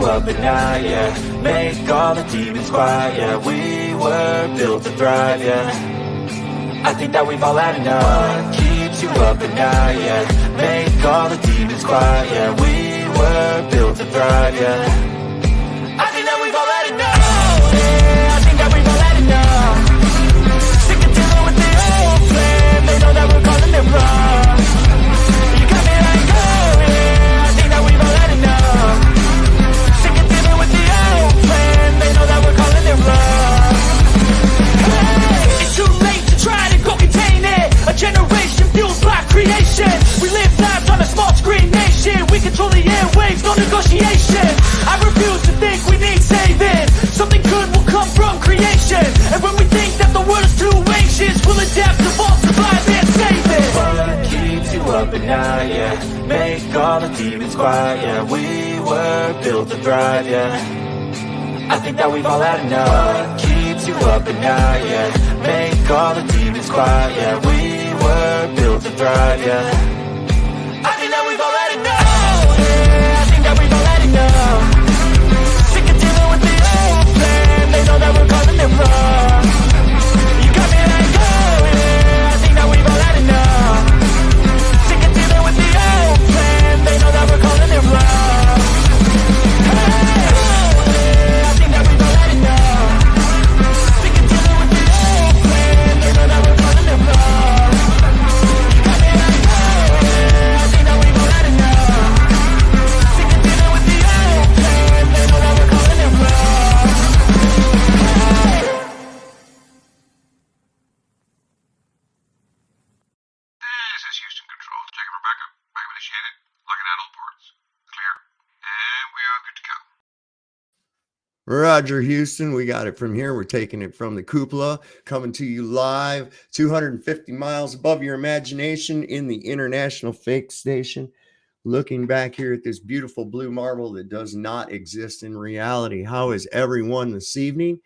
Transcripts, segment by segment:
Up at night, yeah. Make all the demons quiet, yeah. We were built to thrive, yeah. I think that we've all had enough. What keeps you up at night, yeah. Make all the demons quiet, yeah. We were built to thrive, yeah. I think that we've all had enough. Yeah, I think that we've all had enough. Sick of dealing with the old plan. They know that we're calling it wrong. You got me like, oh yeah. I think that we've all had enough. They know that we're calling it wrong. Hey, it's too late to try to go contain it. A generation fueled by creation. We live lives on a small screen nation. We control the airwaves, no negotiation. I refuse to think we need saving. Something good will come from creation. And when we think that the world is too anxious, we'll adapt, evolve, survive, and save it. What keeps you up at night, yeah. Make all the demons quiet, yeah. We were built to thrive, yeah. I think that we've all had enough. What keeps you up at night, yeah. Make all the demons quiet, yeah. We were built to thrive, yeah. I think that we've all had enough. Yeah, I think that we've all had enough. Sick of dealing with the old plan. They know that we're calling it wrong. You got me like, oh yeah. I think that we've all had enough. Sick of dealing with the old plan. They know that we're calling it wrong. Roger, Houston, we got it from here. We're taking it from the cupola, coming to you live, 250 miles above your imagination in the International Fake Station. Looking back here at this beautiful blue marble that does not exist in reality. How is everyone this evening?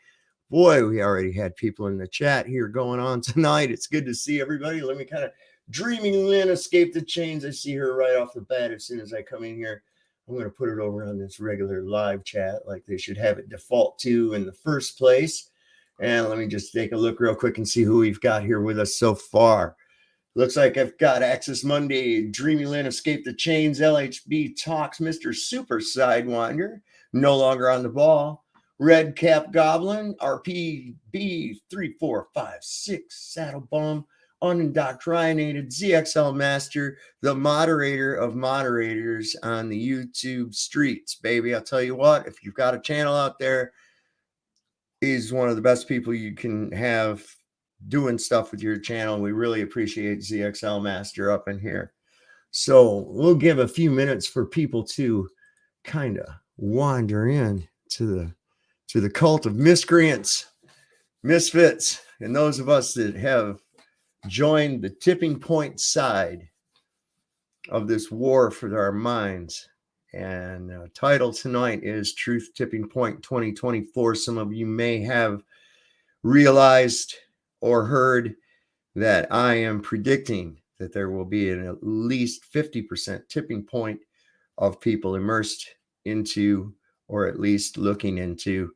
Boy, we already had people in the chat here going on tonight. It's good to see everybody. Let me kind of dreaming Lynn escape the chains. I see her right off the bat as soon as I come in here. I'm going to put it over on this regular live chat like they should have it default to in the first place. And let me just take a look real quick and see who we've got here with us so far. Looks like I've got Access Monday, Dreamy Lynn, Escape the Chains, LHB Talks, Mr. Super Sidewinder, no longer on the ball, Red Cap Goblin, RPB 3456, Saddle Bum, Unindoctrinated, ZXL Master, the moderator of moderators on the YouTube streets, baby. I'll tell you what, if you've got a channel out there, he's one of the best people you can have doing stuff with your channel. We really appreciate ZXL Master up in here. So we'll give a few minutes for people to kind of wander in to the cult of miscreants, misfits, and those of us that have joined the tipping point side of this war for our minds. And title tonight is Truth Tipping Point 2024. Some of you may have realized or heard that I am predicting that there will be an at least 50% tipping point of people immersed into, or at least looking into,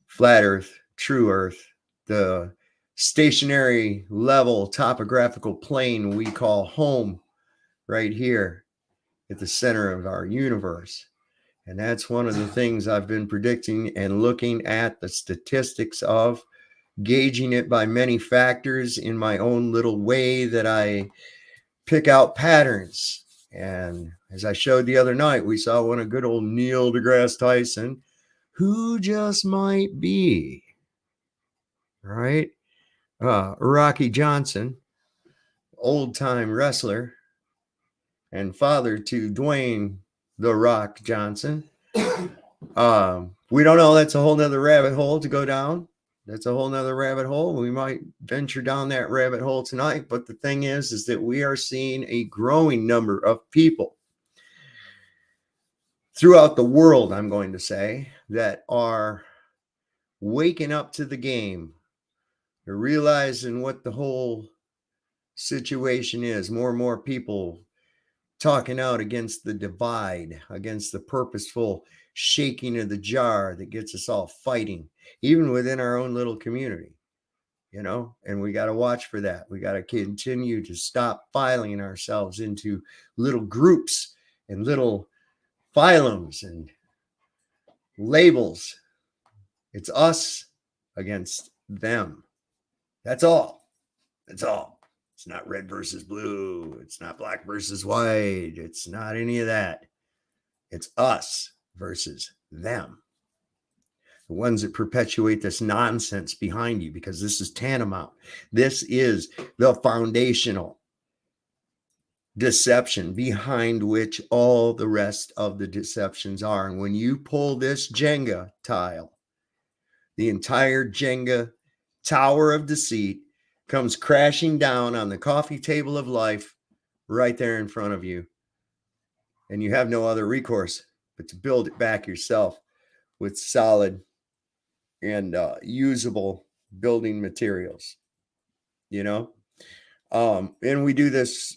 flat Earth, true Earth, the stationary level topographical plane we call home right here at the center of our universe. And that's one of the things I've been predicting and looking at the statistics of, gauging it by many factors in my own little way that I pick out patterns. And as I showed the other night, we saw one of good old Neil deGrasse Tyson, who just might be, right? Rocky Johnson, old-time wrestler and father to Dwayne The Rock Johnson. We don't know. That's a whole nother rabbit hole to go down. That's a whole nother rabbit hole. We might venture down that rabbit hole tonight. But the thing is that we are seeing a growing number of people throughout the world, I'm going to say, that are waking up to the game. They're realizing what the whole situation is. More and more people talking out against the divide, against the purposeful shaking of the jar that gets us all fighting, even within our own little community, you know, and we got to watch for that. We got to continue to stop filing ourselves into little groups and little phylums and labels. It's us against them. That's all. That's all. It's not red versus blue. It's not black versus white. It's not any of that. It's us versus them. The ones that perpetuate this nonsense behind you, because this is tantamount. This is the foundational deception behind which all the rest of the deceptions are. And when you pull this Jenga tile, the entire Jenga tower of deceit comes crashing down on the coffee table of life right there in front of you. And you have no other recourse but to build it back yourself with solid and usable building materials, you know? And we do this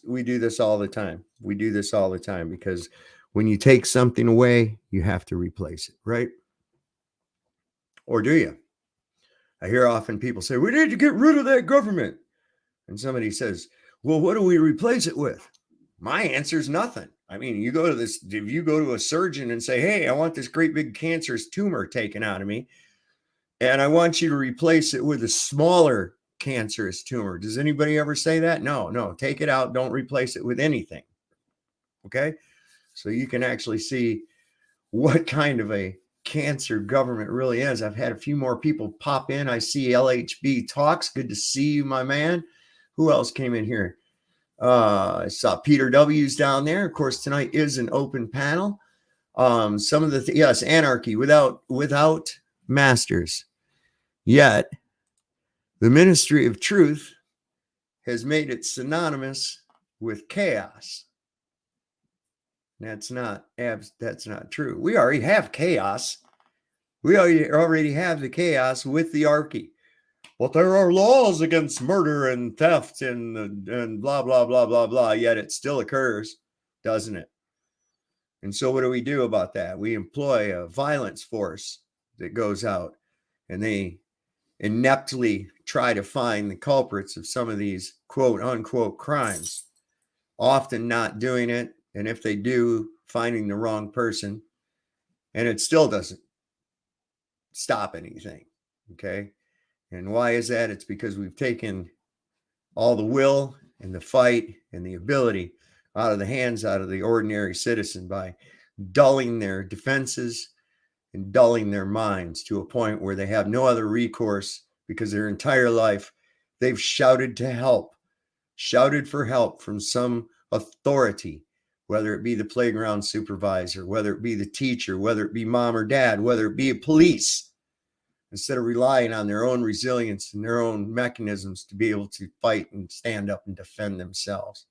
all the time. We do this all the time because when you take something away, you have to replace it, right? Or do you? I hear often people say, we need to get rid of that government. And somebody says, well, what do we replace it with? My answer is nothing. I mean, you go to this, if you go to a surgeon and say, hey, I want this great big cancerous tumor taken out of me, and I want you to replace it with a smaller cancerous tumor. Does anybody ever say that? No, take it out. Don't replace it with anything. Okay. So you can actually see what kind of a cancer government really is. I've had a few more people pop in. I see LHB Talks. Good to see you, my man. Who else came in here? I saw Peter W's down there. Of course, tonight is an open panel. Some of the, yes, anarchy without masters. Yet the ministry of truth has made it synonymous with chaos. That's not true. We already have chaos. We already have the chaos with the archy. But there are laws against murder and theft and blah, blah, blah, blah, blah. Yet it still occurs, doesn't it? And so what do we do about that? We employ a violence force that goes out and they ineptly try to find the culprits of some of these quote unquote crimes, often not doing it. And if they do, finding the wrong person, and it still doesn't stop anything. Okay. And why is that? It's because we've taken all the will and the fight and the ability out of the hands out of the ordinary citizen by dulling their defenses and dulling their minds to a point where they have no other recourse, because their entire life they've shouted for help from some authority, whether it be the playground supervisor, whether it be the teacher, whether it be mom or dad, whether it be a police, instead of relying on their own resilience and their own mechanisms to be able to fight and stand up and defend themselves.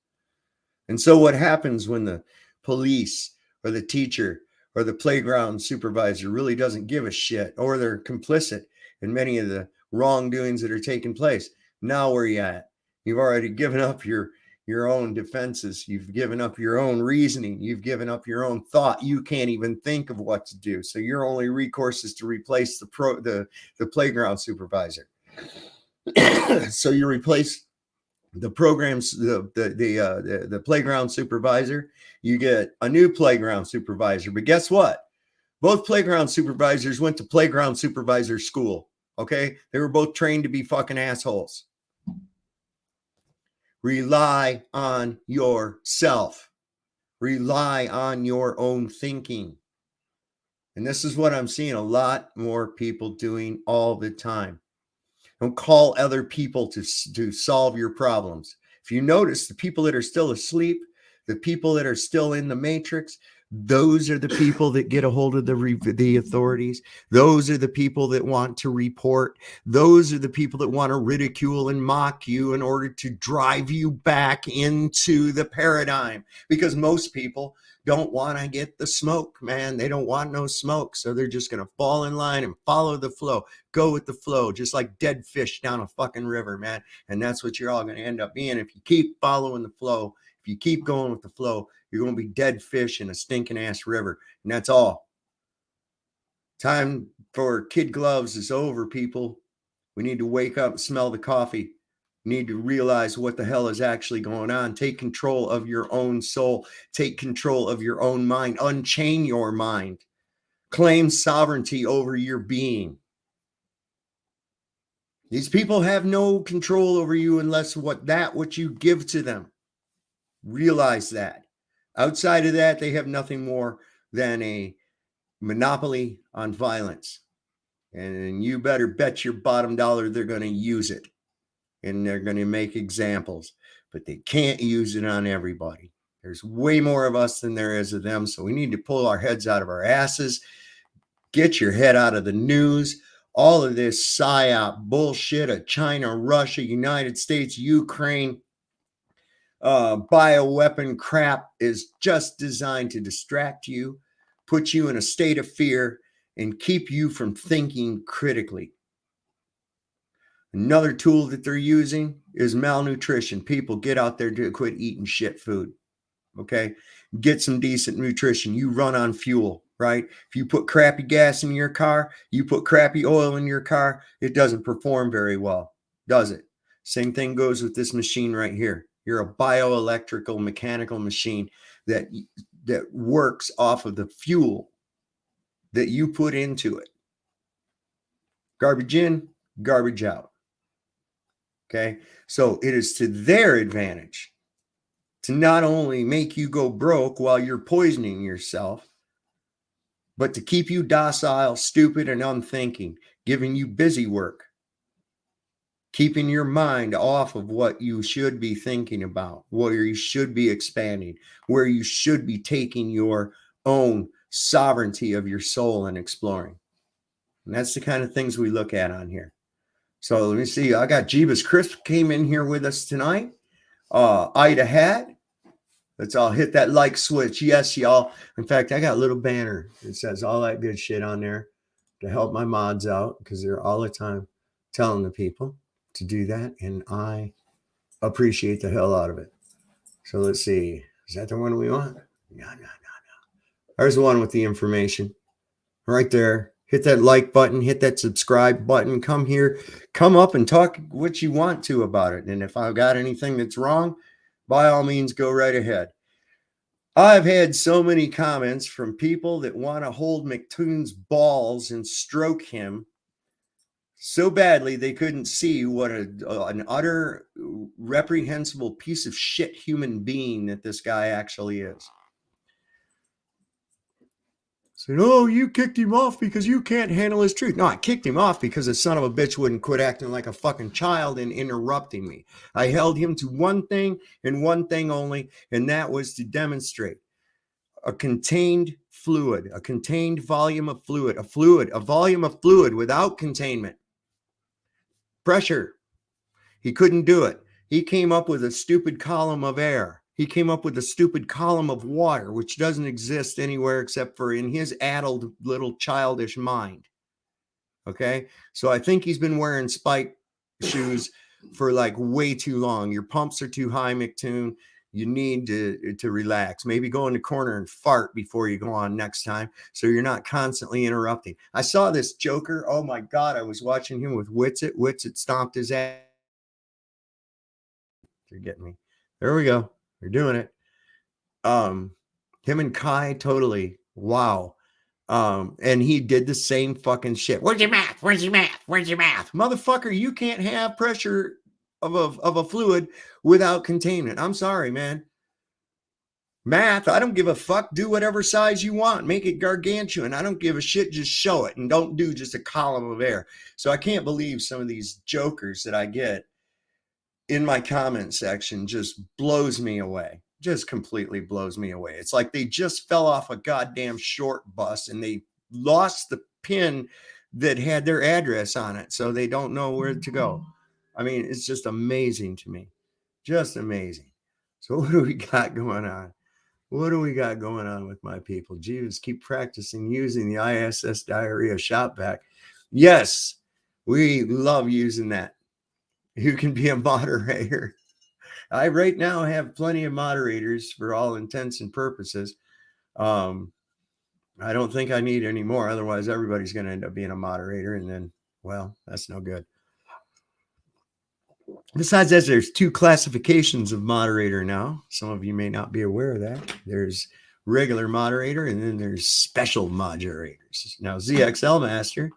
And so what happens when the police or the teacher or the playground supervisor really doesn't give a shit, or they're complicit in many of the wrongdoings that are taking place? Now where are you at? You've already given up your own defenses. You've given up your own reasoning. You've given up your own thought. You can't even think of what to do. So your only recourse is to replace the playground supervisor. So you replace the programs, the playground supervisor. You get a new playground supervisor. But guess what? Both playground supervisors went to playground supervisor school. Okay, they were both trained to be fucking assholes. Rely on yourself. Rely on your own thinking. And this is what I'm seeing a lot more people doing all the time. Don't call other people to solve your problems. If you notice, the people that are still asleep, the people that are still in the matrix, Those are the people that get a hold of the authorities. Those are the people that want to report. Those are the people that want to ridicule and mock you in order to drive you back into the paradigm, because most people don't want to get the smoke, man. They don't want no smoke. So they're just going to fall in line and follow the flow, go with the flow, just like dead fish down a fucking river, man. And that's what you're all going to end up being if you keep following the flow. If you keep going with the flow, you're going to be dead fish in a stinking ass river. And that's all. Time for kid gloves is over, people. We need to wake up and smell the coffee. We need to realize what the hell is actually going on. Take control of your own soul. Take control of your own mind. Unchain your mind. Claim sovereignty over your being. These people have no control over you unless what you give to them. Realize that. Outside of that, they have nothing more than a monopoly on violence. And you better bet your bottom dollar they're going to use it. And they're going to make examples. But they can't use it on everybody. There's way more of us than there is of them. So we need to pull our heads out of our asses. Get your head out of the news. All of this psyop bullshit of China, Russia, United States, Ukraine, bioweapon crap is just designed to distract you, put you in a state of fear, and keep you from thinking critically. Another tool that they're using is malnutrition. People, get out there to quit eating shit food. Okay? Get some decent nutrition. You run on fuel, right? If you put crappy gas in your car, you put crappy oil in your car, it doesn't perform very well, does it? Same thing goes with this machine right here. You're a bioelectrical mechanical machine that works off of the fuel that you put into it. Garbage in, garbage out. Okay? So it is to their advantage to not only make you go broke while you're poisoning yourself, but to keep you docile, stupid, and unthinking, giving you busy work, keeping your mind off of what you should be thinking about, where you should be expanding, where you should be taking your own sovereignty of your soul and exploring. And that's the kind of things we look at on here. So let me see. I got Jeebus Crisp came in here with us tonight. Ida Hat. Let's all hit that like switch. Yes, y'all. In fact, I got a little banner that says all that good shit on there to help my mods out, because they're all the time telling the people to do that, and I appreciate the hell out of it. So let's see. Is that the one we want? No. There's the one with the information right there. Hit that like button, hit that subscribe button. Come here, come up and talk what you want to about it. And if I've got anything that's wrong, by all means, go right ahead. I've had so many comments from people that want to hold McToon's balls and stroke him so badly they couldn't see what an utter reprehensible piece of shit human being that this guy actually is. Said, oh, you kicked him off because you can't handle his truth. No, I kicked him off because the son of a bitch wouldn't quit acting like a fucking child and interrupting me. I held him to one thing and one thing only, and that was to demonstrate a contained fluid, a contained volume of fluid, a volume of fluid without containment. Pressure. He couldn't do it. He came up with a stupid column of air. He came up with a stupid column of water, which doesn't exist anywhere except for in his addled little childish mind. Okay? So I think he's been wearing spike shoes for like way too long. Your pumps are too high, McToon. You need to relax. Maybe go in the corner and fart before you go on next time, so you're not constantly interrupting. I saw this joker. Oh my God, I was watching him with Witsit. Witsit stomped his ass. You're getting me. There we go. They're doing it. Him and Kai, totally. Wow. And he did the same fucking shit. Where's your math? Where's your math? Where's your math? Motherfucker, you can't have pressure of a fluid without containment. I'm sorry, man. Math, I don't give a fuck. Do whatever size you want. Make it gargantuan. I don't give a shit. Just show it, and don't do just a column of air. So I can't believe some of these jokers that I get in my comment section just blows me away. just completely blows me away. It's like they just fell off a goddamn short bus and they lost the pin that had their address on it, so they don't know where to go. I mean, it's just amazing to me. Just amazing. So what do we got going on? What do we got going on with my people? Jesus, keep practicing using the ISS diarrhea shop vac. Yes, we love using that. You can be a moderator. I right now have plenty of moderators for all intents and purposes. I don't think I need any more. Otherwise, everybody's going to end up being a moderator. And then, well, that's no good. Besides that, there's two classifications of moderator now. Some of you may not be aware of that. There's regular moderator and then there's special moderators. Now, ZXL Master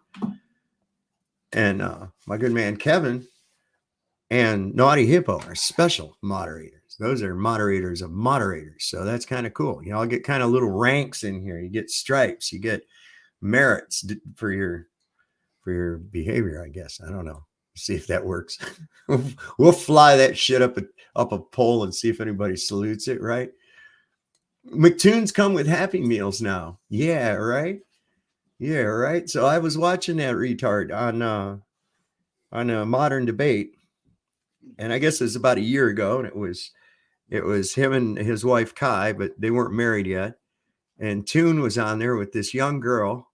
and my good man Kevin and Naughty Hippo are special moderators. Those are moderators of moderators. So that's kind of cool. You know, I'll get kind of little ranks in here. You get stripes, you get merits for your behavior, I guess. I don't know. See if that works. We'll fly that shit up a pole and see if anybody salutes it, right? McToons come with Happy Meals now. Yeah, right. Yeah, right. So I was watching that retard on a Modern Debate, and I guess it was about a year ago, and it was him and his wife Kai, but they weren't married yet. And Toon was on there with this young girl.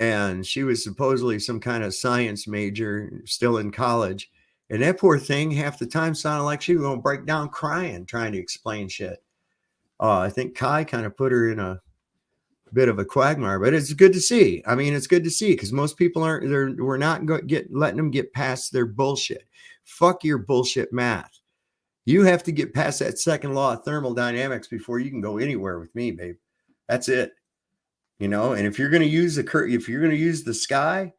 And she was supposedly some kind of science major, still in college. And that poor thing, half the time, sounded like she was going to break down crying, trying to explain shit. I think Kai kind of put her in a bit of a quagmire, but it's good to see. I mean, it's good to see because most people we're not letting them get past their bullshit. Fuck your bullshit math. You have to get past that second law of thermodynamics before you can go anywhere with me, babe. That's it. You know, and if you're going to use the sky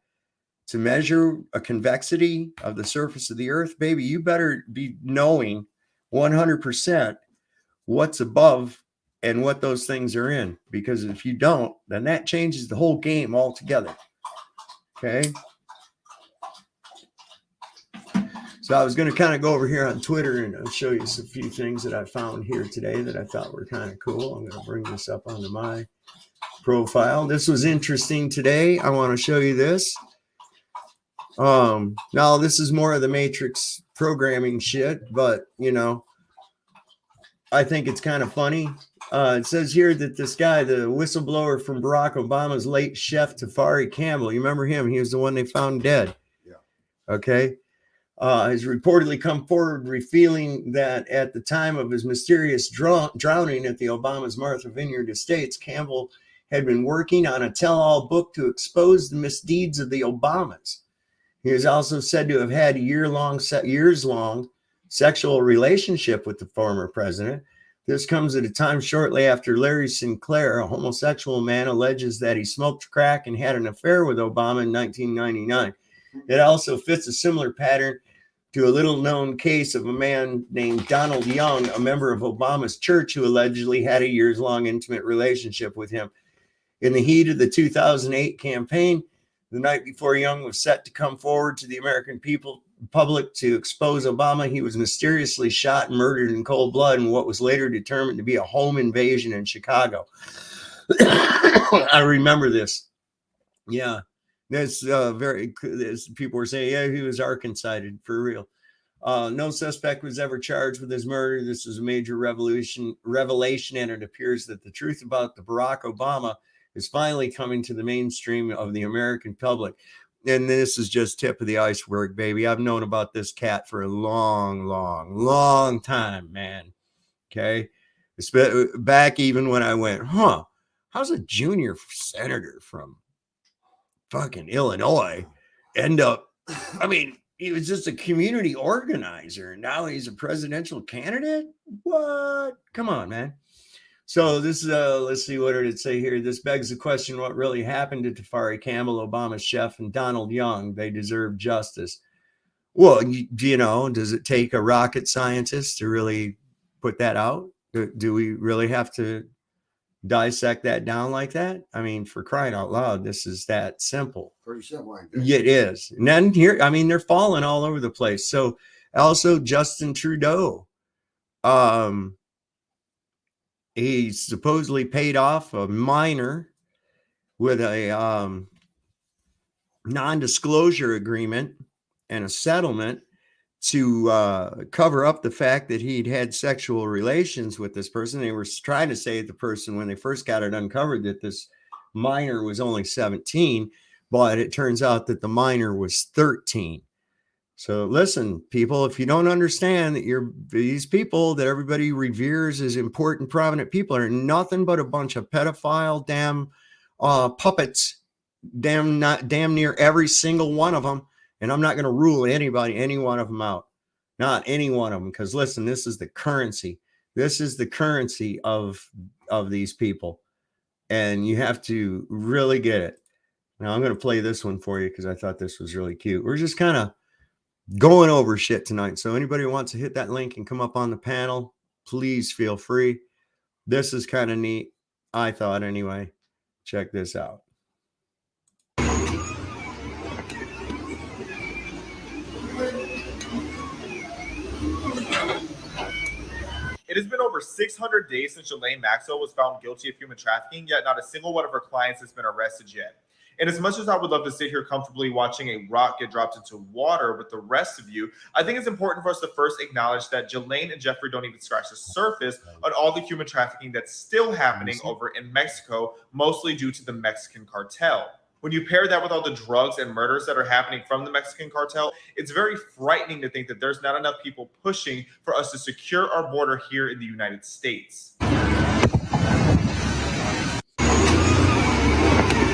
to measure a convexity of the surface of the earth, baby, you better be knowing 100% what's above and what those things are in. Because if you don't, then that changes the whole game altogether. Okay. So I was going to kind of go over here on Twitter and show you a few things that I found here today that I thought were kind of cool. I'm going to bring this up onto my profile. This was interesting today. I want to show you this. Now this is more of the Matrix programming shit, but you know, I think it's kind of funny. It says here that this guy, the whistleblower from Barack Obama's late chef Tafari Campbell, you remember him? He was the one they found dead. Yeah. Okay. Has reportedly come forward revealing that at the time of his mysterious drowning at the Obama's Martha Vineyard Estates, Campbell had been working on a tell-all book to expose the misdeeds of the Obamas. He is also said to have had a years-long sexual relationship with the former president. This comes at a time shortly after Larry Sinclair, a homosexual man, alleges that he smoked crack and had an affair with Obama in 1999. It also fits a similar pattern to a little-known case of a man named Donald Young, a member of Obama's church, who allegedly had a years-long intimate relationship with him. In the heat of the 2008 campaign, the night before Young was set to come forward to the American public to expose Obama, he was mysteriously shot and murdered in cold blood in what was later determined to be a home invasion in Chicago. I remember this. Yeah, that's people were saying, yeah, he was Arkancided for real. No suspect was ever charged with his murder. This is a major revelation, and it appears that the truth about the Barack Obama is finally coming to the mainstream of the American public. And this is just tip of the iceberg, baby. I've known about this cat for a long time, man. Okay. Back even when I went, how's a junior senator from fucking Illinois end up? I mean, he was just a community organizer, and now he's a presidential candidate? What? Come on, man. So this is, let's see, what did it say here? This begs the question, what really happened to Tafari Campbell, Obama's chef, and Donald Young? They deserve justice. Well, you know, does it take a rocket scientist to really put that out? Do we really have to dissect that down like that? I mean, for crying out loud, this is that simple. Pretty simple. Yeah, it is. And then here, I mean, they're falling all over the place. So also Justin Trudeau, he supposedly paid off a minor with a non-disclosure agreement and a settlement to cover up the fact that he'd had sexual relations with this person. They were trying to say to the person when they first got it uncovered that this minor was only 17, but it turns out that the minor was 13. So listen, people, if you don't understand that these people that everybody reveres as important, prominent people are nothing but a bunch of pedophile damn puppets, damn near every single one of them. And I'm not going to rule any one of them out. Not any one of them. Because listen, this is the currency. This is the currency of these people. And you have to really get it. Now I'm going to play this one for you because I thought this was really cute. We're just kind of going over shit tonight. So anybody who wants to hit that link and come up on the panel, please feel free. This is kind of neat. I thought anyway. Check this out. It has been over 600 days since Ghislaine Maxwell was found guilty of human trafficking, yet not a single one of her clients has been arrested yet. And as much as I would love to sit here comfortably watching a rock get dropped into water with the rest of you, I think it's important for us to first acknowledge that Ghislaine and Jeffrey don't even scratch the surface on all the human trafficking that's still happening over in Mexico, mostly due to the Mexican cartel. When you pair that with all the drugs and murders that are happening from the Mexican cartel, it's very frightening to think that there's not enough people pushing for us to secure our border here in the United States.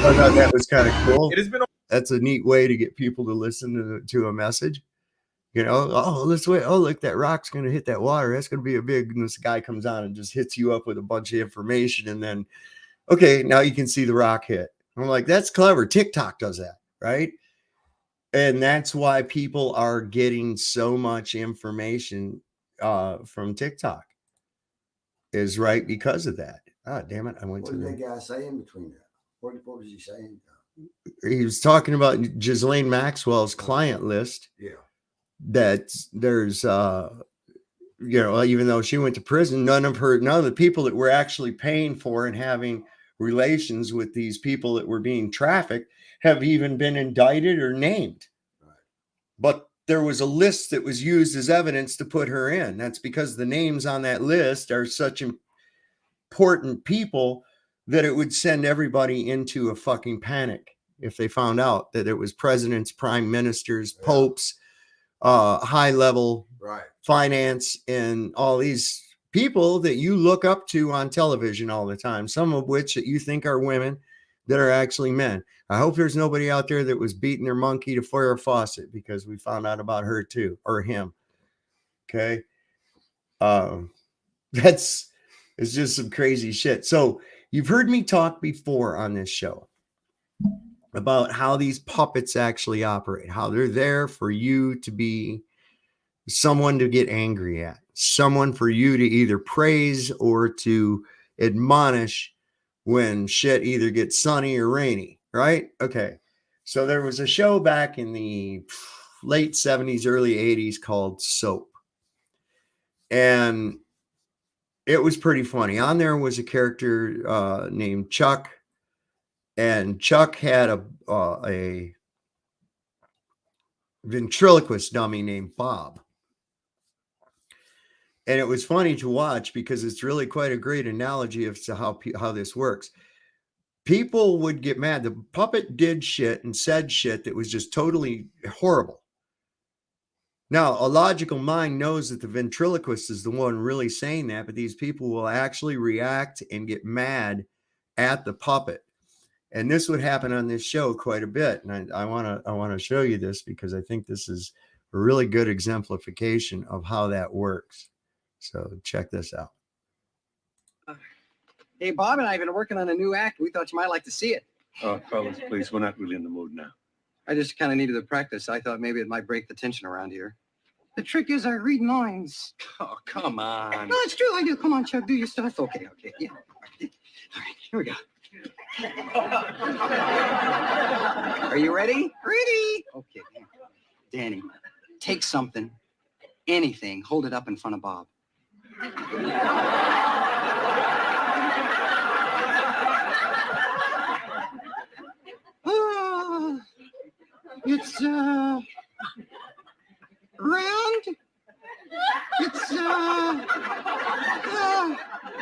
I thought that was kind of cool. It has been. That's a neat way to get people to listen to a message. You know, oh, let's wait. Oh, look, that rock's going to hit that water. That's going to be a big. And this guy comes on and just hits you up with a bunch of information. And then, okay, now you can see the rock hit. I'm like, that's clever. TikTok does that, right? And that's why people are getting so much information from TikTok, is right because of that. Ah, damn it. I went to the guy say in between that. What was he saying? He was talking about Ghislaine Maxwell's client list. Yeah. That there's, even though she went to prison, none of the people that were actually paying for and having relations with these people that were being trafficked have even been indicted or named. Right. But there was a list that was used as evidence to put her in. That's because the names on that list are such important people that it would send everybody into a fucking panic if they found out that it was presidents, prime ministers, popes, high level finance, and all these people that you look up to on television all the time, some of which that you think are women that are actually men. I hope there's nobody out there that was beating their monkey to Farrah Fawcett, because we found out about her too, or him. Okay. It's just some crazy shit. So you've heard me talk before on this show about how these puppets actually operate, how they're there for you to be someone to get angry at, someone for you to either praise or to admonish when shit either gets sunny or rainy, right? Okay. So there was a show back in the late 70s, early 80s called Soap. And it was pretty funny. On there was a character named Chuck. And Chuck had a ventriloquist dummy named Bob. And it was funny to watch because it's really quite a great analogy of how this works. People would get mad. The puppet did shit and said shit that was just totally horrible. Now, a logical mind knows that the ventriloquist is the one really saying that, but these people will actually react and get mad at the puppet. And this would happen on this show quite a bit. And I want to show you this because I think this is a really good exemplification of how that works. So check this out. Hey, Bob and I have been working on a new act. We thought you might like to see it. Oh, fellas, please, we're not really in the mood now. I just kind of needed the practice. I thought maybe it might break the tension around here. The trick is I read minds. Oh, come on. No, it's true. I do. Come on, Chuck, do your stuff. Okay. Yeah. All right, here we go. Are you ready? Ready. Okay. Danny, take something, anything, hold it up in front of Bob. It's round. It's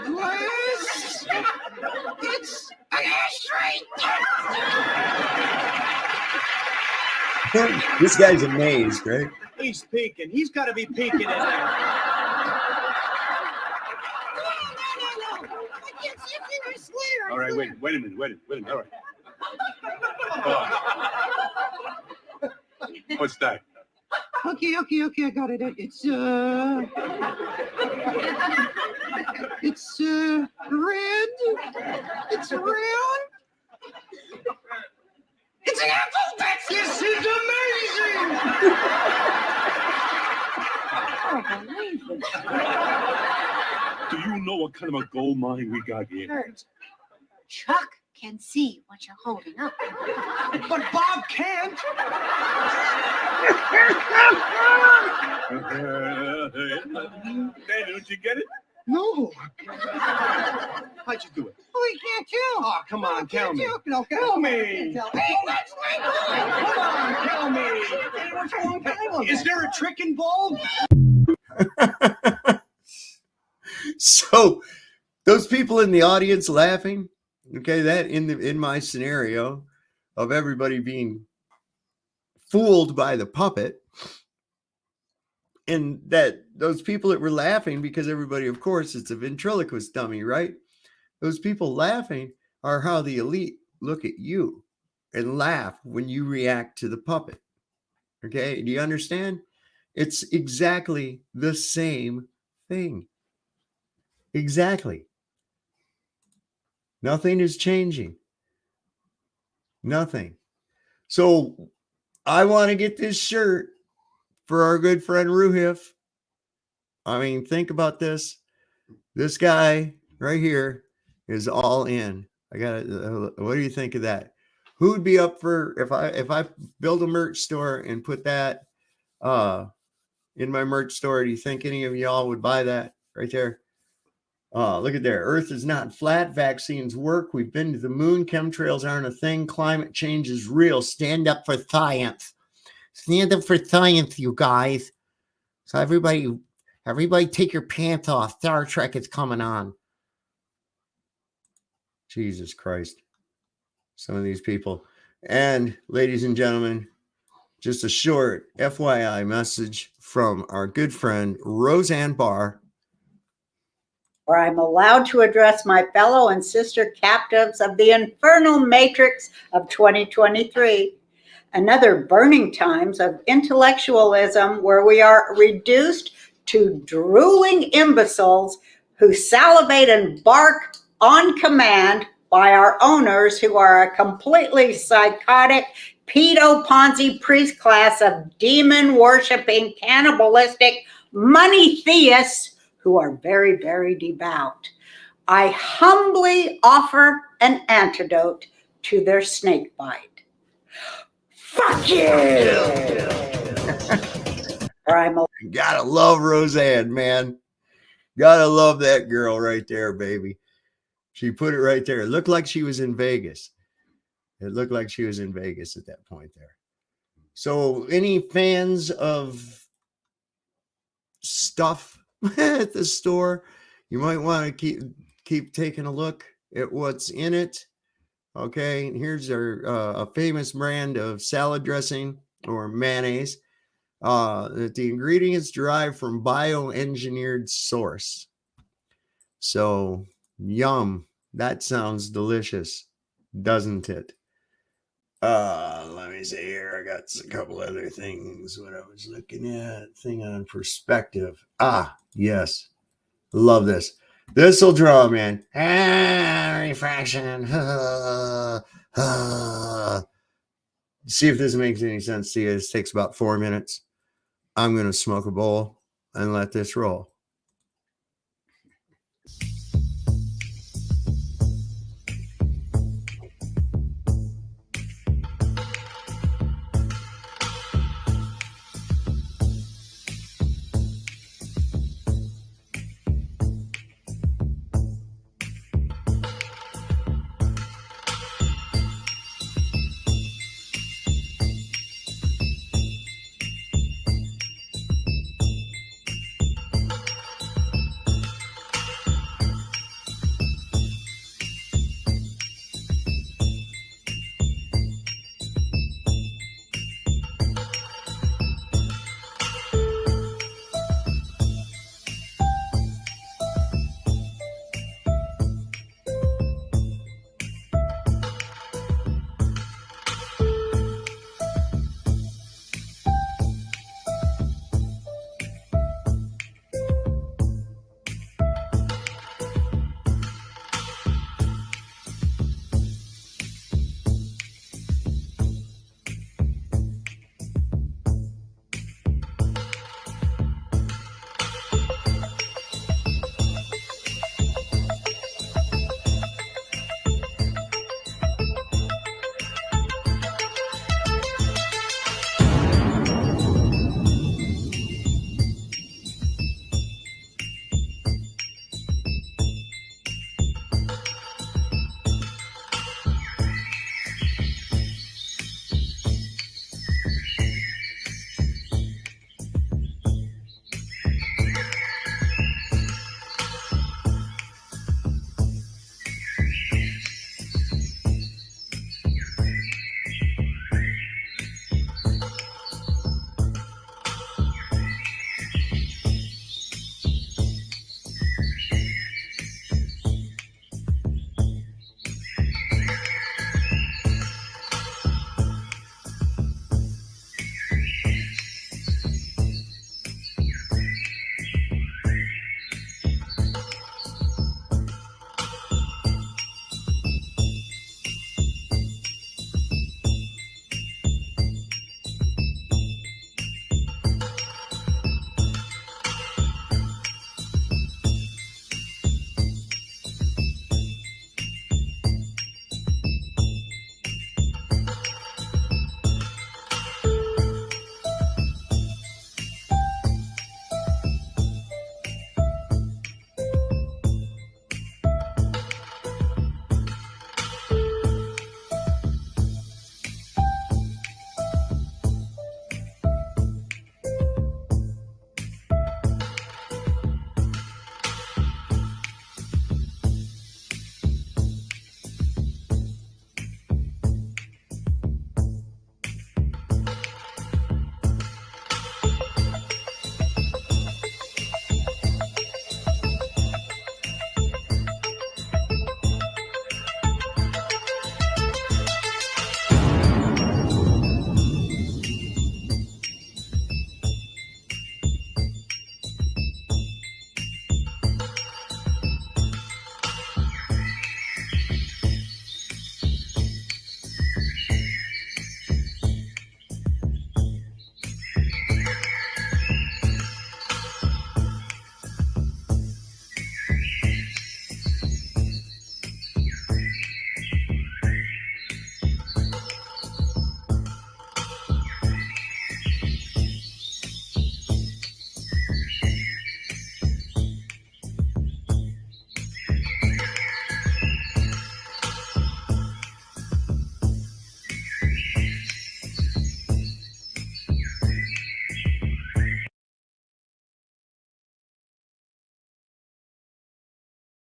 glass. It's an ashtray. This guy's amazed, right? He's peeking. He's got to be peeking in there. No. I can't see a finger. I swear. All right, wait a minute. All right. What's that? Okay, I got it. It's red. It's round. It's an apple. This is amazing. Do you know what kind of a gold mine we got here? Kurt, Chuck can see what you're holding up. But Bob can't. Daniel, did you get it? No. How'd you do it? We can't tell. Oh, come on, tell me. No, Tell me. Come on, tell me. What's wrong? Is there a trick involved? So those people in the audience laughing, okay, that in my scenario of everybody being fooled by the puppet, and that those people that were laughing, because everybody, of course, it's a ventriloquist dummy, right? Those people laughing are how the elite look at you and laugh when you react to the puppet. Okay, do you understand? It's exactly the same thing. Exactly. Nothing is changing. Nothing. So I want to get this shirt for our good friend Ruhif. I mean, think about this. This guy right here is all in. I got it. What do you think of that? Who would be up for if I build a merch store and put that in my merch store? Do you think any of y'all would buy that right there? Look at there. Earth is not flat. Vaccines work. We've been to the moon. Chemtrails aren't a thing. Climate change is real. Stand up for science. Stand up for science, you guys. So everybody take your pants off. Star Trek is coming on. Jesus Christ. Some of these people. And ladies and gentlemen, just a short FYI message from our good friend Roseanne Barr. Where I'm allowed to address my fellow and sister captives of the infernal matrix of 2023. Another burning times of intellectualism where we are reduced to drooling imbeciles who salivate and bark on command by our owners who are a completely psychotic pedo Ponzi priest class of demon worshiping cannibalistic money theists who are very, very devout. I humbly offer an antidote to their snake bite. Fuck you! Or I'm Gotta love Roseanne, man. Gotta love that girl right there, baby. She put it right there. It looked like she was in Vegas. It looked like she was in Vegas at that point there. So any fans of stuff at the store, you might want to keep taking a look at what's in it. Okay, here's a famous brand of salad dressing or mayonnaise. The ingredients derived from bioengineered source. So yum. That sounds delicious, doesn't it? Let me see here. I got a couple other things. What I was looking at, thing on perspective. Yes. Love this. This will draw, man. Refraction. See if this makes any sense to you. This takes about 4 minutes. I'm going to smoke a bowl and let this roll.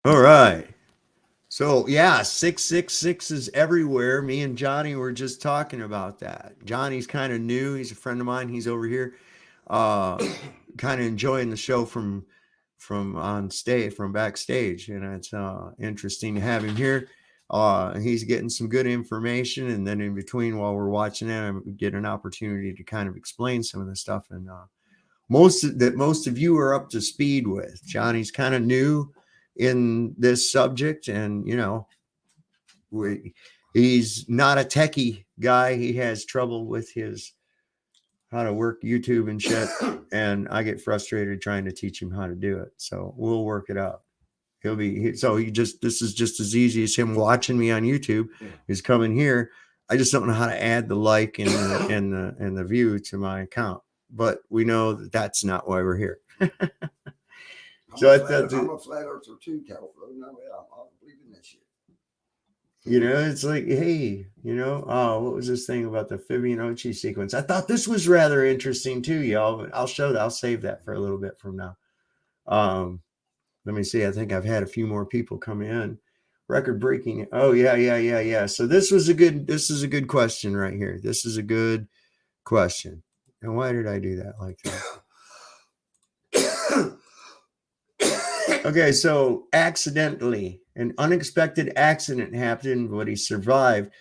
All right. So yeah, 666 is everywhere. Me and Johnny were just talking about that. Johnny's kind of new. He's a friend of mine. He's over here, kind of enjoying the show from on stage, from backstage, and it's interesting to have him here. He's getting some good information, and then in between, while we're watching that, I get an opportunity to kind of explain some of the stuff, and most of you are up to speed with. Johnny's kind of new in this subject, and he's not a techie guy. He has trouble with his how to work YouTube and shit, and I get frustrated trying to teach him how to do it. So we'll work it out. This is just as easy as him watching me on YouTube. He's coming here. I just don't know how to add the like and the view to my account, but we know that that's not why we're here. So I'm a flat earther too, Cal. No, I believe in that shit. It's like, hey, what was this thing about the Fibonacci sequence? I thought this was rather interesting too, y'all. But I'll save that for a little bit from now. Let me see. I think I've had a few more people come in. Record breaking. Oh yeah. So this is a good question right here. This is a good question. And why did I do that like that? Okay, so accidentally, an unexpected accident happened, but he survived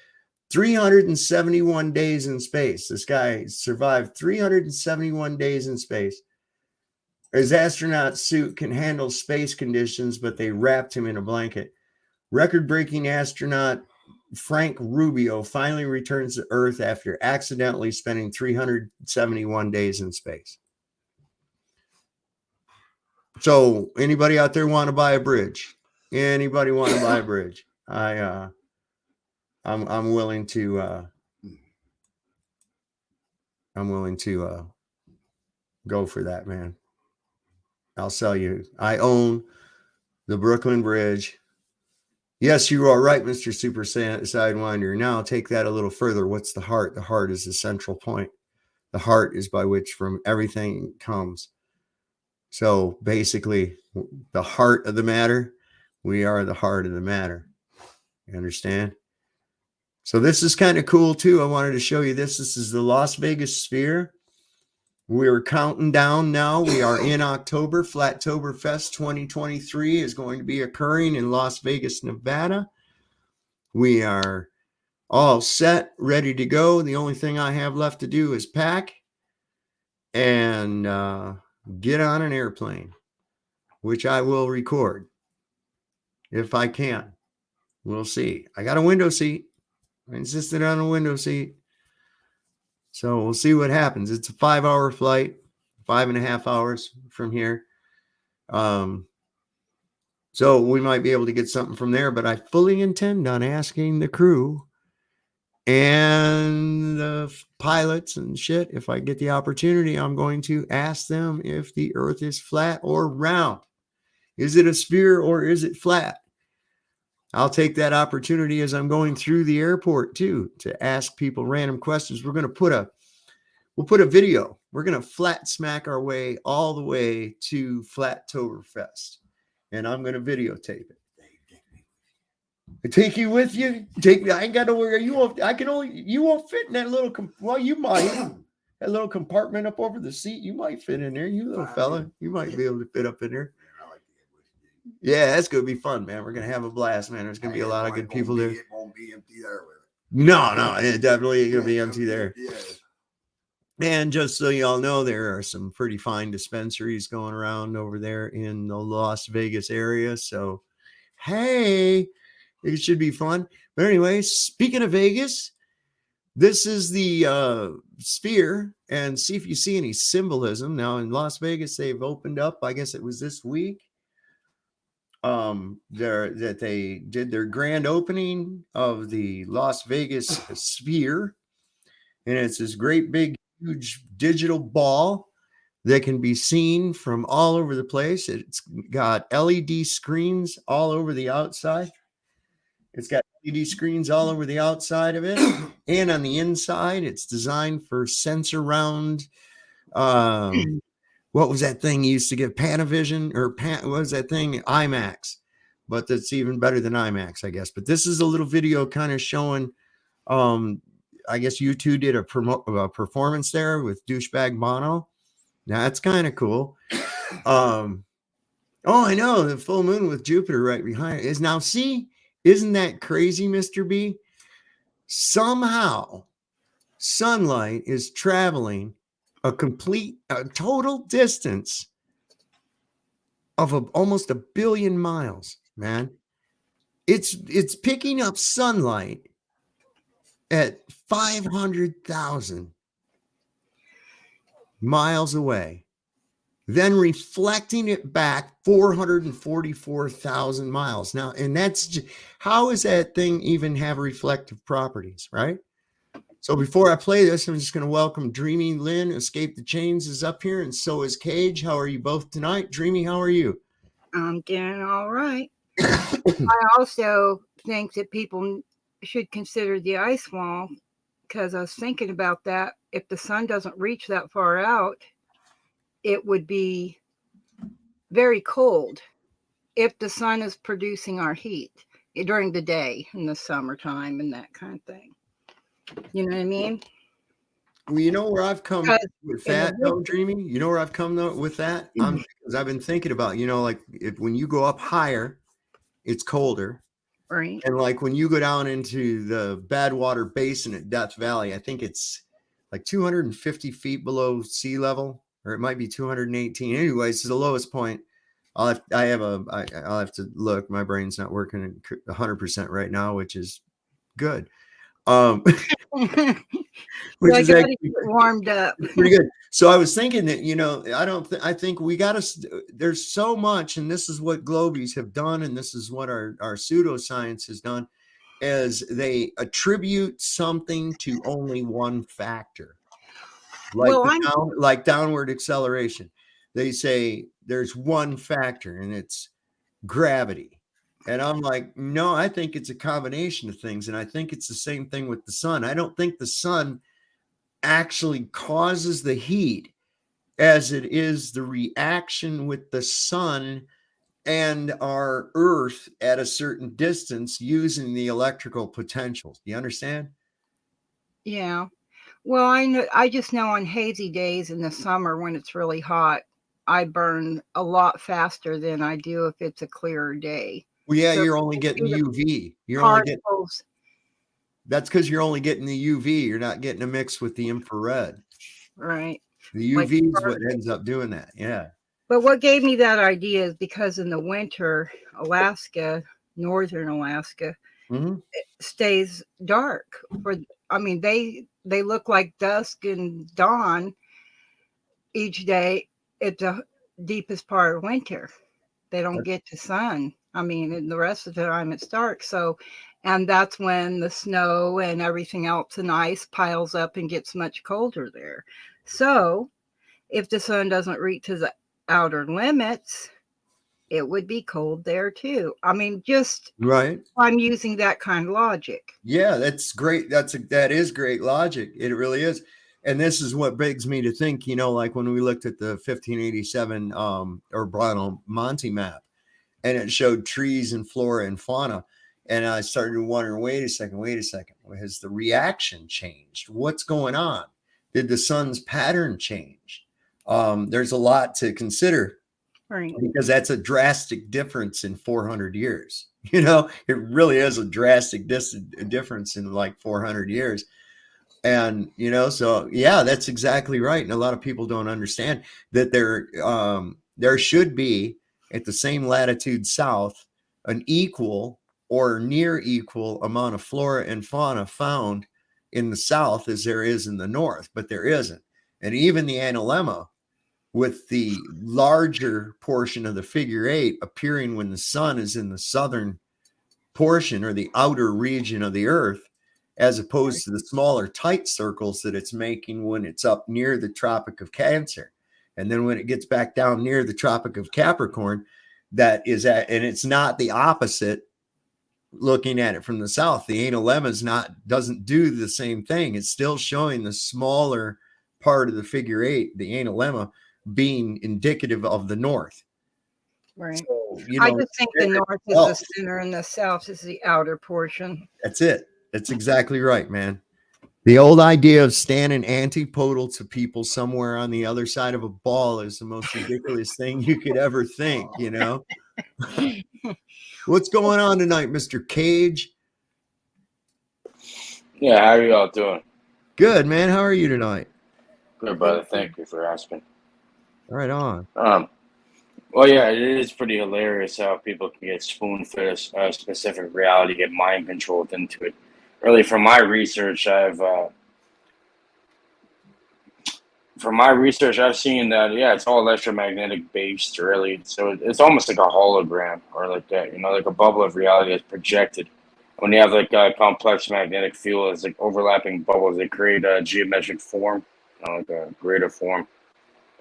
371 days in space. This guy survived 371 days in space. His astronaut suit can handle space conditions, but they wrapped him in a blanket. Record-breaking astronaut Frank Rubio finally returns to Earth after accidentally spending 371 days in space. So anybody out there want to buy a bridge? Anybody want to buy a bridge? I'm willing to go for that, man. I'll sell you. I own the Brooklyn Bridge. Yes, you are right, Mr. Super Sidewinder. Now take that a little further. What's the heart? The heart is the central point. The heart is by which from everything comes. So basically, the heart of the matter, we are the heart of the matter. You understand? So this is kind of cool too. I wanted to show you this. This is the Las Vegas Sphere. We're counting down now. We are in October. Flattoberfest 2023 is going to be occurring in Las Vegas, Nevada. We are all set, ready to go. The only thing I have left to do is pack and get on an airplane, which I will record if I can. We'll see. I got a window seat. I insisted on a window seat. So we'll see what happens. It's a 5-hour flight, 5.5 hours from here. So we might be able to get something from there, but I fully intend on asking the crew and the pilots and shit. If I get the opportunity, I'm going to ask them if the earth is flat or round. Is it a sphere or is it flat? I'll take that opportunity as I'm going through the airport too, to ask people random questions. We'll put a video. We're going to flat smack our way all the way to Flattoberfest, and I'm going to videotape it. Take you with you? Take me. I ain't got to worry. You won't fit in that little. Well, you might. That little compartment up over the seat. You might fit in there. You little fella. You might be able to fit up in there. Yeah, that's gonna be fun, man. We're gonna have a blast, man. There's gonna be a lot of good people there. It won't be empty there with it. No, it definitely ain't gonna be empty there. Yeah. And just so y'all know, there are some pretty fine dispensaries going around over there in the Las Vegas area. So, hey, it should be fun. But anyway, speaking of Vegas, this is the sphere, and see if you see any symbolism. Now in Las Vegas, they've opened up. I guess it was this week. That they did their grand opening of the Las Vegas Sphere, and it's this great big huge digital ball that can be seen from all over the place. It's got LED screens all over the outside. It's got LED screens all over the outside of it, and on the inside, it's designed for sensor round. What was that thing you used to get? Panavision what was that thing? IMAX. but that's even better than IMAX, I guess. But this is a little video kind of showing, I guess you two did a performance there with douchebag Bono. That's kind of cool. Oh, I know, the full moon with Jupiter right behind it is now. See, isn't that crazy, Mr. B? Somehow sunlight is traveling a total distance of almost 1 billion miles, man. It's picking up sunlight at 500,000 miles away, then reflecting it back 444,000 miles. Now, and that's how is that thing even have reflective properties, right? So before I play this, I'm just going to welcome Dreamy Lynn. Escape the Chains is up here, and so is Cage. How are you both tonight? Dreamy, how are you? I'm doing all right. I also think that people should consider the ice wall, because I was thinking about that. If the sun doesn't reach that far out, it would be very cold if the sun is producing our heat during the day in the summertime and that kind of thing. You know what I mean? Well, you know where I've come Because with in the that, though, winter- Dreamy? You know where I've come though with that? Because I've been thinking about, like when you go up higher, it's colder. Right. And like when you go down into the Badwater Basin at Death Valley, I think it's like 250 feet below sea level, or it might be 218. Anyways, it's the lowest point. I'll have to look. My brain's not working 100% right now, which is good. Which I is gotta actually get warmed up. pretty good. So I was thinking that, I think we got to, there's so much, and this is what Globies have done, and this is what our pseudoscience has done, is they attribute something to only one factor, like downward acceleration. They say there's one factor, and it's gravity. And I'm like, no, I think it's a combination of things. And I think it's the same thing with the sun. I don't think the sun actually causes the heat as it is the reaction with the sun and our earth at a certain distance using the electrical potentials. Do you understand? Yeah. Well, I just know on hazy days in the summer when it's really hot, I burn a lot faster than I do if it's a clearer day. Well, yeah, So you're only getting UV. particles. That's because you're only getting the UV. You're not getting a mix with the infrared. Right. The UV is what ends up doing that. Yeah. But what gave me that idea is because in the winter, Alaska, northern Alaska, Mm-hmm. it stays dark. They look like dusk and dawn each day at the deepest part of winter. They don't get to sun. And the rest of the time it's dark. So, and that's when the snow and everything else and ice piles up and gets much colder there. So if the sun doesn't reach to the outer limits, it would be cold there too. Just Right. I'm using that kind of logic. Yeah, that's great. That is great logic. It really is. And this is what begs me to think, like when we looked at the 1587 or Monte map, and it showed trees and flora and fauna. And I started wondering, wait a second, has the reaction changed? What's going on? Did the sun's pattern change? There's a lot to consider, Right. because that's a drastic difference in 400 years. It really is a drastic difference in like 400 years. And, so yeah, that's exactly right. And a lot of people don't understand that there should be at the same latitude south an equal or near equal amount of flora and fauna found in the south as there is in the north, but there isn't. And even the analemma, with the larger portion of the figure 8 appearing when the sun is in the southern portion or the outer region of the earth, as opposed to the smaller tight circles that it's making when it's up near the Tropic of Cancer. And then when it gets back down near the Tropic of Capricorn, and it's not the opposite. Looking at it from the south, the analemma doesn't do the same thing. It's still showing the smaller part of the figure 8, the analemma, being indicative of the north. Right. So you I know, just think the north is oh. the center and the south is the outer portion. That's it. That's exactly right, man. The old idea of standing antipodal to people somewhere on the other side of a ball is the most ridiculous thing you could ever think, you know? What's going on tonight, Mr. Cage? Yeah, how are you all doing? Good, man. How are you tonight? Good, brother. Thank you for asking. Right on. Well, yeah, it is pretty hilarious how people can get spoon-fed a specific reality, get mind controlled into it. Really, from my research, I've seen that it's all electromagnetic based, really. So it's almost like a hologram, or like that, like a bubble of reality that's projected. When you have like a complex magnetic field, it's like overlapping bubbles. They create a geometric form, like a greater form.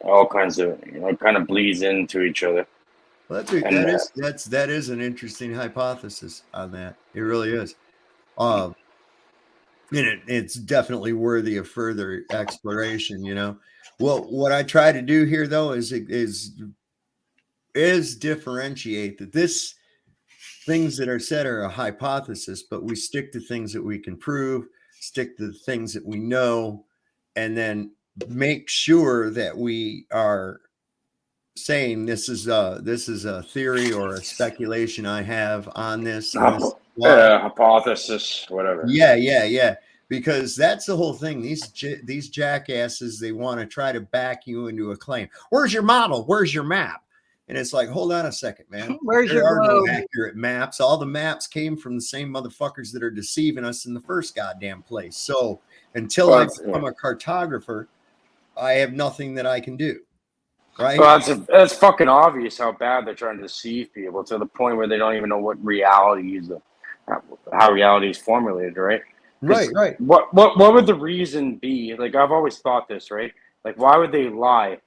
All kinds of, it kind of bleeds into each other. Well, And that is an interesting hypothesis on that. It really is. And it's definitely worthy of further exploration, you know. Well, what I try to do here though is differentiate that this things that are said are a hypothesis, but we stick to things that we can prove, stick to the things that we know, and then make sure that we are saying this is a theory or a speculation I have on this. hypothesis, whatever. Yeah. Because that's the whole thing. These jackasses, they want to try to back you into a claim. Where's your model? Where's your map? And it's like, hold on a second, man. Where's there your are globe? no accurate maps. All the maps came from the same motherfuckers that are deceiving us in the first goddamn place. So until I become a cartographer, I have nothing that I can do. Right? Well, it's fucking obvious how bad they're trying to deceive people to the point where they don't even know what reality is, how reality is formulated, right? Right. What would the reason be? Like, I've always thought this, right? Like, why would they lie?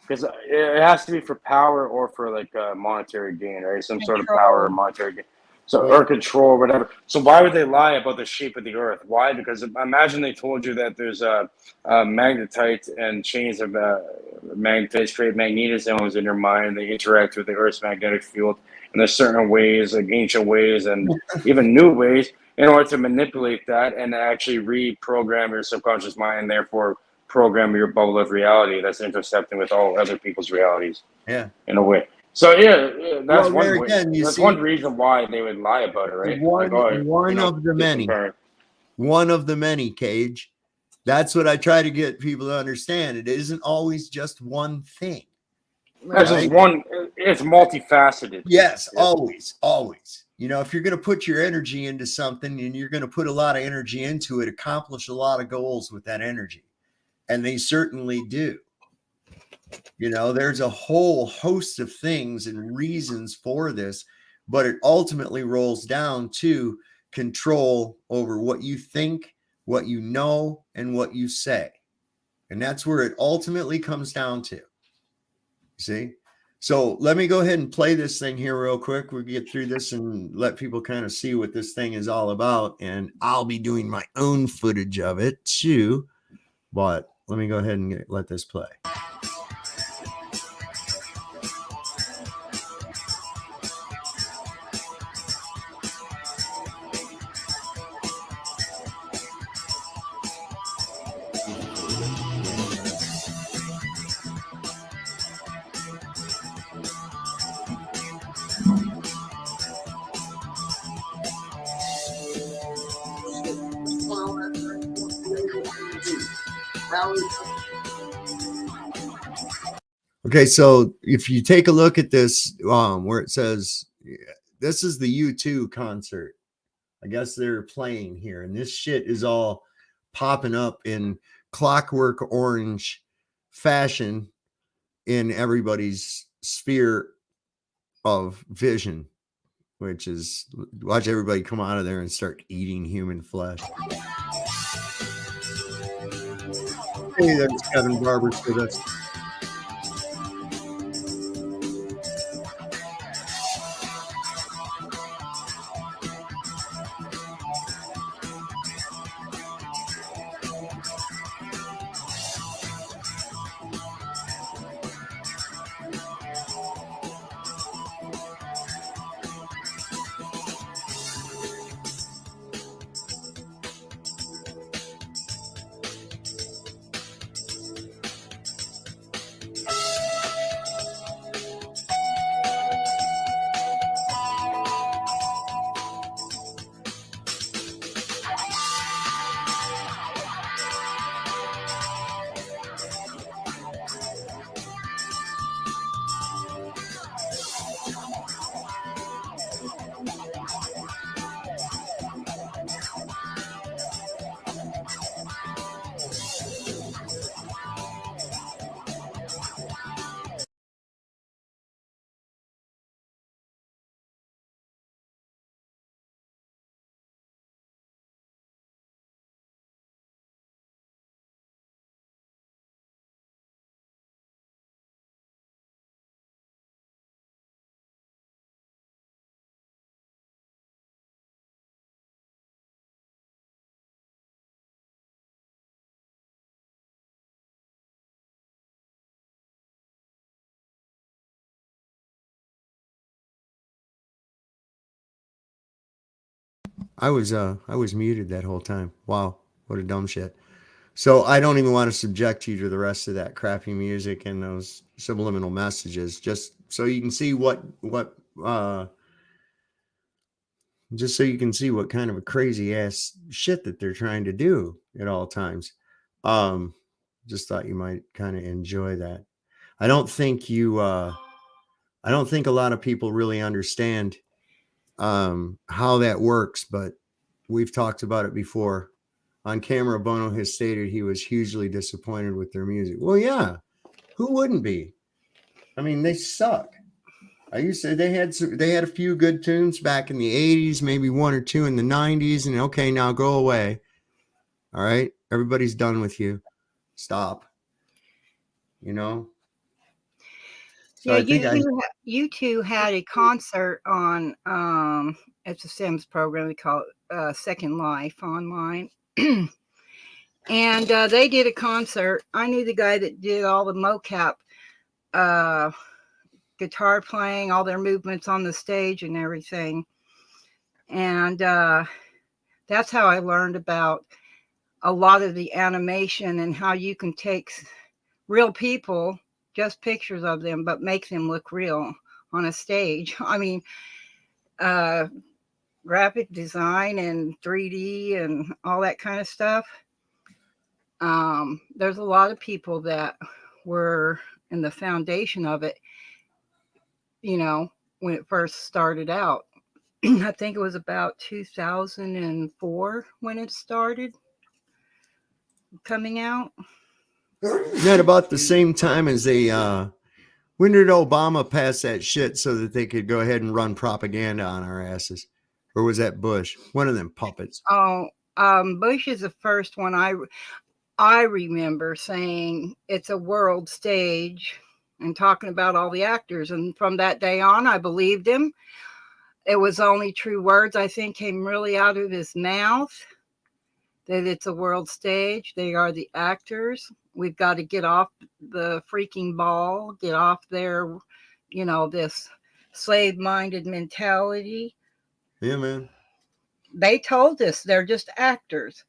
Because it has to be for power or for like monetary gain, right? Some sort of power or monetary gain. So, or control, or whatever. So why would they lie about the shape of the earth? Why? Because imagine they told you that there's magnetite and chains of magnetite, straight magnetisms in your mind. They interact with the earth's magnetic field. And there's certain ways, like ancient ways and even new ways, in order to manipulate that and actually reprogram your subconscious mind, and therefore program your bubble of reality that's intercepting with all other people's realities. Yeah. In a way. So that's one way. Again, that's one reason why they would lie about it, right? One of the many, Cage. That's what I try to get people to understand. It isn't always just one thing. That's just one. It's multifaceted. Yes, always. You know, if you're going to put your energy into something and you're going to put a lot of energy into it, accomplish a lot of goals with that energy. And they certainly do. You know, there's a whole host of things and reasons for this, but it ultimately rolls down to control over what you think, what you know, and what you say. And that's where it ultimately comes down to. See? So let me go ahead and play this thing here real quick. We'll get through this and let people kind of see what this thing is all about. And I'll be doing my own footage of it too. But let me go ahead and let this play. Okay, so if you take a look at this, where it says this is the U2 concert, I guess they're playing here, and this shit is all popping up in clockwork orange fashion in everybody's sphere of vision, which is watch everybody come out of there and start eating human flesh. Hey, that's Kevin Barber for this. I was muted that whole time. Wow, what a dumb shit. So I don't even want to subject you to the rest of that crappy music and those subliminal messages, just so you can see what just so you can see what kind of a crazy ass shit that they're trying to do at all times. Just thought you might kind of enjoy that. I don't think a lot of people really understand how that works, but we've talked about it before. On camera, Bono has stated he was hugely disappointed with their music. Well, yeah, who wouldn't be? I mean, they suck. I used to they had a few good tunes back in the 80s, maybe one or two in the 90s, and okay, now go away. All right, everybody's done with you. Stop. You know. So Yeah, you two had a concert on it's a Sims program we call it Second Life online. And they did a concert. I knew the guy that did all the mocap guitar playing, all their movements on the stage and everything. And that's how I learned about a lot of the animation and how you can take real people, just pictures of them, but make them look real on a stage. I mean, graphic design and 3D and all that kind of stuff. There's a lot of people that were in the foundation of it, you know, when it first started out. I think it was about 2004 when it started coming out. At about the same time as they when did Obama pass that shit so that they could go ahead and run propaganda on our asses? Or was that Bush? One of them puppets. Oh, Bush is the first one I remember saying it's a world stage and talking about all the actors. And from that day on, I believed him. It was only true words, I think, came really out of his mouth, that it's a world stage. They are the actors. We've got to get off the freaking ball, get off their, you know, this slave-minded mentality. Yeah, man. They told us they're just actors.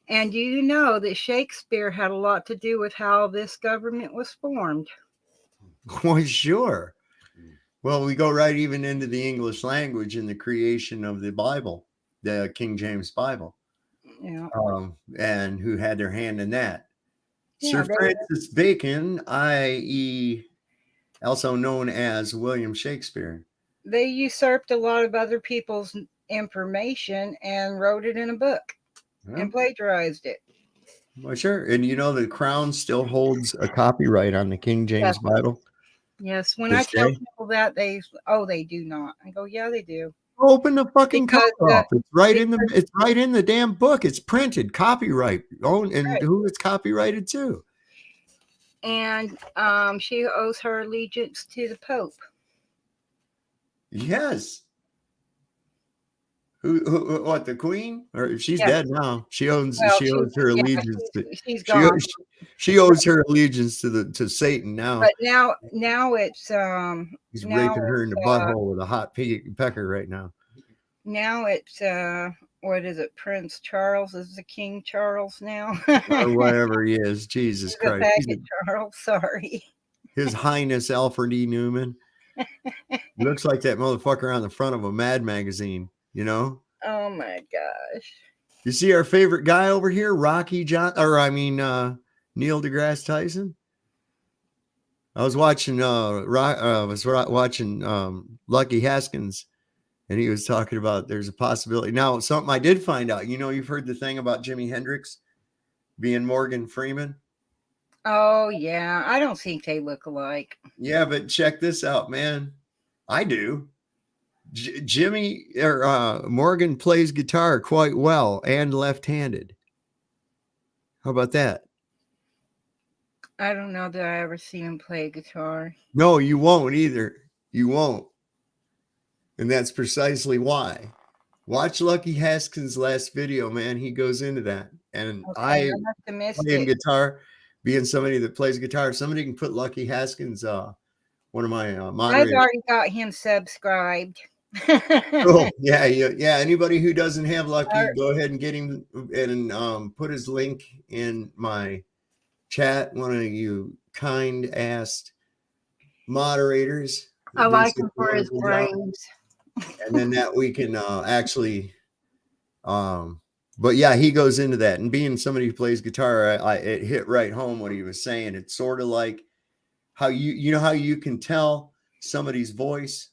And do you know that Shakespeare had a lot to do with how this government was formed? Well, sure. Well, we go right even into the English language in the creation of the Bible, the King James Bible. Yeah. And who had their hand in that? Yeah, Sir Francis Bacon, i.e., also known as William Shakespeare. They usurped a lot of other people's information and wrote it in a book and plagiarized it. Well, sure. And you know, the Crown still holds a copyright on the King James Bible. Yes. When I tell people that, they do not. I go, yeah, they do. Open the fucking cover up. It's right in the damn book. It's printed, copyright, and who it's copyrighted to. And she owes her allegiance to the Pope. Yes. Who what, the Queen? Or she's dead now. She owes her allegiance to she's gone. She owes her allegiance to Satan now. But now it's he's raping her in the butthole with a hot pecker right now. Now it's what is it? Prince Charles is the King Charles now. Or whatever he is. Jesus Christ. Charles, sorry. His Highness Alfred E. Newman. Looks like that motherfucker on the front of a Mad magazine, you know? Oh my gosh. You see our favorite guy over here, Neil deGrasse Tyson. I was watching Lucky Haskins, and he was talking about there's a possibility. Now, something I did find out, you know, you've heard the thing about Jimi Hendrix being Morgan Freeman. Oh yeah, I don't think they look alike. Yeah, but check this out, man. I do. Morgan plays guitar quite well and left-handed. How about that? I don't know that I ever seen him play guitar. No, you won't either. You won't. And that's precisely why. Watch Lucky Haskins' last video, man. He goes into that. And I playing guitar, being somebody that plays guitar, if somebody can put Lucky Haskins, one of my moderators. I've already got him subscribed. Cool. Yeah, yeah. Anybody who doesn't have Lucky, Alright. go ahead and get him and put his link in my chat. One of you kind asked moderators. I do like such him a for his wonderful job. brains. And then that we can actually but yeah, he goes into that, and being somebody who plays guitar, it hit right home what he was saying. It's sort of like how you know how you can tell somebody's voice,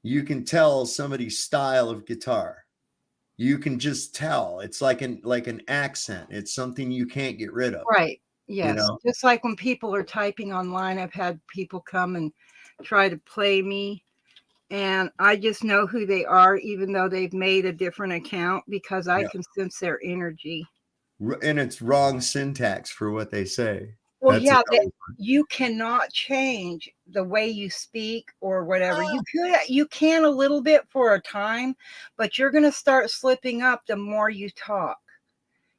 you can tell somebody's style of guitar. You can just tell. It's like an accent. It's something you can't get rid of. Right. Yes. know? Just like when people are typing online, I've had people come and try to play me, and I just know who they are, even though they've made a different account, because I Yeah. can sense their energy. And it's wrong syntax for what they say. Well, That's yeah, another one. you cannot change the way you speak or whatever. You can a little bit for a time, but you're going to start slipping up the more you talk.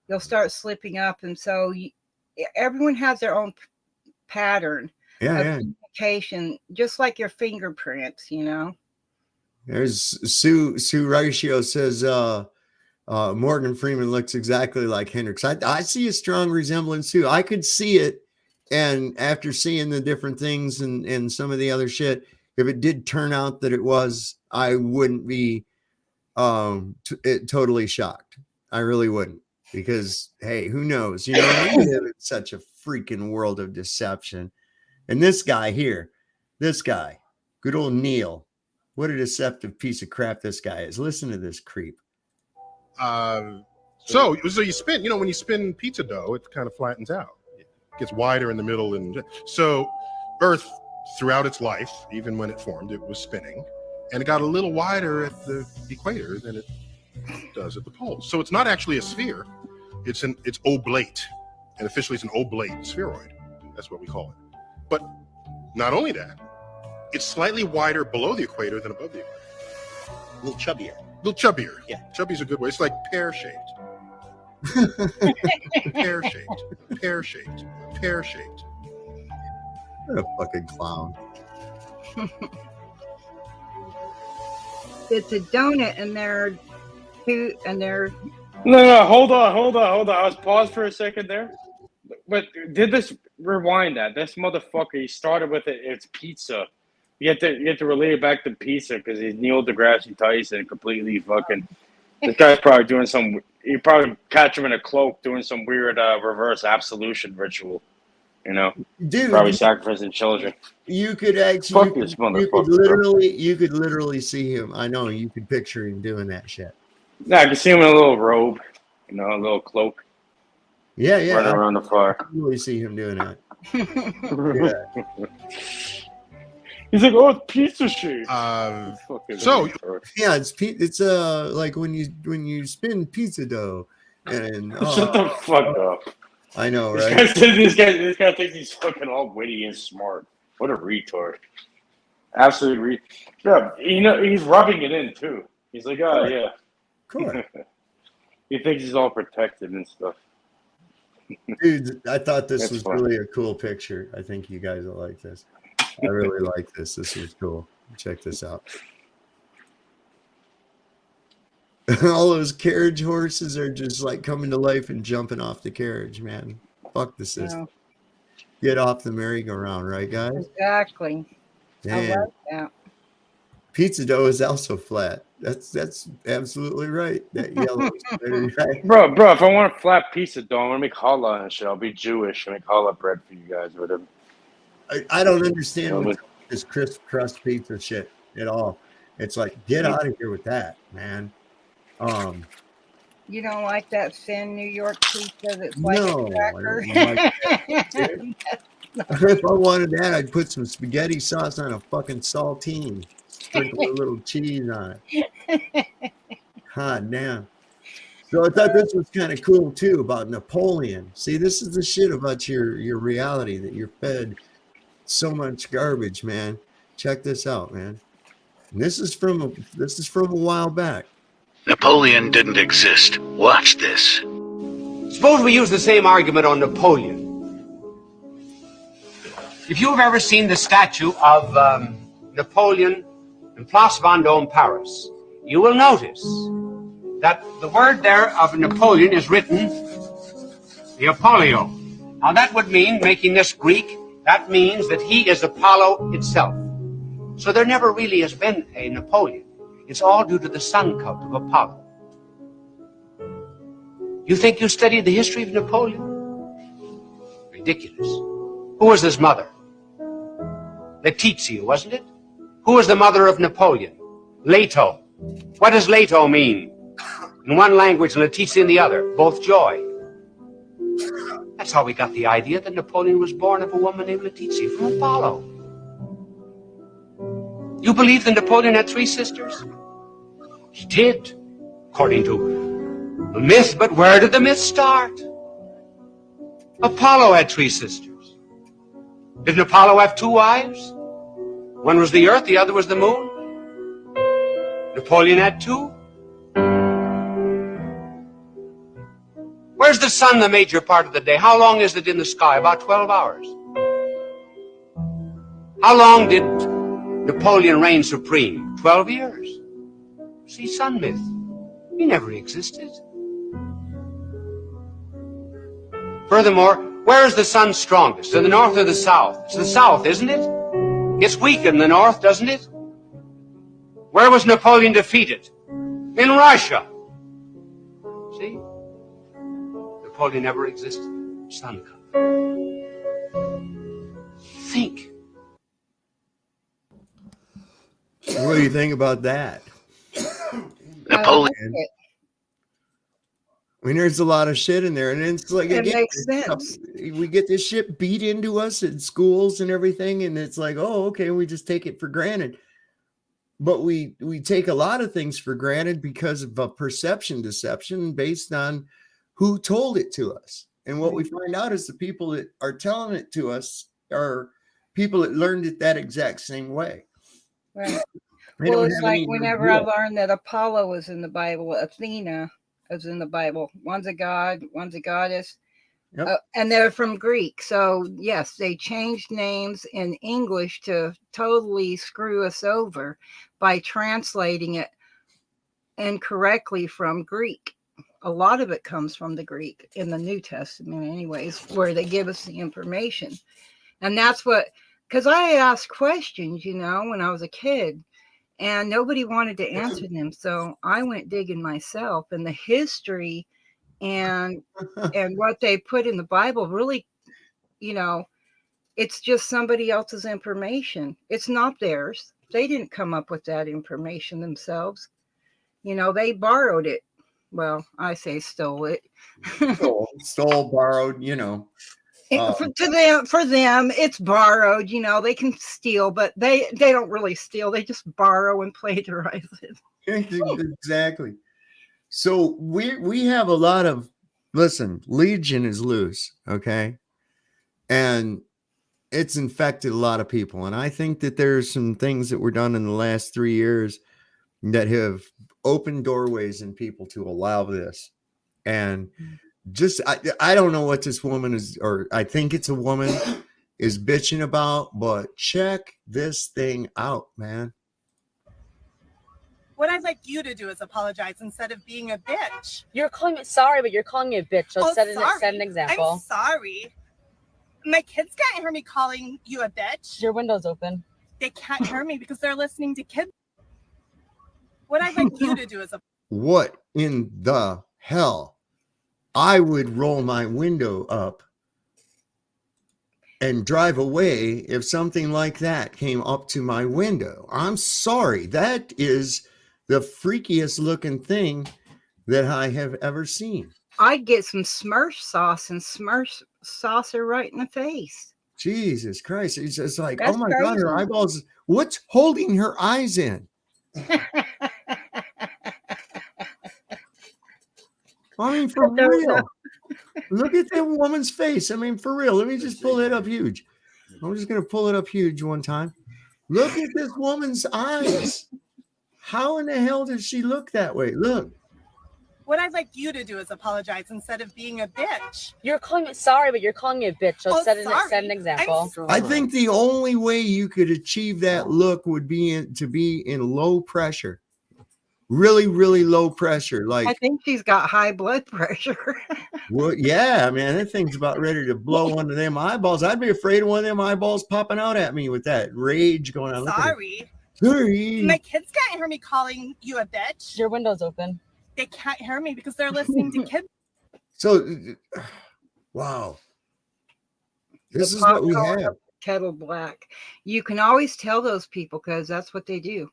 You'll start slipping up, and so everyone has their own pattern of communication, just like your fingerprints, you know. There's Sue Ratio says Morgan Freeman looks exactly like Hendrix. I see a strong resemblance too. I could see it, and after seeing the different things and some of the other shit, if it did turn out that it was, I wouldn't be totally shocked. I really wouldn't, because hey, who knows? You know, we live in such a freaking world of deception. And this guy here, good old Neil, what a deceptive piece of crap this guy is. Listen to this creep. So you spin, when you spin pizza dough, it kind of flattens out. It gets wider in the middle. And so Earth, throughout its life, even when it formed, it was spinning. And it got a little wider at the equator than it does at the poles. So it's not actually a sphere. It's oblate. And officially it's an oblate spheroid. That's what we call it. But not only that, it's slightly wider below the equator than above the equator. A little chubbier. Yeah. Chubby's a good way. It's like pear-shaped. Pear-shaped. What a fucking clown. It's a donut, and they're No, hold on. I was paused for a second there. But did this rewind that? This motherfucker, he started with it's pizza. You have to relate it back to pizza because he's Neil deGrasse Tyson completely fucking. This guy's probably doing some. You probably catch him in a cloak doing some weird reverse absolution ritual. Dude, probably sacrificing children. You could actually, Fuck this motherfucker. you could literally see him. I know you could picture him doing that shit. Yeah, I can see him in a little robe, a little cloak. Yeah, running around the fire. I can really see him doing that. Yeah. He's like, oh, it's pizza shape. Yeah, it's like when you spin pizza dough and shut the fuck up. I know, right? This guy thinks he's fucking all witty and smart. What a retard! Absolutely yeah, he's rubbing it in too. He's like, oh yeah. Cool. He thinks he's all protected and stuff. Dude, I thought this was really a cool picture. I think you guys will like this. I really like this. This was cool. Check this out. All those carriage horses are just like coming to life and jumping off the carriage, man. Fuck the system. Get off the merry-go-round, right, guys? Exactly. Damn. I like that. Pizza dough is also flat. That's absolutely right. That yellow is very right. Bro, if I want a flat pizza dough, I'm gonna make challah and shit. I'll be Jewish and make challah bread for you guys or whatever. I don't understand this crisp crust pizza shit at all. It's like, get out of here with that, man. You don't like that thin New York pizza that's like No, a cracker? I don't like that. If I wanted that, I'd put some spaghetti sauce on a fucking saltine. Sprinkle a little cheese on it. Hot damn. So I thought this was kind of cool too about Napoleon. See, this is the shit about your reality, that you're fed so much garbage, man. Check this out, man. And this is from a while back. Napoleon didn't exist. Watch this. Suppose we use the same argument on Napoleon. If you've ever seen the statue of Napoleon and Place Vendôme, Paris, you will notice that the word there of Napoleon is written the Apollio. Now that would mean, making this Greek, that means that he is Apollo itself. So there never really has been a Napoleon. It's all due to the sun cult of Apollo. You think you studied the history of Napoleon? Ridiculous. Who was his mother? Letizia, wasn't it? Who was the mother of Napoleon? Leto. What does Leto mean? In one language and Letizia in the other. Both joy. That's how we got the idea that Napoleon was born of a woman named Letizia from Apollo. You believe that Napoleon had 3 sisters? He did, according to the myth, but where did the myth start? Apollo had 3 sisters. Didn't Apollo have 2 wives? One was the earth, the other was the moon. Napoleon had 2. Where's the sun the major part of the day? How long is it in the sky? About 12 hours. How long did Napoleon reign supreme? 12 years. See, sun myth. He never existed. Furthermore, where is the sun strongest? In the north or the south? It's the south, isn't it? It's weak in the north, doesn't it? Where was Napoleon defeated? In Russia. See? Napoleon never existed. Sun cult. Think. What do you think about that? Napoleon. I mean, there's a lot of shit in there, and it's like, It again, makes sense. we get this shit beat into us in schools and everything, and it's like, oh, okay, we just take it for granted. But we take a lot of things for granted because of a perception deception based on who told it to us. And what we find out is the people that are telling it to us are people that learned it that exact same way. Right. They Well, don't it's have like any whenever I idea. learned that Apollo was in the Bible, Athena is in the Bible. One's a god, one's a goddess. Yep. And they're from Greek. So, yes, they changed names in English to totally screw us over by translating it incorrectly from Greek. A lot of it comes from the Greek in the New Testament, anyways, where they give us the information. And that's what, because I asked questions, when I was a kid, and nobody wanted to answer them. So I went digging myself, and the history and what they put in the Bible really, it's just somebody else's information. It's not theirs. They didn't come up with that information themselves. They borrowed it. Well, I say stole it. Stole, borrowed, For them, it's borrowed. They can steal, but they don't really steal. They just borrow and plagiarize it. Exactly. So we have a lot of, listen, Legion is loose, okay? And it's infected a lot of people. And I think that there's some things that were done in the last 3 years that have opened doorways in people to allow this. And just, I don't know what this woman is, or I think it's a woman, is bitching about, but check this thing out, man. What I'd like you to do is apologize instead of being a bitch. You're calling me sorry, but you're calling me a bitch. So set an example. I'm sorry. My kids can't hear me calling you a bitch. Your window's open. They can't hear me because they're listening to kids. What I'd like you to do is What in the hell? I would roll my window up and drive away if something like that came up to my window. I'm sorry. That is the freakiest looking thing that I have ever seen. I'd get some Smurf sauce and Smurf sauce her right in the face. Jesus Christ. It's just like, That's oh my God, her crazy. eyeballs. What's holding her eyes in? I mean, for real. Look at that woman's face. I mean, for real. Let me just pull it up huge. I'm just going to pull it up huge one time. Look at this woman's eyes. How in the hell does she look that way? Look. What I'd like you to do is apologize instead of being a bitch. You're calling me sorry, but you're calling me a bitch. So Oh, set sorry. an example. I think the only way you could achieve that look would be to be in low pressure. Really, really low pressure. I Like, think she's got high blood pressure. well, yeah, man, that thing's about ready to blow one of them eyeballs. I'd be afraid of one of them eyeballs popping out at me with that rage going on. Look at it. Sorry. Sorry. My kids can't hear me calling you a bitch. Your window's open. They can't hear me because they're listening to kids. So, wow. This The is what we popcorn have. Kettle black. You can always tell those people because that's what they do.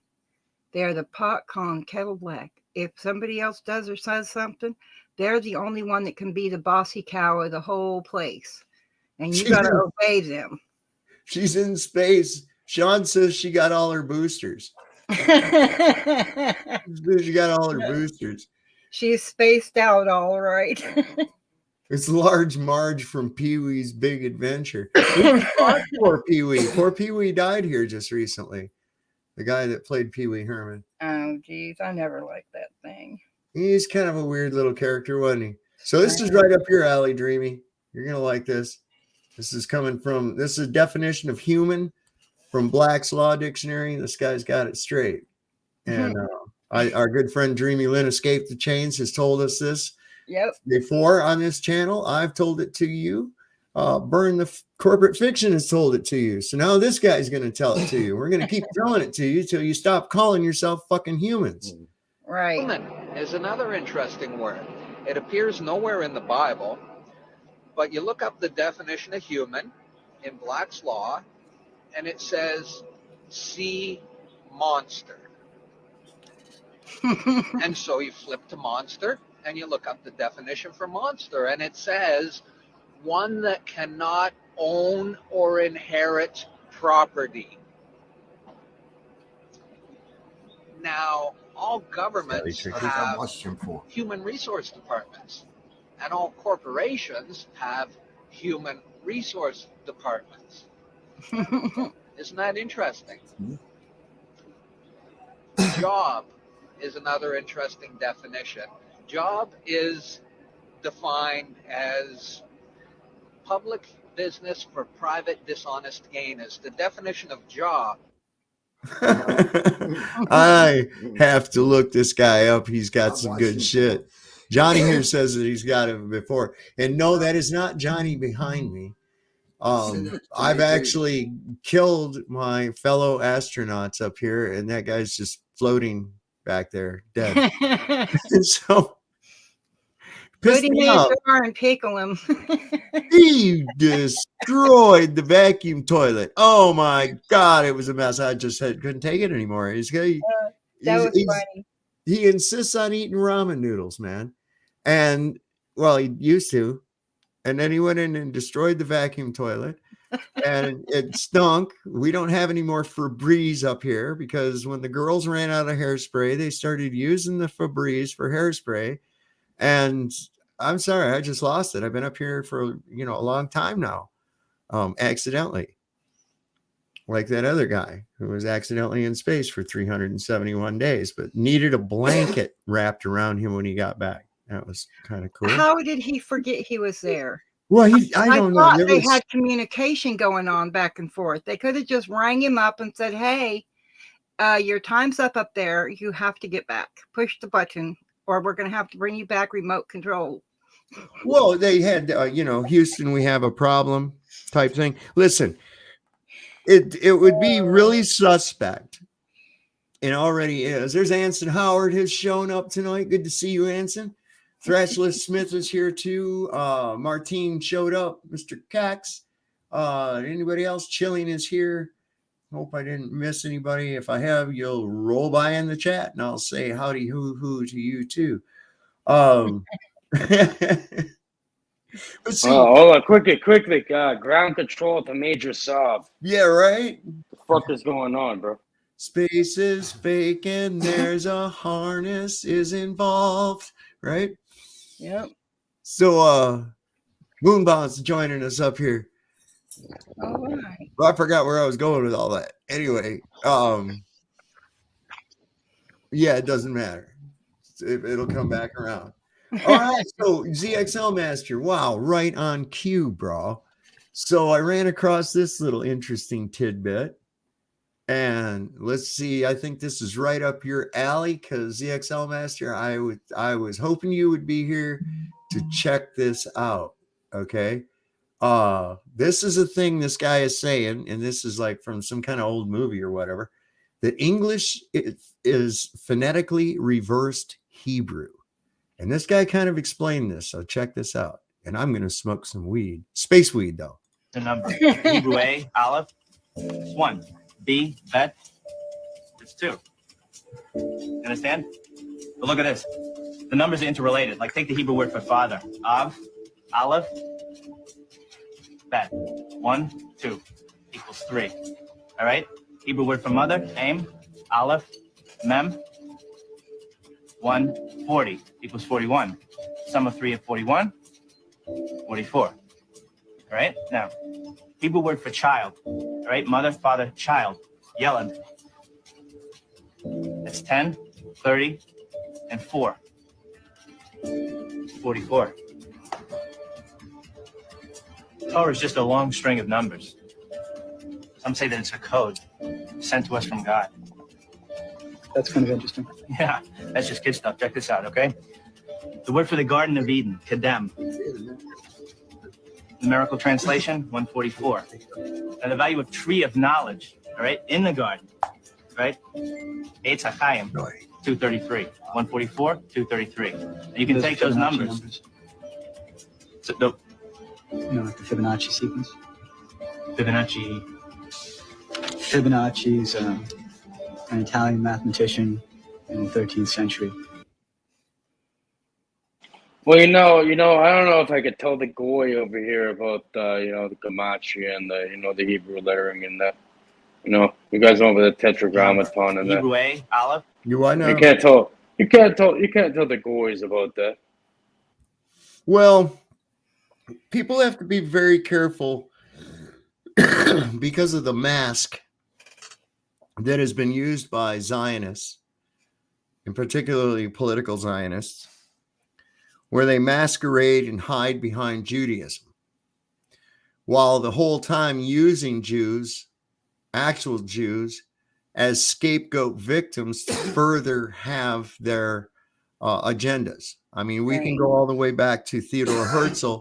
They are the pot calling kettle black. If somebody else does or says something, they're the only one that can be the bossy cow of the whole place. And you got to obey them. She's in space. Sean says she got all her boosters. She got all her boosters. She's spaced out all right. It's Large Marge from Pee-wee's Big Adventure. Poor Pee-wee. Poor Pee-wee died here just recently. The guy that played Pee-wee Herman. Oh, geez. I never liked that thing. He's kind of a weird little character, wasn't he? So this is right up your alley, Dreamy. You're going to like this. This is a definition of human from Black's Law Dictionary. This guy's got it straight. And our good friend Dreamy Lynn Escape the Chains has told us this before on this channel. I've told it to you. Burn the Corporate Fiction has told it to you. So now this guy's going to tell it to you. We're going to keep telling it to you till you stop calling yourself fucking humans. Right. Human is another interesting word. It appears nowhere in the Bible, but you look up the definition of human in Black's Law, and it says sea monster. And so you flip to monster, and you look up the definition for monster, and it says one that cannot own or inherit property. Now, all governments have human resource departments, and all corporations have human resource departments. Isn't that interesting? Job is another interesting definition. Job is defined as public business for private dishonest gain. Is the definition of job. I have to look this guy up. He's got some good shit. Johnny here says that he's got it before. And no, that is not Johnny behind me. I've actually killed my fellow astronauts up here, and that guy's just floating back there, dead. So put him in a jar and pickle him. He destroyed the vacuum toilet. Oh my God, it was a mess. I just couldn't take it anymore. That was funny. He insists on eating ramen noodles, man. And well, he used to. And then he went in and destroyed the vacuum toilet. And it stunk. We don't have any more Febreze up here because when the girls ran out of hairspray, they started using the Febreze for hairspray. And I'm sorry, I just lost it. I've been up here for a long time now, accidentally, like that other guy who was accidentally in space for 371 days, but needed a blanket wrapped around him when he got back. That was kind of cool. How did he forget he was there? Well, I don't know. Thought they had communication going on back and forth. They could have just rang him up and said, "Hey, your time's up there. You have to get back. Push the button, or we're going to have to bring you back remote control." Well, they had, Houston, we have a problem type thing. Listen, it would be really suspect. It already is. There's Anson Howard has shown up tonight. Good to see you, Anson. Thrashless Smith is here too. Martine showed up. Mr. Cax. Anybody else? Chilling is here. Hope I didn't miss anybody. If I have, you'll roll by in the chat and I'll say howdy hoo to you too. But see, hold on, quickly. Ground control at the major sub. Yeah, right. The fuck is going on, bro? Space is fake and there's a harness is involved, right? Yep. So Moonbound's joining us up here. All right. Well, I forgot where I was going with all that. Anyway, yeah, it doesn't matter. It'll come back around. All right, so ZXL Master, wow, right on cue, bro. So I ran across this little interesting tidbit, and let's see. I think this is right up your alley because ZXL Master, I was hoping you would be here to check this out. Okay, this is a thing this guy is saying, and this is like from some kind of old movie or whatever. That English is phonetically reversed Hebrew. And this guy kind of explained this. So check this out. And I'm going to smoke some weed. Space weed, though. The number. Hebrew A, Aleph, it's 1. B, Bet, it's 2. You understand? But look at this. The numbers are interrelated. Like take the Hebrew word for father. Av, Aleph, Bet. 1, 2 equals 3. All right? Hebrew word for mother, Aim, Aleph, Mem. 1, 40 equals 41. Sum of 3 of 41, 44. All right? Now, Hebrew word for child. All right? Mother, father, child. Yelad. That's 10, 30, and 4. 44. Torah is just a long string of numbers. Some say that it's a code sent to us from God. That's kind of interesting. Yeah, that's just kid stuff. Check this out, okay? The word for the Garden of Eden, Kedem. Numerical translation, 144. And the value of tree of knowledge, all right, in the garden, right? Eitz HaChaim, 233. 144, 233. And you can take those numbers. So, no. You know, like the Fibonacci sequence. Fibonacci is an Italian mathematician in the 13th century. Well, I don't know if I could tell the goy over here about the Gematria and the Hebrew lettering and that. You guys know about the Tetragrammaton and that. Hebrew A, Aleph. I know. You can't tell the goys about that. Well, people have to be very careful because of the mask that has been used by Zionists, and particularly political Zionists, where they masquerade and hide behind Judaism, while the whole time using Jews, actual Jews, as scapegoat victims to further have their agendas. I mean, we can go all the way back to Theodore Herzl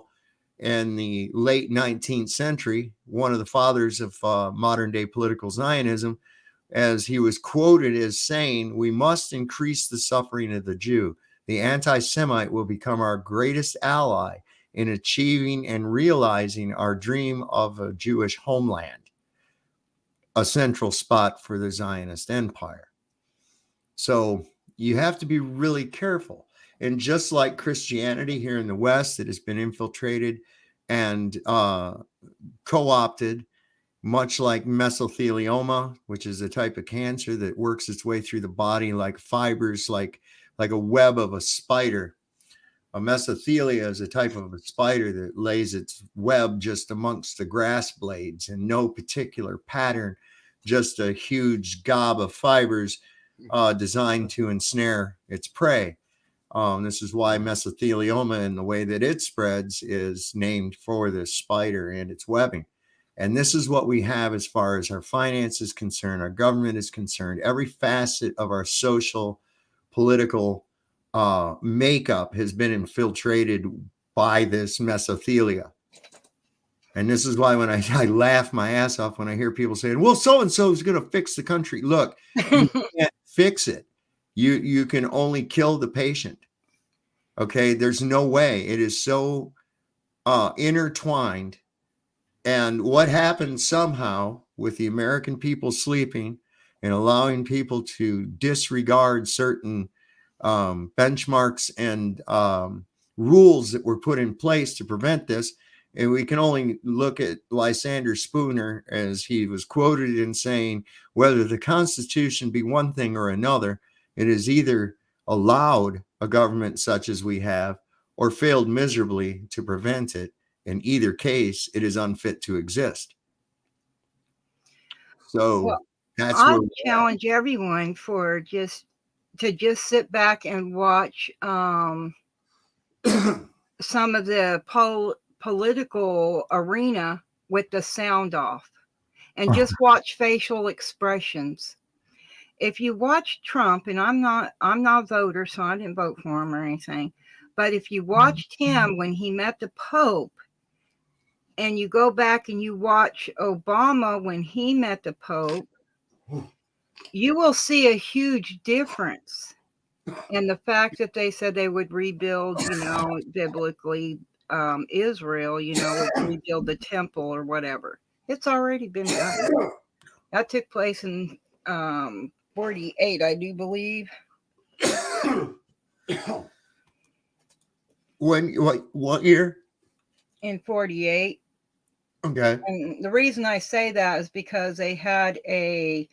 in the late 19th century, one of the fathers of modern day political Zionism, as he was quoted as saying, "We must increase the suffering of the Jew. The anti-Semite will become our greatest ally in achieving and realizing our dream of a Jewish homeland, a central spot for the Zionist empire." So you have to be really careful. And just like Christianity here in the West, it has been infiltrated and co-opted, much like mesothelioma, which is a type of cancer that works its way through the body like fibers, like a web of a spider. A mesothelia is a type of a spider that lays its web just amongst the grass blades in no particular pattern, just a huge gob of fibers designed to ensnare its prey. This is why mesothelioma and the way that it spreads is named for this spider and its webbing. And this is what we have as far as our finance is concerned, our government is concerned, every facet of our social, political makeup has been infiltrated by this mesothelia. And this is why when I laugh my ass off when I hear people saying, well, so-and-so is going to fix the country. Look, you can't fix it. You can only kill the patient. Okay, there's no way. It is so intertwined. And what happened somehow with the American people sleeping and allowing people to disregard certain benchmarks and rules that were put in place to prevent this. And we can only look at Lysander Spooner as he was quoted in saying, whether the Constitution be one thing or another, it is either allowed a government such as we have or failed miserably to prevent it. In either case, it is unfit to exist. So that's I where challenge everyone to just sit back and watch some of the political arena with the sound off and just watch facial expressions. If you watch Trump, and I'm not a voter, so I didn't vote for him or anything, but if you watched him when he met the Pope, and you go back and you watch Obama when he met the Pope, you will see a huge difference in the fact that they said they would rebuild, biblically, Israel, would rebuild the temple or whatever. It's already been done. That took place in 48, I do believe. What year? In 48. Okay. And the reason I say that is because they had the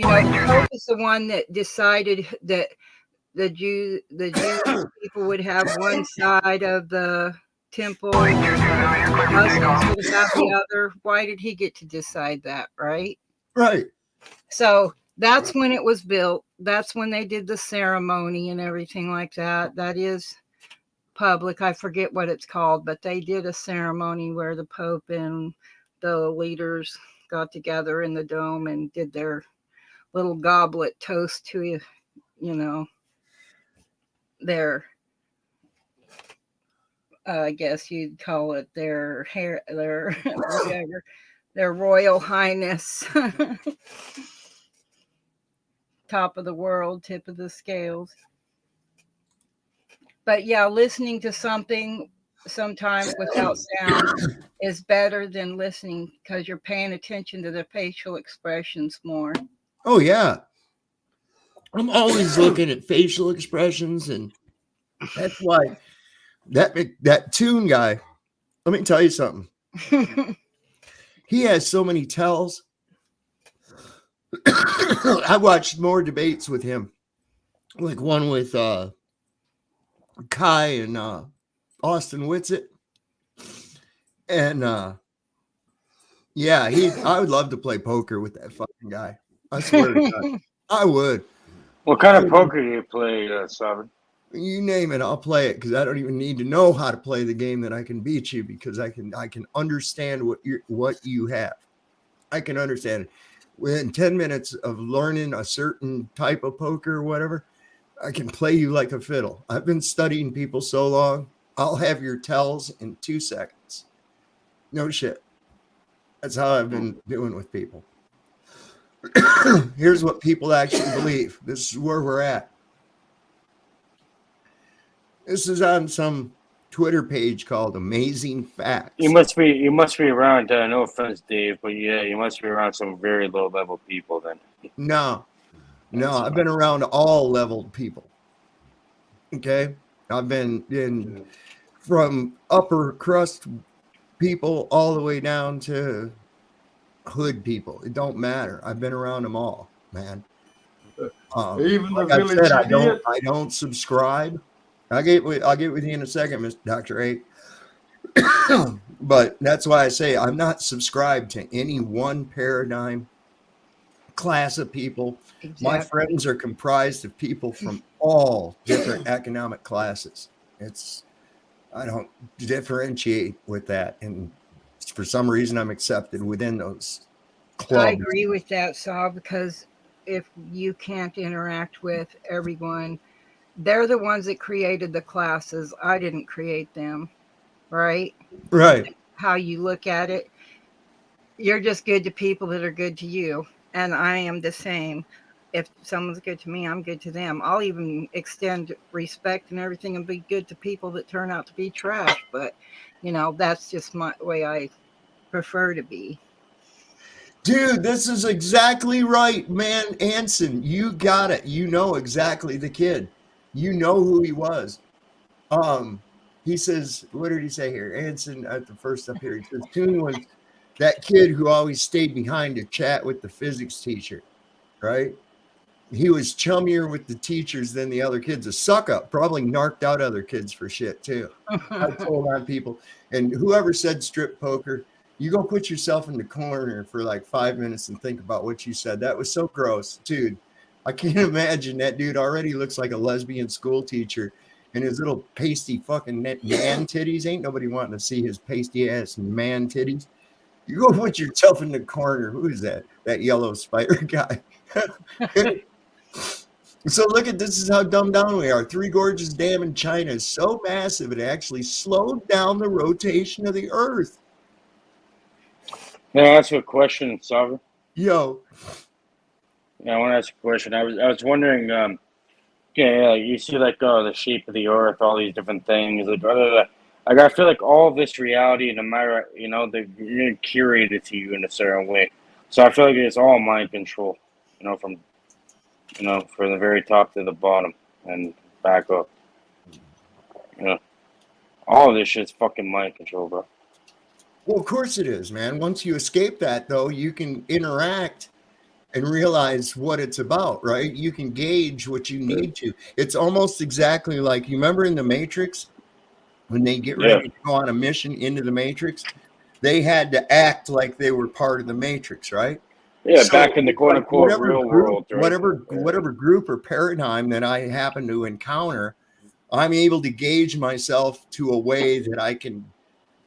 Pope is the one that decided that the Jewish people would have one side of the temple, Muslims would have the other. Why did he get to decide that, right? Right. So that's when it was built. That's when they did the ceremony and everything like that. That is public. I forget what it's called, but they did a ceremony where the Pope and the leaders got together in the dome and did their little goblet toast to, their, I guess you'd call it their whatever, their Royal Highness. Top of the world, tip of the scales. But yeah, listening to something sometimes without sound is better than listening because you're paying attention to the facial expressions more. Oh yeah. I'm always looking at facial expressions, and that's why that Tune guy, let me tell you something. He has so many tells. I watched more debates with him, like one with Kai and Austin Whitsitt, and I would love to play poker with that fucking guy. I swear to God, I would. What kind of poker do you play, Sovereign? You name it, I'll play it, because I don't even need to know how to play the game that I can beat you, because I can understand what you have. I can understand it. Within 10 minutes of learning a certain type of poker or whatever, I can play you like a fiddle. I've been studying people so long, I'll have your tells in 2 seconds. No shit. That's how I've been doing with people. Here's what people actually believe. This is where we're at. This is on some Twitter page called Amazing Facts. You must be around. No offense, Dave, but yeah, you must be around some very low level people then. No, I've been around all leveled people. Okay, I've been in from upper crust people all the way down to hood people. It don't matter. I've been around them all, man. Even the like I village said, idiot. I don't subscribe. I'll get with you in a second, Mr. Dr. A. But that's why I say I'm not subscribed to any one paradigm class of people. Exactly. My friends are comprised of people from all different economic classes. I don't differentiate with that, and for some reason I'm accepted within those clubs. I agree with that, Saul, because if you can't interact with everyone, they're the ones that created the classes. I didn't create them, right? Right. How you look at it, you're just good to people that are good to you, and I am the same. If someone's good to me, I'm good to them. I'll even extend respect and everything and be good to people that turn out to be trash. But, that's just my way I prefer to be. Dude, this is exactly right, man. Anson, you got it. You know exactly the kid. You know who he was. He says, what did he say here? Anson at the first up here. He says, Tune was that kid who always stayed behind to chat with the physics teacher, right? He was chummier with the teachers than the other kids. A suck up, probably narked out other kids for shit too. I told on people. And whoever said strip poker, you go put yourself in the corner for like 5 minutes and think about what you said. That was so gross, dude. I can't imagine that dude already looks like a lesbian school teacher. and his little pasty fucking man titties. Ain't nobody wanting to see his pasty ass man titties. You go put yourself in the corner. Who is that? That yellow spider guy. So look at this is how dumbed down we are. Three Gorges Dam in China is so massive it actually slowed down the rotation of the Earth. Yeah, that's a question, Sovereign. Yo. Yeah, I want to ask a question. I was wondering, you see like the shape of the Earth, all these different things, like I feel like all of this reality, no matter they're curated to you in a certain way. So I feel like it's all mind control, from the very top to the bottom and back up. All of this shit's fucking mind control, bro. Well, of course it is, man. Once you escape that, though, you can interact and realize what it's about, right? You can gauge what you need to. It's almost exactly like, you remember in the Matrix, when they get ready to go on a mission into the Matrix, they had to act like they were part of the Matrix, right? Yeah, So, back in the quote unquote real world, right? Whatever group or paradigm that I happen to encounter, I'm able to gauge myself to a way that I can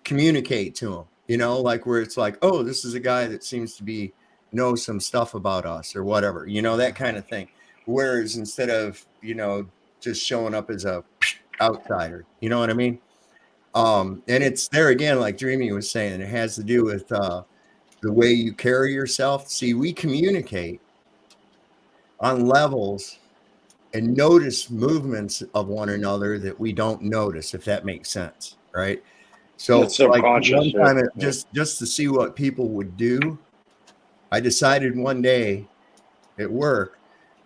communicate to them, like where it's like, oh, this is a guy that seems to know some stuff about us or whatever, that kind of thing. Whereas instead of, just showing up as a outsider, you know what I mean? And it's there again, like Dreamy was saying, it has to do with the way you carry yourself. See, we communicate on levels and notice movements of one another that we don't notice, if that makes sense, right? So like one time, just to see what people would do, I decided one day at work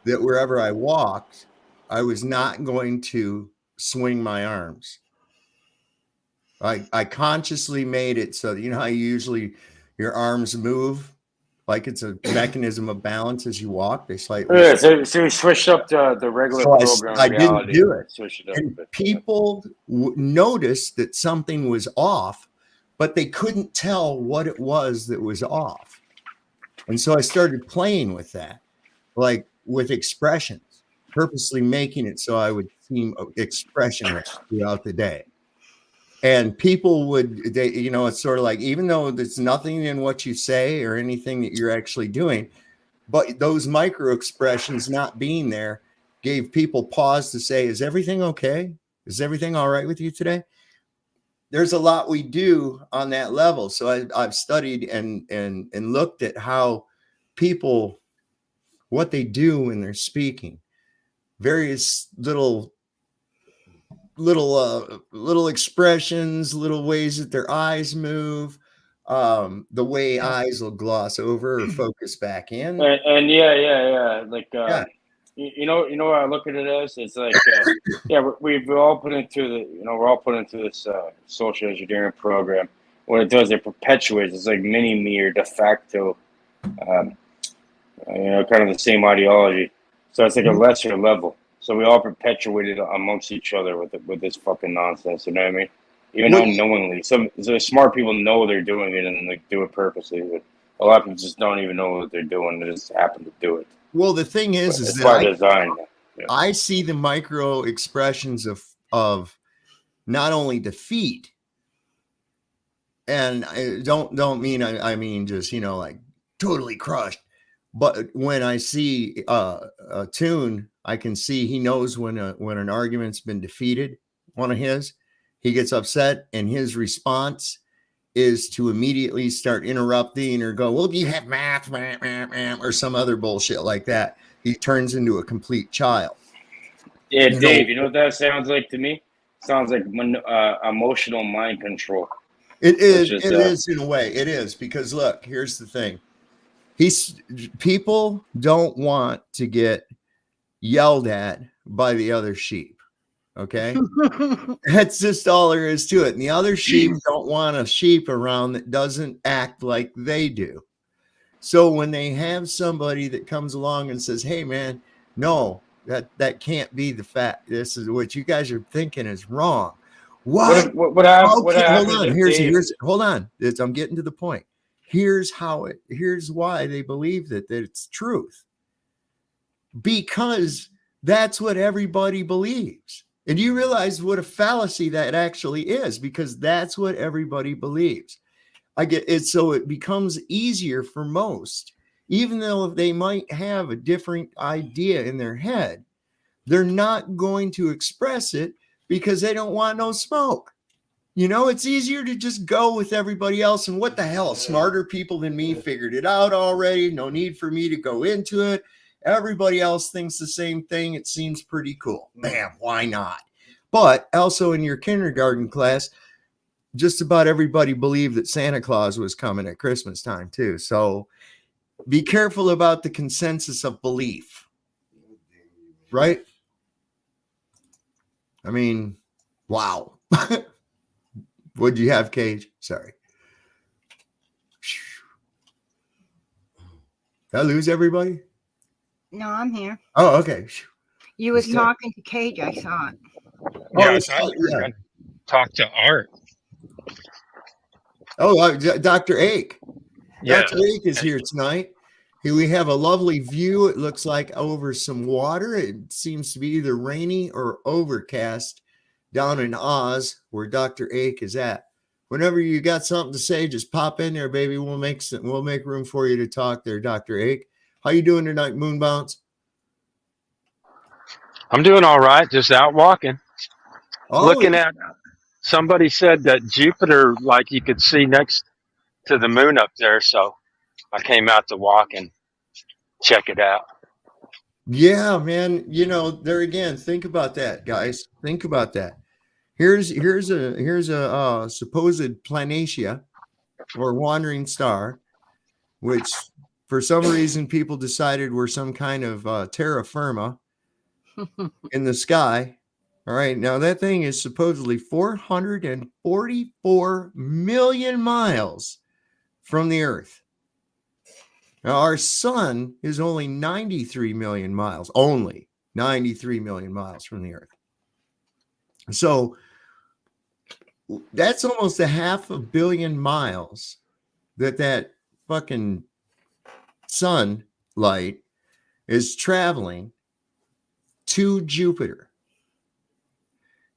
that wherever I walked, I was not going to swing my arms. I consciously made it so how usually your arms move like it's a mechanism of balance as you walk. They slightly. Yeah, so we switched up the regular program. I didn't do it. Switched it up and people noticed that something was off, but they couldn't tell what it was that was off. And so I started playing with that, like with expressions, purposely making it so I would seem expressionless throughout the day. And people it's sort of like, even though there's nothing in what you say or anything that you're actually doing, but those micro expressions not being there gave people pause to say, is everything okay? Is everything all right with you today? There's a lot we do on that level. So I've studied and looked at how people, what they do when they're speaking, various little expressions, little ways that their eyes move, the way eyes will gloss over or focus back in. And like you know what I look at it as? It's like we're all put into this social engineering program. What it does, it perpetuates. It's like mini me or de facto, kind of the same ideology. So it's like a lesser level. So we all perpetuate it amongst each other with this fucking nonsense. You know what I mean? Even unknowingly. Some smart people know they're doing it and like do it purposely, but a lot of people just don't even know what they're doing. They just happen to do it. Well, the thing is it's that by design. I see the micro expressions of not only defeat, and I don't mean I mean just like totally crushed. But when I see a tune, I can see he knows when an argument's been defeated. One of his, he gets upset, and his response is to immediately start interrupting or go, "Well, do you have math, or some other bullshit like that?" He turns into a complete child. Yeah, Dave, you know what that sounds like to me? Sounds like emotional mind control. It is. It is in a way. It is, because look, here's the thing. People don't want to get yelled at by the other sheep. Okay. That's just all there is to it. And the other sheep don't want a sheep around that doesn't act like they do. So when they have somebody that comes along and says, "Hey man, no, that can't be the fact. This is what you guys are thinking is wrong." What happens? Hold on. I'm getting to the point. Here's why they believe that it's truth. Because that's what everybody believes. And you realize what a fallacy that actually is, because that's what everybody believes. I get it. So it becomes easier for most, even though they might have a different idea in their head, they're not going to express it because they don't want no smoke. You know, it's easier to just go with everybody else. And what the hell? Smarter people than me figured it out already. No need for me to go into it. Everybody else thinks the same thing. It seems pretty cool. Bam, why not? But also in your kindergarten class, just about everybody believed that Santa Claus was coming at Christmas time too. So be careful about the consensus of belief, right? I mean, wow. What'd you have, Cage? Sorry. Did I lose everybody? No, I'm here. Oh, okay. You was talking to Cage, I saw it. Yeah, Oh, I thought you were going to talk to Art. Oh, Dr. Ake. Yeah. Dr. Ake is here tonight. Here we have a lovely view. It looks like over some water. It seems to be either rainy or overcast down in Oz, where Dr. Ake is at. Whenever you got something to say, just pop in there, baby. We'll make room for you to talk there, Dr. Ake. How you doing tonight, Moon Bounce? I'm doing all right, just out walking. Oh, Looking at, somebody said that Jupiter, like you could see next to the moon up there, so I came out to walk and check it out. yeah, man. You know, there again, think about that, guys. Think about that. Here's a supposed planatia or wandering star, which for some reason people decided were some kind of terra firma in the sky. All right, now that thing is supposedly 444 million miles from the Earth. Now our sun is only 93 million miles, only 93 million miles from the Earth. So that's almost 500 million miles that fucking sunlight is traveling to Jupiter.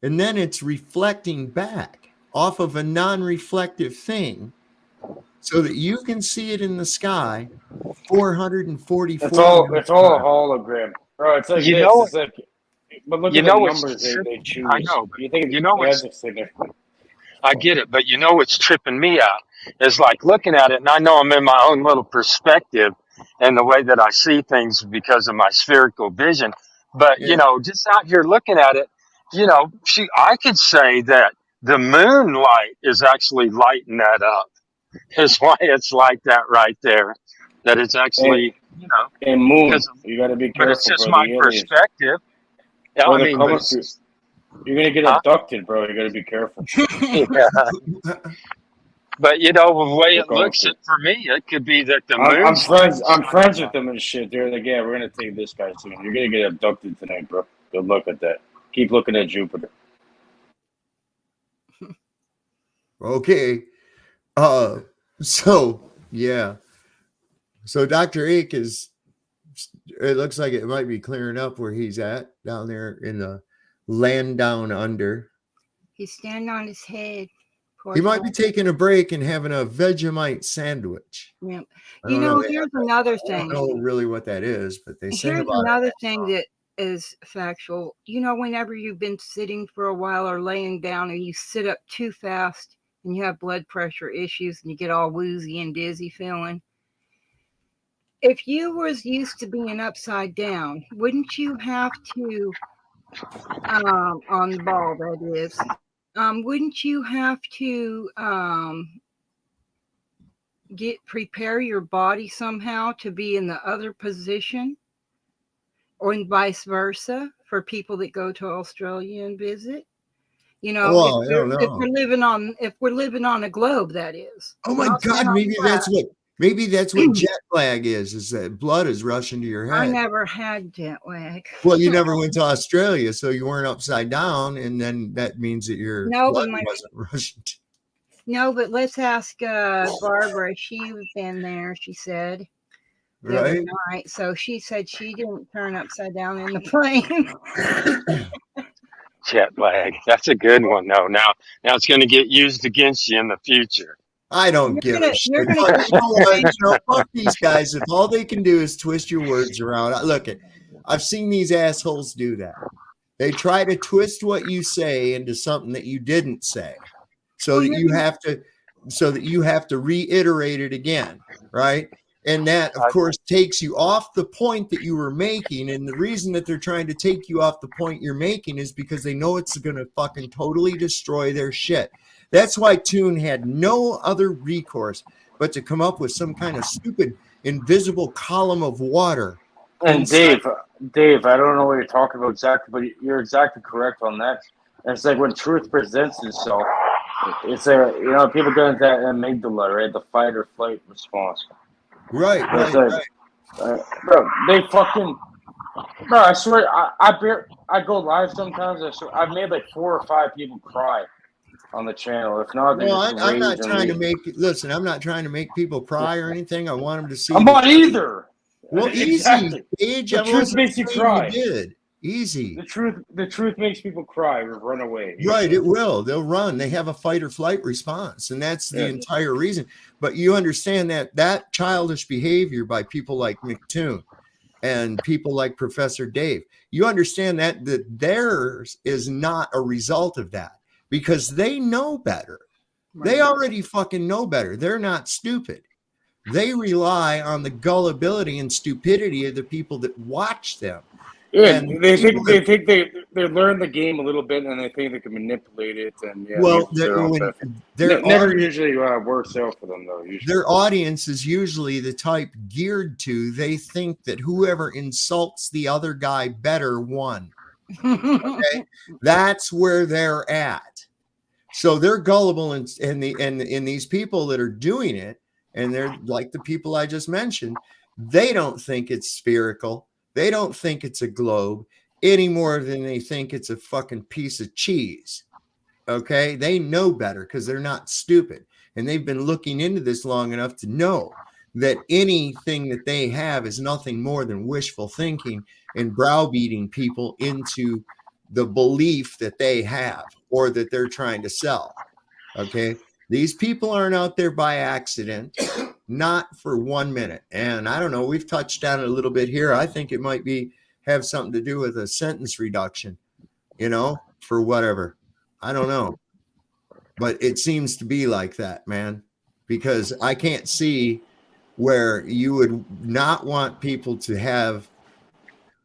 And then it's reflecting back off of a non-reflective thing so that you can see it in the sky 444. It's all a hologram. Bro, it's like You this. know- It's like, but look you at the know what's numbers they tripping? choose. I know, but You think you know what's that's significant? I get it, but you know what's tripping me out is like looking at it, and I know I'm in my own little perspective and the way that I see things because of my spherical vision. But you know, just out here looking at it, you know, I could say that the moonlight is actually lighting that up. Is why it's like that right there. That it's actually, you know, And moon, because you got to be but careful, it's just bro. my The aliens, perspective. Yeah, bro, I they're mean, coming but for you. You're gonna get abducted, bro. You got to be careful. yeah. But you know, the way They're it coming looks, for you. for me, it could be that the I'm moon's friends. I'm friends with them and shit. They're like, yeah, we're gonna take this guy soon. You're gonna get abducted tonight, bro. Good luck at that. Keep looking at Jupiter. Okay. So yeah. So Dr. Ake it looks like it might be clearing up where he's at down there in the land down under. He's standing on his head. Poor He might be guy. taking a break and having a Vegemite sandwich. Yep. I You don't know, know. here's another I don't thing. know really what that is, but they sing Here's about another it. thing that is factual. You know, whenever you've been sitting for a while or laying down and you sit up too fast and you have blood pressure issues and you get all woozy and dizzy feeling. If you was used to being upside down, wouldn't you have to, on the ball that is, wouldn't you have to prepare your body somehow to be in the other position? Or vice versa for people that go to Australia and visit. You know, Oh, I don't if know. we're living on a globe, that is. Oh my Not God, on maybe flat. that's what jet lag is that blood is rushing to your I head. never had jet lag. Well, you never went to Australia, so you weren't upside down, and then that means that your No, blood but wasn't rushing. No, but let's ask Barbara. She's been there, she said, the other Right? night. So she said she didn't turn upside down in the plane. jet lag. That's a good one, though. Now it's going to get used against you in the future. I don't give a shit. Fuck, you know what? You know, fuck these guys. If all they can do is twist your words around, look it. I've seen these assholes do that. They try to twist what you say into something that you didn't say, so that you have to reiterate it again, right? And that, of course, takes you off the point that you were making. And the reason that they're trying to take you off the point you're making is because they know it's going to fucking totally destroy their shit. That's why Toon had no other recourse but to come up with some kind of stupid invisible column of water. And Dave, I don't know what you're talking about exactly, but you're exactly correct on that. And it's like when truth presents itself, it's people get into that amygdala, right? The fight or flight response. Right. Bro, they fucking. Bro, I swear, I go live sometimes. I swear, I've made like 4 or 5 people cry on the channel. If not, well, I'm not trying to make. Listen, I'm not trying to make people cry or anything. I want them to see. I'm not either. Well, exactly. Easy. Age, the truth makes you cry. You did. Easy. The truth makes people cry or run away. Right, it will. They'll run. They have a fight or flight response, and that's the entire reason. But you understand that childish behavior by people like McToon and people like Professor Dave, you understand that theirs is not a result of that because they know better. Right. They already fucking know better. They're not stupid. They rely on the gullibility and stupidity of the people that watch them. Yeah, and they think they learn the game a little bit, and they think they can manipulate it. And never usually works out for them though. Usually. Their audience is usually the type geared to. They think that whoever insults the other guy better won. Okay, that's where they're at. So they're gullible, and these people that are doing it, and they're like the people I just mentioned. They don't think it's spherical. They don't think it's a globe any more than they think it's a fucking piece of cheese. Okay? They know better because they're not stupid. And they've been looking into this long enough to know that anything that they have is nothing more than wishful thinking and browbeating people into the belief that they have or that they're trying to sell. Okay? These people aren't out there by accident. Not for 1 minute. And I don't know, we've touched on it a little bit here. I think it might have something to do with a sentence reduction, for whatever. I don't know. But it seems to be like that, man, because I can't see where you would not want people to have.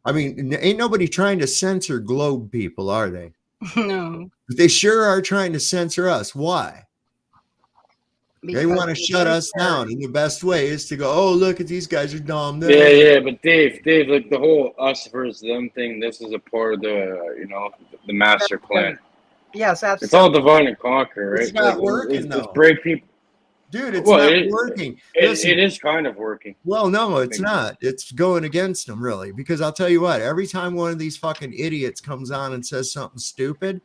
I mean, ain't nobody trying to censor globe people, are they? No. But they sure are trying to censor us. Why? They want to shut us down, and the best way is to go, oh, look at these guys are dumb. Yeah, but Dave, like the whole us versus them thing, this is a part of the, the master plan. Yes, absolutely. It's all divide and conquer, right? It's not working, though. It's break people. Dude, it's not working. It is kind of working. Well, no, it's not. It's going against them, really, because I'll tell you what, every time one of these fucking idiots comes on and says something stupid,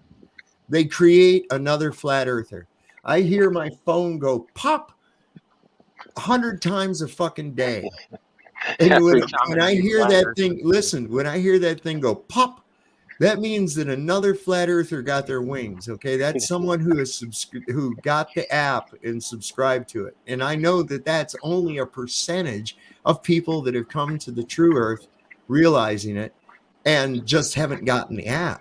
they create another flat earther. I hear my phone go pop 100 times a fucking day. And when I hear that thing, listen, when I hear that thing go pop, that means that another flat earther got their wings. Okay. That's someone who got the app and subscribed to it. And I know that that's only a percentage of people that have come to the true earth, realizing it and just haven't gotten the app.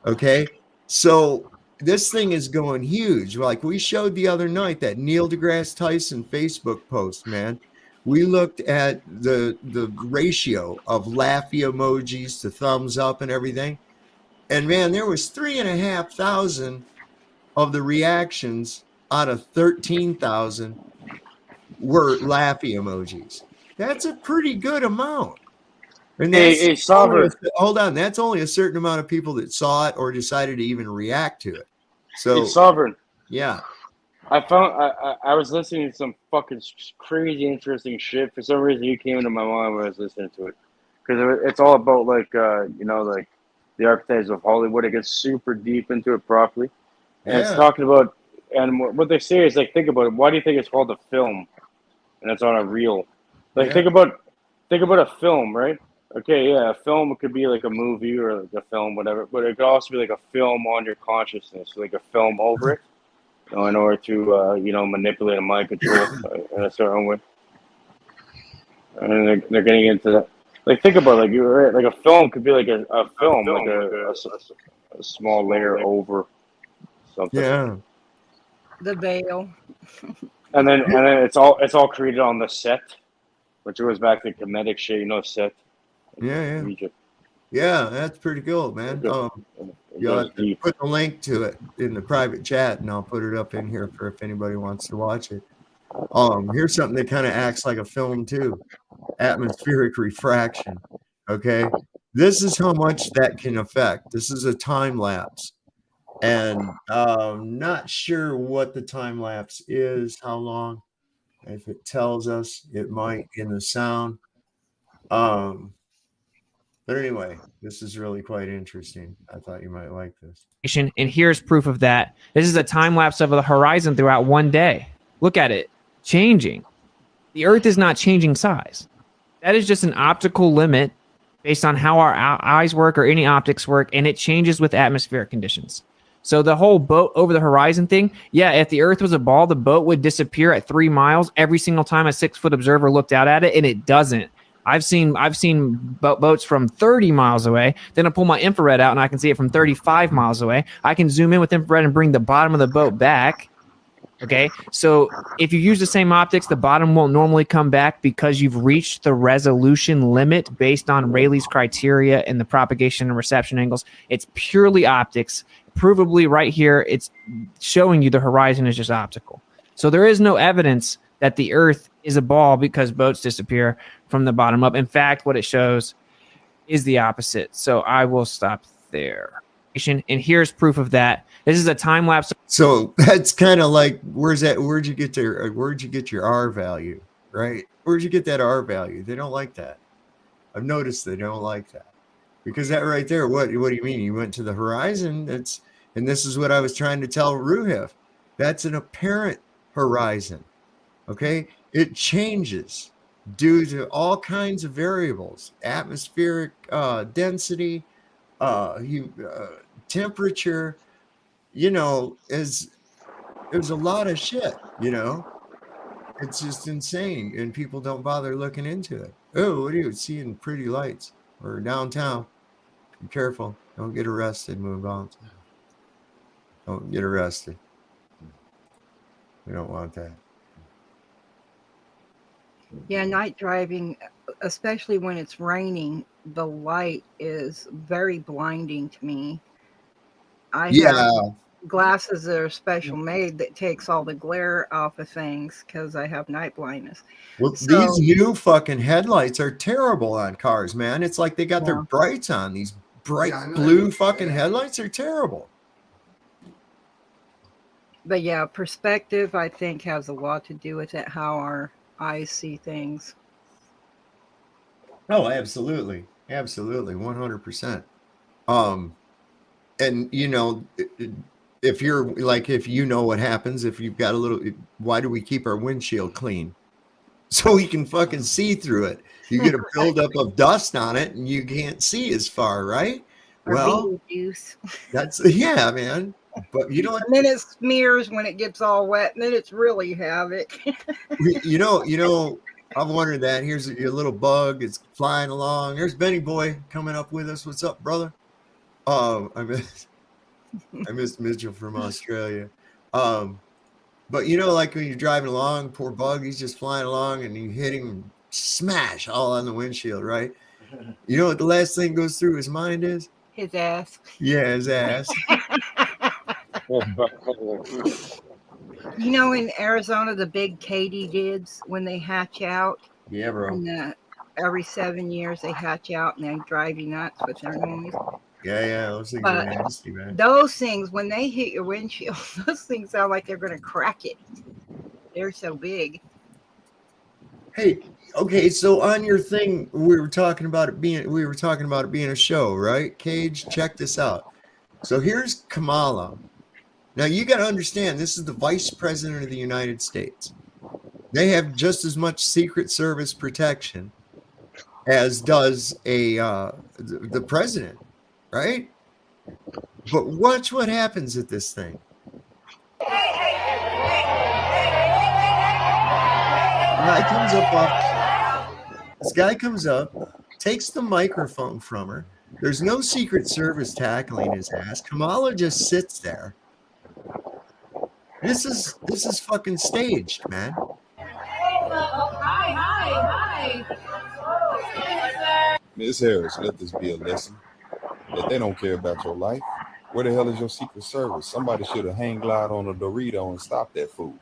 Okay. So this thing is going huge. Like we showed the other night, that Neil deGrasse Tyson Facebook post, man. We looked at the ratio of laughy emojis to thumbs up and everything. And man, there was 3,500 of the reactions out of 13,000 were laughy emojis. That's a pretty good amount. And hold on, that's only a certain amount of people that saw it or decided to even react to it. So Sovereign. Yeah. I was listening to some fucking crazy interesting shit. For some reason you came into my mind when I was listening to it. Because it's all about like like the archetypes of Hollywood. It gets super deep into it properly. And it's talking about, and what they say is like, think about it. Why do you think it's called a film? And it's on a reel. Like think about a film, right? Okay, yeah, a film could be like a movie or like a film, whatever, but it could also be like a film on your consciousness, like a film over it, in order to, manipulate a mind control in a certain way. And they're getting into that. Like, think about it, like you're right, like a film could be like a film, like a small layer over something. Yeah. The veil. And then it's all created on the set, which goes back to comedic shit, set. Yeah. Egypt. Yeah, that's pretty cool, man. You'll have to put the link to it in the private chat, and I'll put it up in here for if anybody wants to watch it. Here's something that kind of acts like a film too: atmospheric refraction. Okay, this is how much that can affect. This is a time lapse, and not sure what the time lapse is, how long. If it tells us, it might in the sound. But anyway, this is really quite interesting. I thought you might like this. And here's proof of that. This is a time lapse of the horizon throughout one day. Look at it changing. The Earth is not changing size. That is just an optical limit based on how our eyes work or any optics work, and it changes with atmospheric conditions. So the whole boat over the horizon thing, yeah, if the Earth was a ball, the boat would disappear at 3 miles every single time a 6-foot observer looked out at it, and it doesn't. I've seen boats from 30 miles away. Then I pull my infrared out and I can see it from 35 miles away. I can zoom in with infrared and bring the bottom of the boat back. Okay, so if you use the same optics, the bottom won't normally come back because you've reached the resolution limit based on Rayleigh's criteria and the propagation and reception angles. It's purely optics. Provably right here, it's showing you the horizon is just optical. So there is no evidence that the Earth is a ball because boats disappear from the bottom up. In fact, what it shows is the opposite. So I will stop there. And here's proof of that. This is a time lapse. So that's kind of like, where'd you get your R value, right? Where'd you get that R value? They don't like that. I've noticed they don't like that. Because that right there, what do you mean? You went to the horizon. And this is what I was trying to tell Ruhif. That's an apparent horizon. Okay, it changes due to all kinds of variables: atmospheric density, temperature. There's a lot of shit. It's just insane, and people don't bother looking into it. Oh, what are you seeing? Pretty lights or downtown? Be careful! Don't get arrested. Move on. Don't get arrested. We don't want that. Yeah, night driving, especially when it's raining, the light is very blinding to me. I have glasses that are special made that takes all the glare off of things because I have night blindness. Well, these new fucking headlights are terrible on cars, man. It's like they got their brights on. These bright blue fucking headlights are terrible. But yeah, perspective, I think, has a lot to do with it, how our eyes see things. Oh, absolutely. 100%. And if you're like, if you know what happens, if you've got why do we keep our windshield clean? So we can fucking see through it. You get a buildup of dust on it and you can't see as far, right? Well, that's, yeah, man. But and then it smears when it gets all wet, and then it's really havoc. I've wondered that. Here's your little bug. It's flying along. There's Benny Boy coming up with us. What's up, brother? I missed Mitchell from Australia. But like when you're driving along, poor bug, he's just flying along, and you hit him, smash, all on the windshield, right? You know what the last thing goes through his mind is? His ass. Yeah, his ass. In Arizona, the big katydids, when they hatch out. Yeah, bro. And, every 7 years they hatch out and they drive you nuts with their noise. Yeah, those things are nasty, man. Those things, when they hit your windshield, those things sound like they're going to crack it. They're so big. Hey, okay, so on your thing, we were talking about it being a show, right? Cage, check this out. So here's Kamala. Now you got to understand, this is the Vice President of the United States. They have just as much Secret Service protection as does the president, right? But watch what happens at this thing. This guy comes up, takes the microphone from her. There's no Secret Service tackling his ass. Kamala just sits there. This is fucking staged, man. Hi. Ms. Harris, let this be a lesson that they don't care about your life. Where the hell is your Secret Service? Somebody should have hang glide on a Dorito and stopped that fool.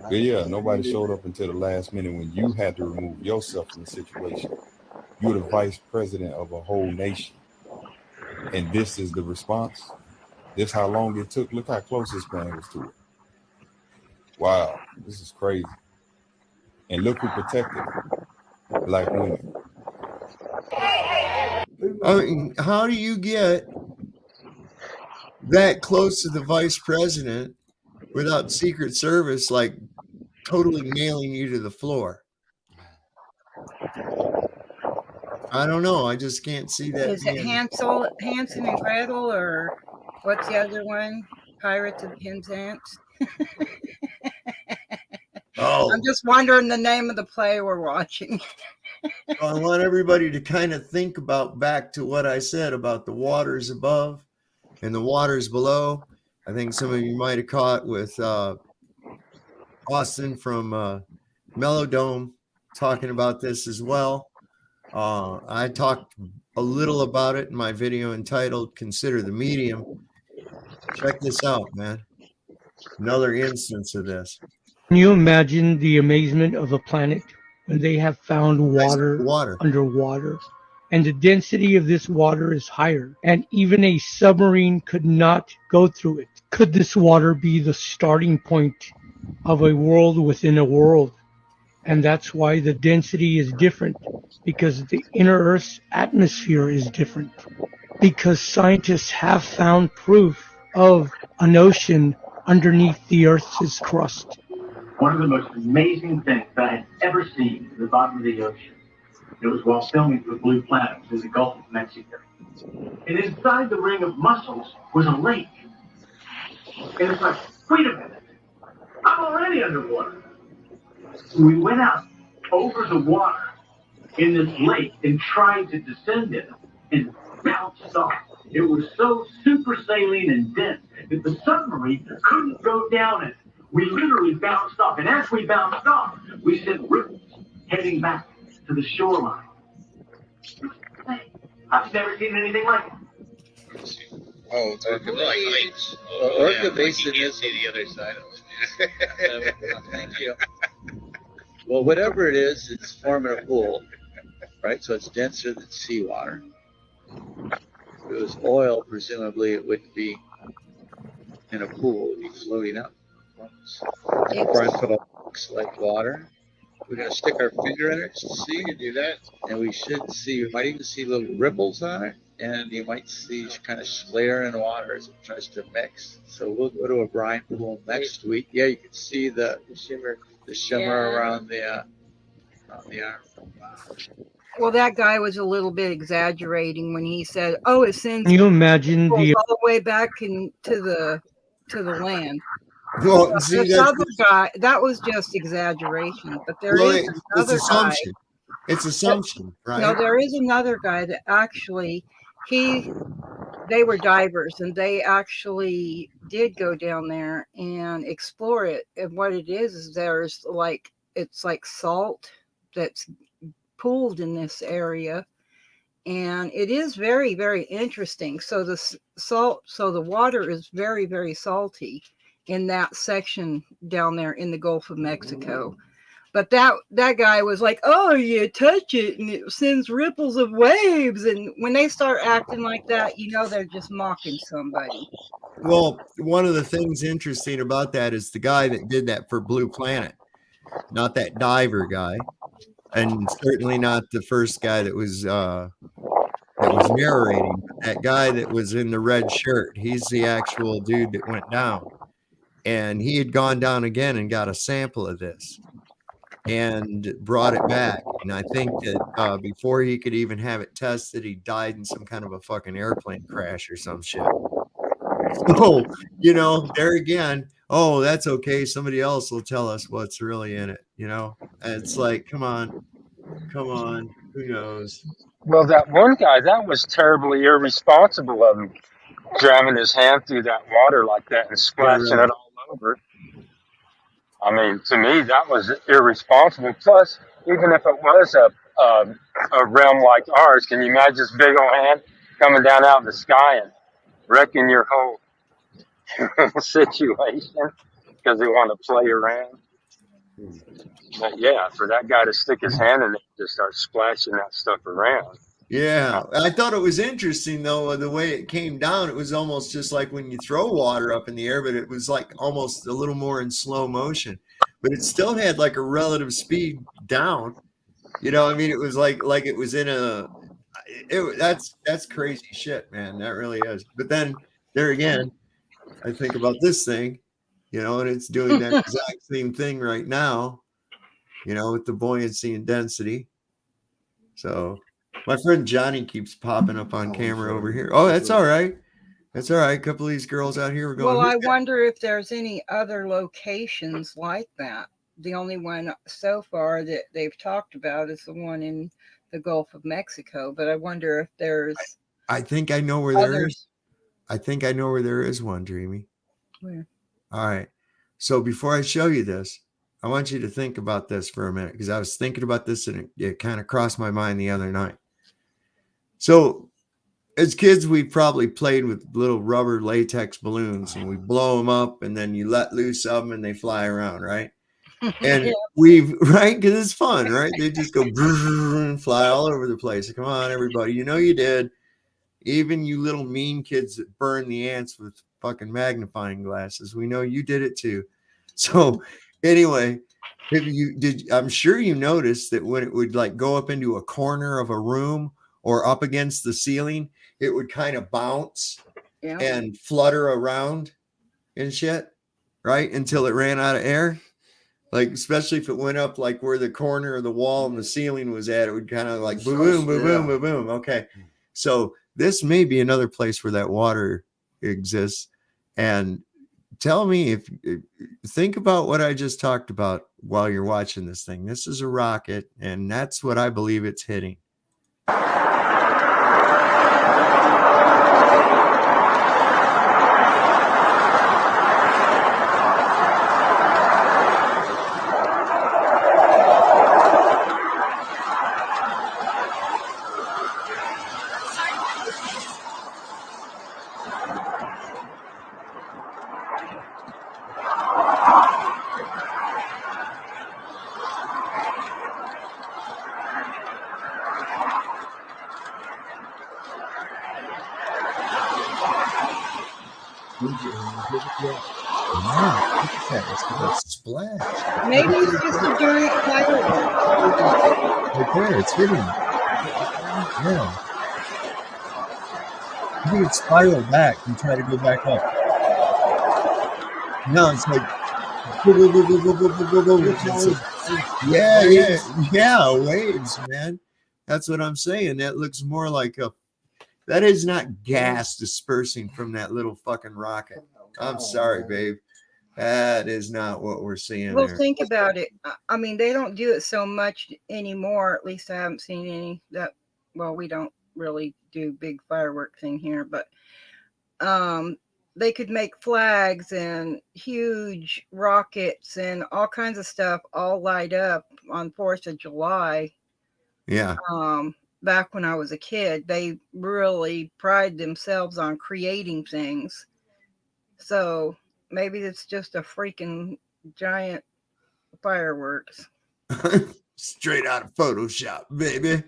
But yeah, nobody showed up until the last minute when you had to remove yourself from the situation. You're the vice president of a whole nation. And this is the response? This how long it took? Look how close this man was to it. Wow, this is crazy. And look who protected him. Black women. I mean, how do you get that close to the vice president without Secret Service like totally nailing you to the floor? I don't know. I just can't see that. Is it Hansel and Gretel, or what's the other one? Pirates of Penzance. Oh, I'm just wondering the name of the play we're watching. I want everybody to kind of think about back to what I said about the waters above and the waters below. I think some of you might have caught with Austin from Melodome talking about this as well. I talked a little about it in my video entitled Consider the Medium. Check this out, man. Another instance of this. Can you imagine the amazement of a planet when they have found water underwater? And the density of this water is higher, and even a submarine could not go through it. Could this water be the starting point of a world within a world? And that's why the density is different, because the inner Earth's atmosphere is different. Because scientists have found proof of an ocean underneath the Earth's crust. One of the most amazing things I had ever seen at the bottom of the ocean. It was while filming for Blue Planet in the Gulf of Mexico. And inside the ring of mussels was a lake. And it's like, wait a minute, I'm already underwater. So we went out over the water in this lake and tried to descend in it and bounced off. It was so super saline and dense that the submarine couldn't go down it. We literally bounced off, and as we bounced off, we sent ripples heading back to the shoreline. Hey, I've never seen anything like it. Oh, Orca Basin. Orca Basin is the other side of it. Thank you. Well, whatever it is, it's forming a pool, right? So it's denser than seawater. If it was oil, presumably it wouldn't be in a pool, it would be floating up. Looks like water. We're going to stick our finger in it to see. You can do that. And we should see, you might even see little ripples on it. And you might see kind of splatter in water as it tries to mix. So we'll go to a brine pool next week. Yeah, you can see the shimmer around the arm. Well, that guy was a little bit exaggerating when he said, "Oh, it sends." Can you imagine all the way back into the land? Well, see, this other guy, that was just exaggeration. But there is another guy. It's assumption, right? No, there is another guy that actually they were divers, and they actually did go down there and explore it. And what it is there's it's like salt that's pooled in this area, and it is very, very interesting. So the water is very, very salty in that section down there in the Gulf of Mexico. But that guy was like, "Oh, you touch it and it sends ripples of waves." And when they start acting like that, they're just mocking somebody. Well, one of the things interesting about that is the guy that did that for Blue Planet, not that diver guy, and certainly not the first guy that was narrating. That guy that was in the red shirt, he's the actual dude that went down, and he had gone down again and got a sample of this. and brought it back. And I think that before he could even have it tested, he died in some kind of a fucking airplane crash or some shit. So, you know, there again, oh, that's okay. Somebody else will tell us what's really in it, you know? And it's like, come on, who knows? Well, that one guy, that was terribly irresponsible of him, jamming his hand through that water like that and splashing right. it all over. I mean, to me, that was irresponsible. Plus, even if it was a realm like ours, can you imagine this big old hand coming down out of the sky and wrecking your whole situation because they want to play around? But yeah, for that guy to stick his hand in it and just start splashing that stuff around. Yeah, I thought it was interesting though the way it came down. It was almost just like when you throw water up in the air, but it was like almost a little more in slow motion. But it still had like a relative speed down. You know, I mean, it was like it was in a. That's crazy shit, man. That really is. But then there again, I think about this thing, you know, and it's doing that exact same thing right now. You know, with the buoyancy and density. So. My friend Johnny keeps popping up on camera over here. Oh, that's all right. That's all right. A couple of these girls out here were going. Well, I wonder if there's any other locations like that. The only one so far that they've talked about is the one in the Gulf of Mexico. But I wonder if there's. I think I know where there is. I think I know where there is one, Dreamy. Where? All right. So before I show you this, I want you to think about this for a minute because I was thinking about this and it kind of crossed my mind the other night. So as kids, we probably played with little rubber latex balloons and we blow them up and then you let loose of them and they fly around, right? And right? Because it's fun, right? They just go and fly all over the place. Come on, everybody. You know you did. Even you little mean kids that burn the ants with fucking magnifying glasses. We know you did it too. So anyway, I'm sure you noticed that when it would like go up into a corner of a room or up against the ceiling, it would kind of bounce and flutter around and shit, right? Until it ran out of air. Like, especially if it went up like where the corner of the wall and the ceiling was at, it would kind of like boom, boom, boom, boom, boom, boom. Okay. So this may be another place where that water exists. And tell me if think about what I just talked about while you're watching this thing. This is a rocket, and that's what I believe it's hitting. Wow, look at that. It's got a splash. Maybe it's just a giant firework. Right there, it's hitting. Yeah. You can spiral back and try to go back up. No, it's like yeah, waves, man. That's what I'm saying. That looks more like that is not gas dispersing from that little fucking rocket. I'm sorry, babe. That is not what we're seeing. Well, there. think about it. I mean, they don't do it so much anymore. At least I haven't seen any that. Well, we don't really do big firework thing here, but they could make flags and huge rockets and all kinds of stuff all light up on 4th of July. Yeah. Back when I was a kid, they really pride themselves on creating things. So maybe it's just a freaking giant fireworks. Straight out of Photoshop, baby.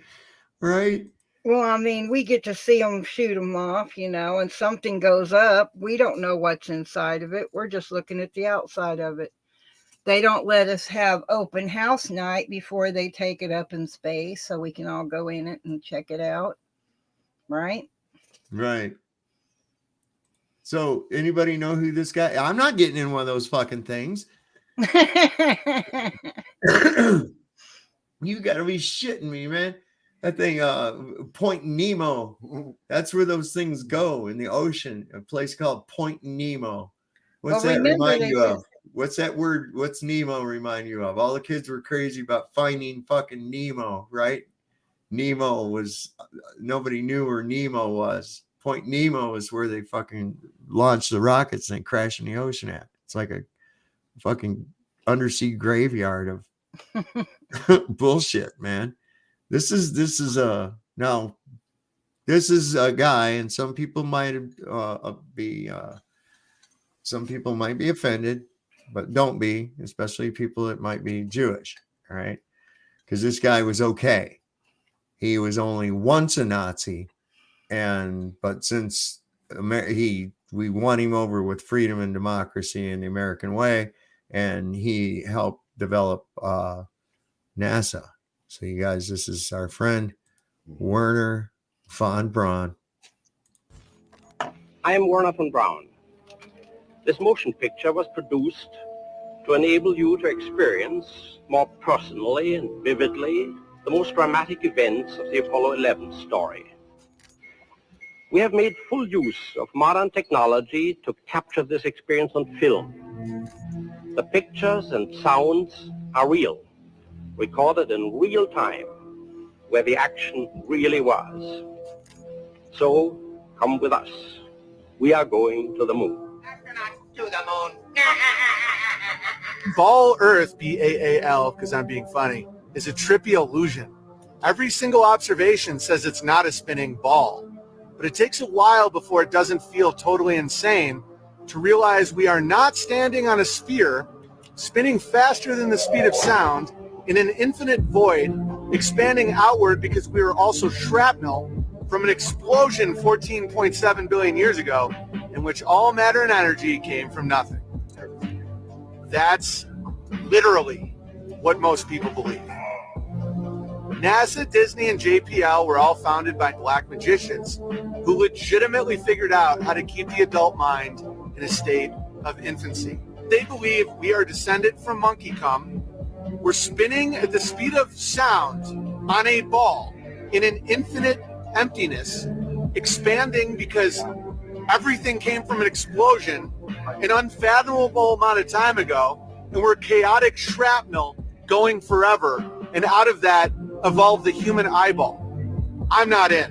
Right? Well, I mean, we get to see them shoot them off, you know, and something goes up. We don't know what's inside of it. We're just looking at the outside of it. They don't let us have open house night before they take it up in space so we can all go in it and check it out. Right? Right. So anybody know who this guy? I'm not getting in one of those fucking things. gotta be shitting me, man. That thing, Point Nemo. That's where those things go in the ocean. A place called Point Nemo. What's Well, that remember, remind they you said- of? What's that word? What's Nemo remind you of? All the kids were crazy about finding fucking Nemo, right? Nemo was, nobody knew where Nemo was. Point Nemo is where they fucking launched the rockets and crash in the ocean at. It's like a fucking undersea graveyard of bullshit, man. This is now this is a guy, and some people might be offended, but don't be, especially people that might be Jewish, all right? Because this guy was okay. He was only once a Nazi, but since we won him over with freedom and democracy and the American way, and he helped develop NASA. So you guys, this is our friend Werner von Braun. I am Werner von Braun. This motion picture was produced to enable you to experience more personally and vividly the most dramatic events of the Apollo 11 story. We have made full use of modern technology to capture this experience on film. The pictures and sounds are real, recorded in real time, where the action really was. So, come with us. We are going to the moon. To the moon. Ball Earth, B-A-A-L, because I'm being funny, is a trippy illusion. Every single observation says it's not a spinning ball, but it takes a while before it doesn't feel totally insane to realize we are not standing on a sphere, spinning faster than the speed of sound, in an infinite void, expanding outward because we are also shrapnel from an explosion 14.7 billion years ago in which all matter and energy came from nothing. That's literally what most people believe. NASA, Disney, and JPL were all founded by black magicians who legitimately figured out how to keep the adult mind in a state of infancy. They believe we are descended from monkey cum. We're spinning at the speed of sound on a ball in an infinite emptiness, expanding because everything came from an explosion an unfathomable amount of time ago, and we're chaotic shrapnel going forever, and out of that evolved the human eyeball. I'm not in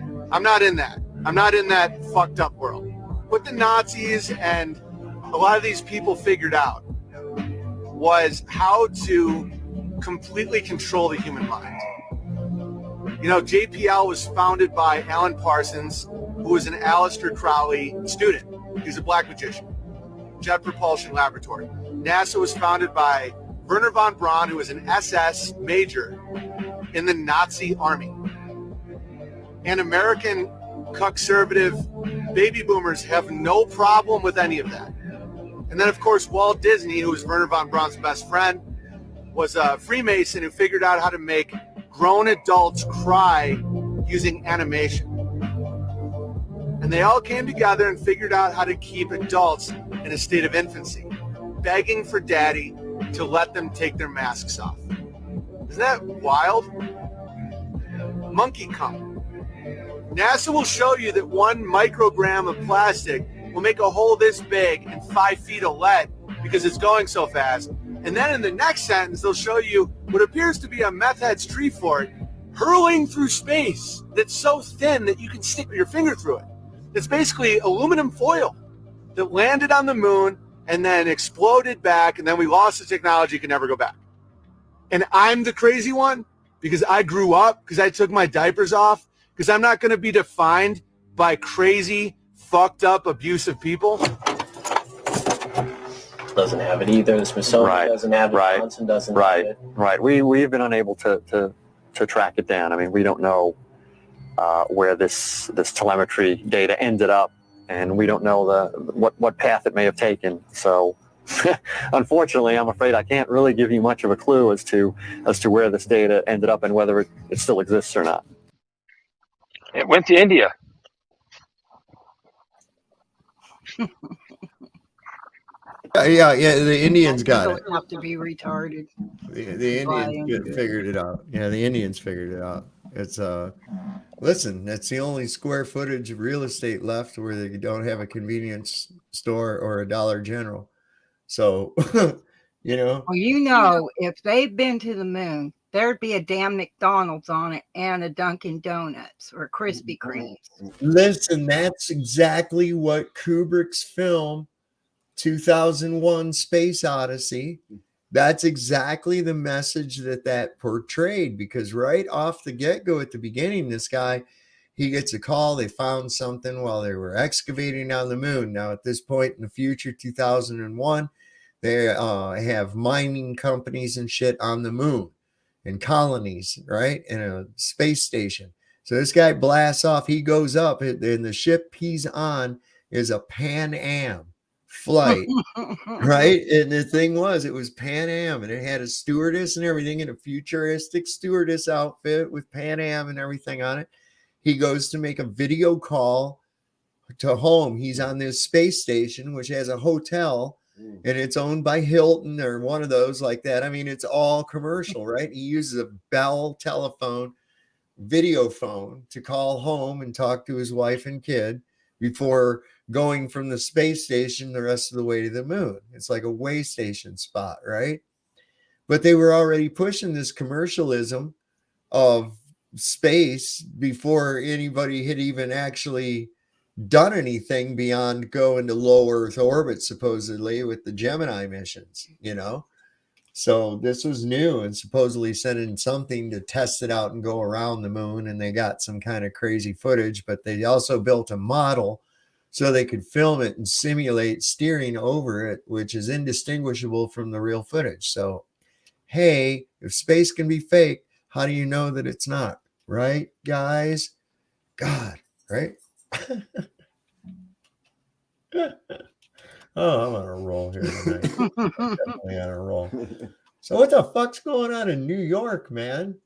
that. I'm not in that fucked up world. What the Nazis and a lot of these people figured out was how to completely control the human mind. You know, JPL was founded by Alan Parsons, who was an Aleister Crowley student. He's a black magician. Jet Propulsion Laboratory. NASA was founded by Werner von Braun, who was an SS major in the Nazi army. And American conservative baby boomers have no problem with any of that. And then, of course, Walt Disney, who was Werner von Braun's best friend, was a Freemason who figured out how to make grown adults cry using animation. And they all came together and figured out how to keep adults in a state of infancy, begging for daddy to let them take their masks off. Isn't that wild? Monkey cum. NASA will show you that 1 microgram of plastic will make a hole this big in 5 feet of lead because it's going so fast. And then in the next sentence, they'll show you what appears to be a meth head's tree fort hurling through space that's so thin that you can stick your finger through it. It's basically aluminum foil that landed on the moon and then exploded back, and then we lost the technology, could never go back. And I'm the crazy one because I grew up, because I took my diapers off, because I'm not going to be defined by crazy, fucked up, abusive people. Doesn't have it either. The Smithsonian doesn't have it. Johnson doesn't have it. Right. We've been unable to track it down. I mean, we don't know where this telemetry data ended up, and we don't know what path it may have taken. So, unfortunately, I'm afraid I can't really give you much of a clue as to where this data ended up and whether it still exists or not. It went to India. Yeah. The Indians got You it. don't have to be retarded. The Indians figured it out. Yeah, the Indians figured it out. It's listen, that's the only square footage of real estate left where they don't have a convenience store or a Dollar General. So, you know. Well, if they've been to the moon, there'd be a damn McDonald's on it and a Dunkin' Donuts or Krispy Kremes. Listen, that's exactly what Kubrick's film 2001 Space Odyssey, that's exactly the message that portrayed, because right off the get-go at the beginning, this guy, he gets a call. They found something while they were excavating on the moon. Now, at this point in the future, 2001, they have mining companies and shit on the moon and colonies, right? And a space station. So this guy blasts off. He goes up, and the ship he's on is a Pan Am flight, right? And the thing was, it was Pan Am, and it had a stewardess and everything in a futuristic stewardess outfit with Pan Am and everything on it. He goes to make a video call to home. He's on this space station, which has a hotel, and it's owned by Hilton or one of those like that. I mean, it's all commercial, right? He uses a Bell telephone, video phone, to call home and talk to his wife and kid before going from the space station the rest of the way to the moon. It's like a way station spot, right? But they were already pushing this commercialism of space before anybody had even actually done anything beyond go into low Earth orbit, supposedly, with the Gemini missions, you know? So this was new, and supposedly sending something to test it out and go around the moon, and they got some kind of crazy footage, but they also built a model so they could film it and simulate steering over it, which is indistinguishable from the real footage. So, hey, if space can be fake, how do you know that it's not? Right, guys? God, right? Oh, I'm on a roll here tonight. Definitely on a roll. So what the fuck's going on in New York, man?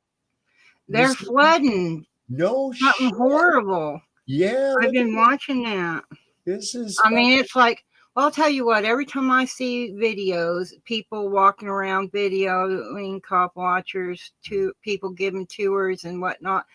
They're flooding. No something shit. Horrible. Yeah, I've been watching that. This is. I mean, it's like, well, I'll tell you what. Every time I see videos, people walking around videoing cop watchers, to people giving tours and whatnot.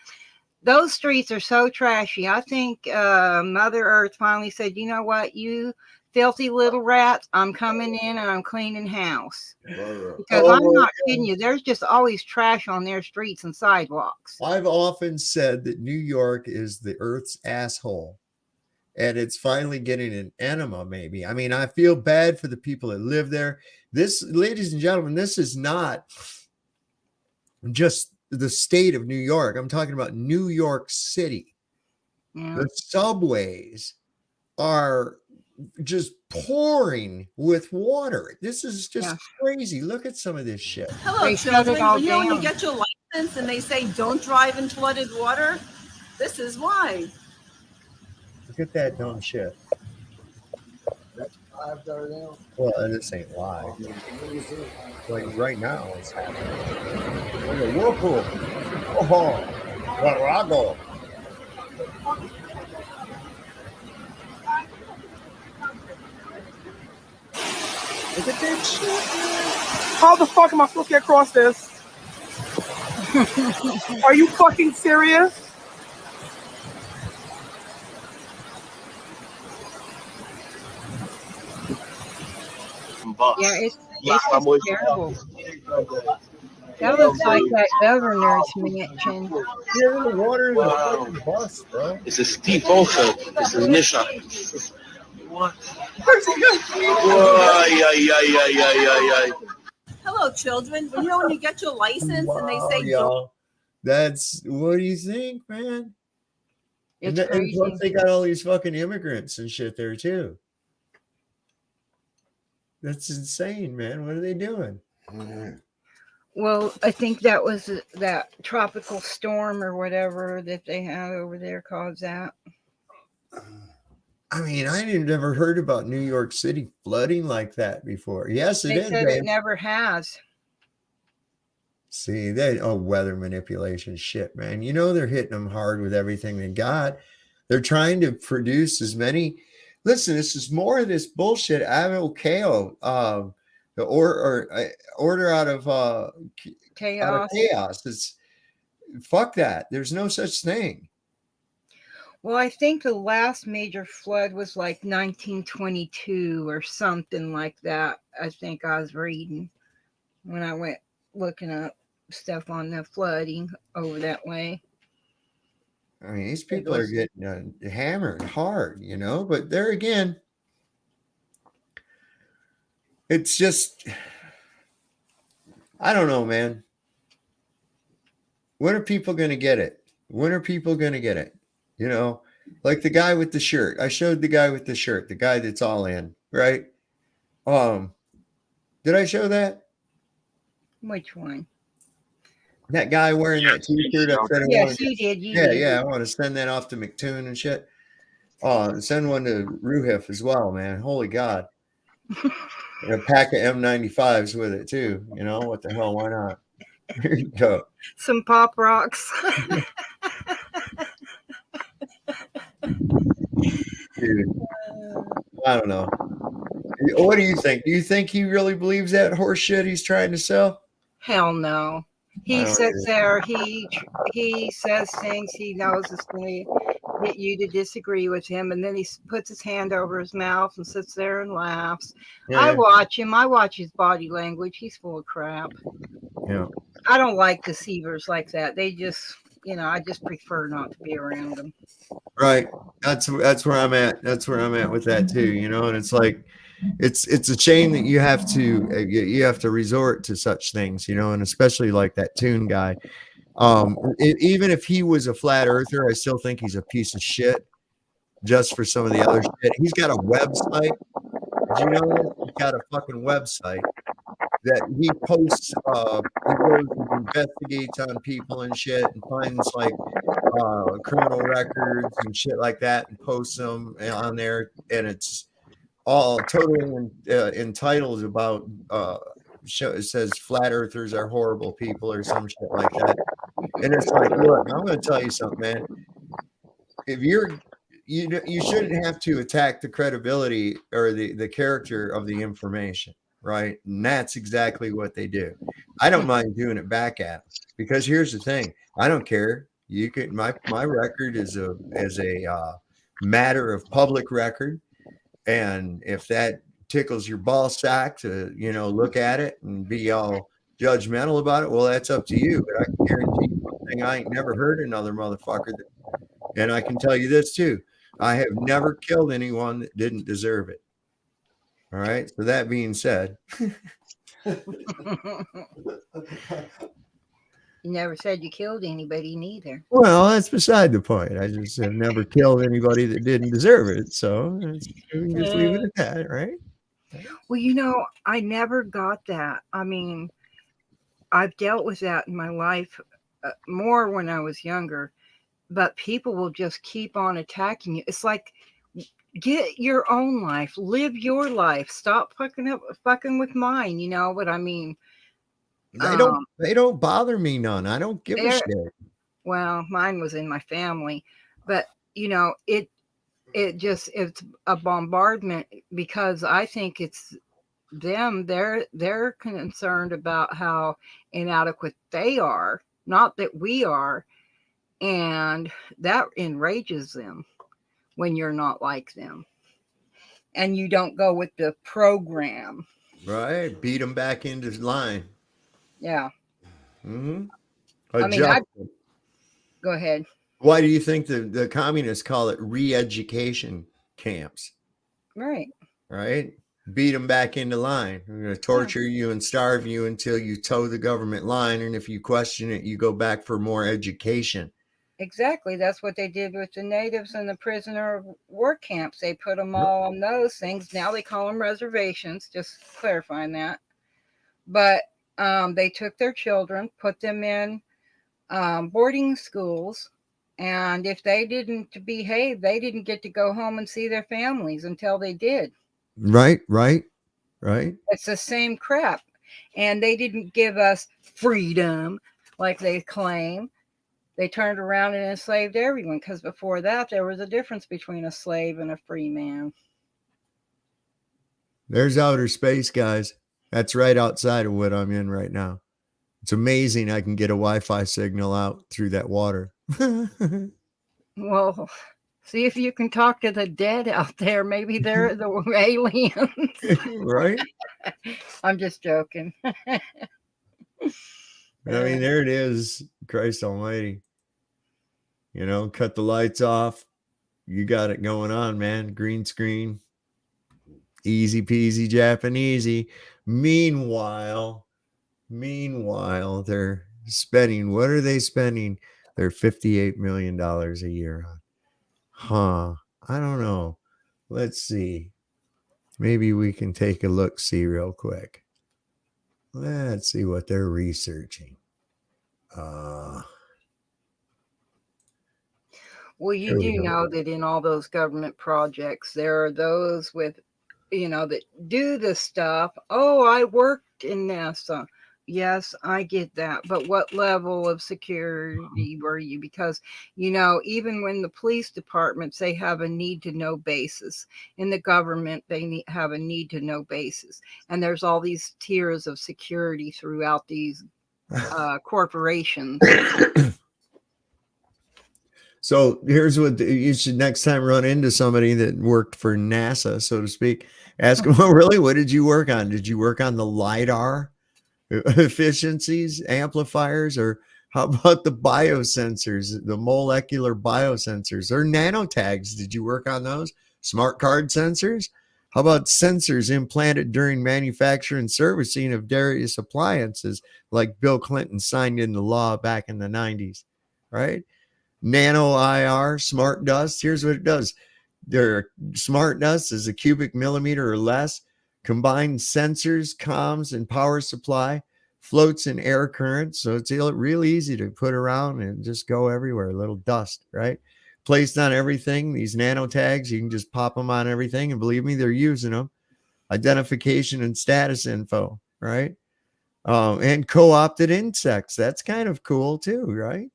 Those streets are so trashy. I think Mother Earth finally said, you know what, you filthy little rats, I'm coming in and I'm cleaning house. Because I'm not kidding you. There's just always trash on their streets and sidewalks. I've often said that New York is the Earth's asshole, and it's finally getting an enema, maybe. I mean, I feel bad for the people that live there. This, ladies and gentlemen, this is not just the state of New York. I'm talking about New York City. Yeah. The subways are just pouring with water. This is just crazy. Look at some of this shit. Hello, children. You know, when you get your license and they say don't drive in flooded water, this is why. Look at that dumb shit. Well, this ain't live. Like right now, it's happening. Like a whirlpool. Oh, where I go. Look at that shit. How the fuck am I supposed to get across this? Are you fucking serious? Yeah, it's terrible. That looks like that governor's mansion. Yeah, the water is a fucking bus, bro. It's a steep also. It's a Nisha. What? Hello, children. You know, when you get your license and they say don't. That's, what do you think, man? It's and crazy. Plus they got all these fucking immigrants and shit there too. That's insane, man. What are they doing? Well, I think that was that tropical storm or whatever that they have over there caused that. I mean, I had never heard about New York City flooding like that before. Yes, it is. They said it never has. See, weather manipulation shit, man. You know, they're hitting them hard with everything they got. They're trying to produce as many Listen, this is more of this bullshit. Avocado, the order out of chaos. It's fuck that. There's no such thing. Well, I think the last major flood was like 1922 or something like that. I think I was reading when I went looking up stuff on the flooding over that way. I mean, these people are getting hammered hard, you know, but there again, it's just, I don't know, man. When are people going to get it? When are people going to get it? You know, like the guy with the shirt. I showed the guy with the shirt, the guy that's all in, right? Did I show that? Which one? That guy wearing that t-shirt. Yes, you did. Yeah. I want to send that off to McToon and shit. Send one to Ruhif as well, man. Holy God. And a pack of M95s with it too. You know, what the hell? Why not? Here you go. Some pop rocks. Dude, I don't know. What do you think? Do you think he really believes that horse shit he's trying to sell? Hell no. He sits there, he says things he knows is going to get you to disagree with him, and then he puts his hand over his mouth and sits there and laughs. Yeah. I watch him. I watch his body language. He's full of crap. Yeah. I don't like deceivers like that. They just, you know, I just prefer not to be around them. Right. That's where I'm at. That's where I'm at with that too, you know, and it's like, it's a shame that you have to resort to such things, you know, and especially like that Toon guy. Even if he was a flat earther, I still think he's a piece of shit just for some of the other shit. He's got a website. Did you know that? He's got a fucking website that he posts, he goes and investigates on people and shit and finds like criminal records and shit like that and posts them on there, and it's all totally entitled about it says flat earthers are horrible people or some shit like that. And it's like, look, I'm going to tell you something, man. If you shouldn't have to attack the credibility or the character of the information, right? And that's exactly what they do. I don't mind doing it back at them, because here's the thing: I don't care. You can my record is a matter of public record. And if that tickles your ball sack to, you know, look at it and be all judgmental about it, well, that's up to you. But I can guarantee you one thing: I ain't never heard another motherfucker. And I can tell you this too: I have never killed anyone that didn't deserve it. All right. So that being said, You never said you killed anybody neither. well, that's beside the point. I just have never killed anybody that didn't deserve it. So we can just leave it at that, right? Well, you know, I never got that. I mean, I've dealt with that in my life more when I was younger, but people will just keep on attacking you. It's like, get your own life, live your life. Stop fucking with mine. You know what I mean? They don't bother me none. I don't give a shit. Well, mine was in my family, but you know, it's a bombardment, because I think it's them. They're concerned about how inadequate they are, not that we are, and that enrages them when you're not like them and you don't go with the program. Right. Beat them back into line. Yeah. Mm-hmm. I mean, go ahead. Why do you think the communists call it re-education camps? Right. Right. Beat them back into line. We're going to torture you and starve you until you toe the government line. And if you question it, you go back for more education. Exactly. That's what they did with the natives and the prisoner of war camps. They put them all on those things. Now they call them reservations, just clarifying that. But they took their children, put them in boarding schools, and if they didn't behave, they didn't get to go home and see their families until they did. Right. It's the same crap. And they didn't give us freedom like they claim. They turned around and enslaved everyone, because before that, there was a difference between a slave and a free man. There's outer space, guys. That's right outside of what I'm in right now. It's amazing I can get a Wi-Fi signal out through that water. Well, see if you can talk to the dead out there. Maybe they're the aliens. Right? I'm just joking. I mean, there it is. Christ almighty. You know, cut the lights off. You got it going on, man. Green screen. Easy peasy Japanesey. Meanwhile, they're spending, what are they spending? They're $58 million a year on. Huh. I don't know. Let's see. Maybe we can take a look-see real quick. Let's see what they're researching. Well, you do know that in all those government projects, there are those with, that do the stuff. Oh, I worked in NASA. Yes, I get that. But what level of security were you? Because, even when the police departments, they have a need to know basis. In the government, they have a need to know basis. And there's all these tiers of security throughout these corporations. So here's what you should next time run into somebody that worked for NASA, so to speak. Ask them, well, really, what did you work on? Did you work on the LiDAR efficiencies, amplifiers, or how about the biosensors, the molecular biosensors or nanotags? Did you work on those? Smart card sensors? How about sensors implanted during manufacture and servicing of various appliances like Bill Clinton signed into law back in the 90s, right? Nano IR, smart dust. Here's what it does. Their smart dust is a cubic millimeter or less. Combined sensors, comms, and power supply. Floats in air current. So it's really easy to put around and just go everywhere. A little dust, right? Placed on everything. These nano tags, you can just pop them on everything. And believe me, they're using them. Identification and status info, right? And co-opted insects. That's kind of cool too, right?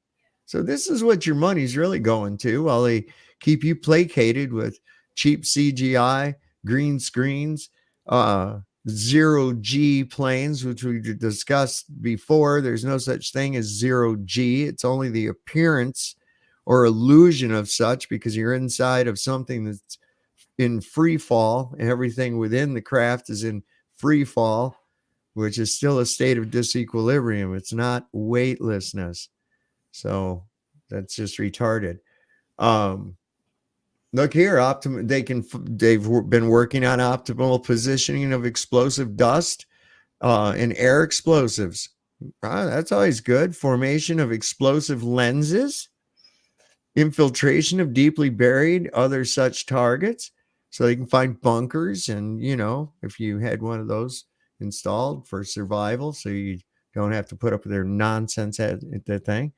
So this is what your money's really going to while they keep you placated with cheap CGI, green screens, zero-G planes, which we discussed before. There's no such thing as zero-G. It's only the appearance or illusion of such because you're inside of something that's in free fall. Everything within the craft is in free fall, which is still a state of disequilibrium. It's not weightlessness. So that's just retarded. Look here, they've been working on optimal positioning of explosive dust and air explosives. That's always good. Formation of explosive lenses, infiltration of deeply buried other such targets. So they can find bunkers and, if you had one of those installed for survival, so you don't have to put up with their nonsense at that thing.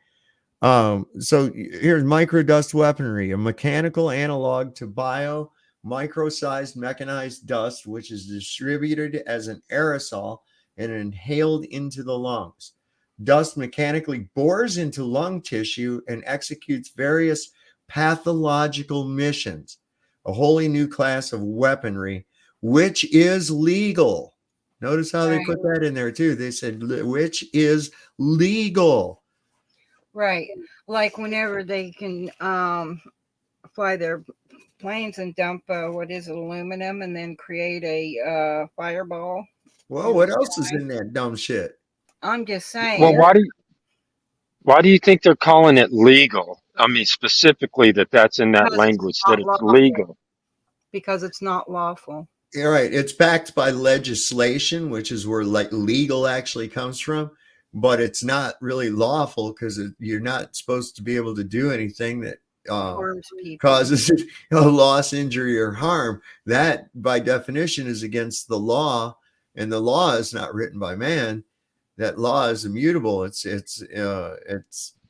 So here's microdust weaponry, a mechanical analog to micro-sized mechanized dust, which is distributed as an aerosol and inhaled into the lungs. Dust mechanically bores into lung tissue and executes various pathological missions, a wholly new class of weaponry, which is legal. Notice how they put that in there too. They said, which is legal. Right. Like whenever they can fly their planes and dump aluminum and then create a fireball. Well, what else is in that dumb shit? I'm just saying. Well, why do you think they're calling it legal? I mean, specifically that's in that language, that it's legal. Because it's not lawful. You're right. It's backed by legislation, which is where legal actually comes from. But it's not really lawful because you're not supposed to be able to do anything that causes a loss, injury, or harm. That, by definition, is against the law, and the law is not written by man. That law is immutable. It's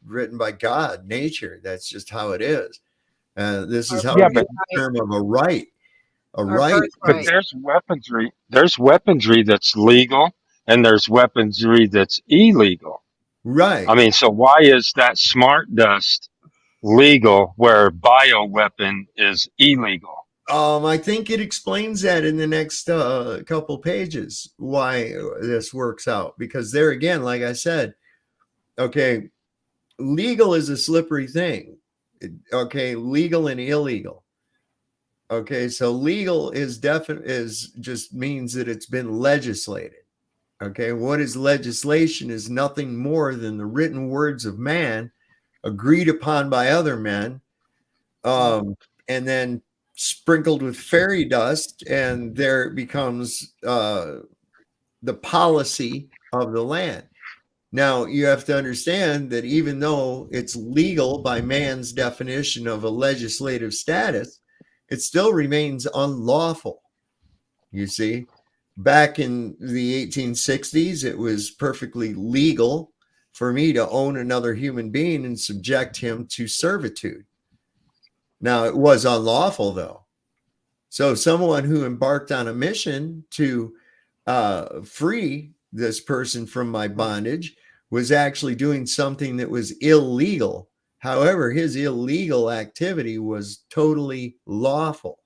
written by God, nature. That's just how it is. This is how we get the term of a right. A right. But there's weaponry. There's weaponry that's legal. And there's weaponry that's illegal. Right. I mean, so why is that smart dust legal where bioweapon is illegal? I think it explains that in the next couple pages why this works out. Because there again, like I said, okay, legal is a slippery thing. Okay, legal and illegal. Okay, so legal is just means that it's been legislated. Okay, what is legislation is nothing more than the written words of man agreed upon by other men, and then sprinkled with fairy dust, and there it becomes the policy of the land. Now, you have to understand that even though it's legal by man's definition of a legislative status, it still remains unlawful. You see, back in the 1860s, it was perfectly legal for me to own another human being and subject him to servitude. Now, it was unlawful, though. So someone who embarked on a mission to free this person from my bondage was actually doing something that was illegal. However, his illegal activity was totally lawful.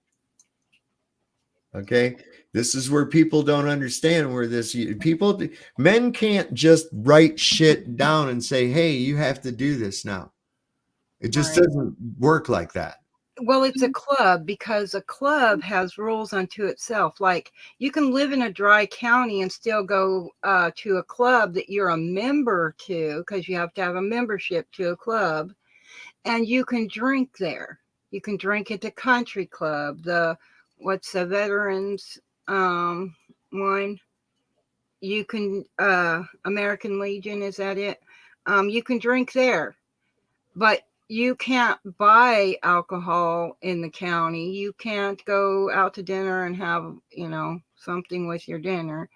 Okay, this is where people don't understand where men can't just write shit down and say, hey, you have to do this now. It just doesn't work like that. Well, it's a club because a club has rules unto itself. Like you can live in a dry county and still go to a club that you're a member to, because you have to have a membership to a club, and you can drink there. You can drink at the country club, what's the veterans one? You can American Legion, is that it? You can drink there, but you can't buy alcohol in the county. You can't go out to dinner and have, something with your dinner,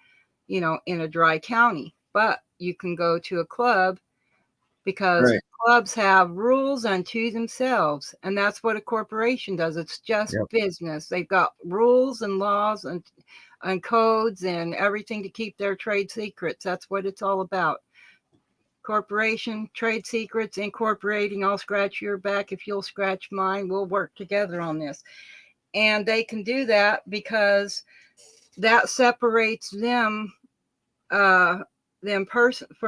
in a dry county. But you can go to a club because clubs have rules unto themselves. And that's what a corporation does. It's just business. They've got rules and laws and codes and everything to keep their trade secrets. That's what it's all about. Corporation, trade secrets, incorporating. I'll scratch your back if you'll scratch mine. We'll work together on this. And they can do that because that separates them for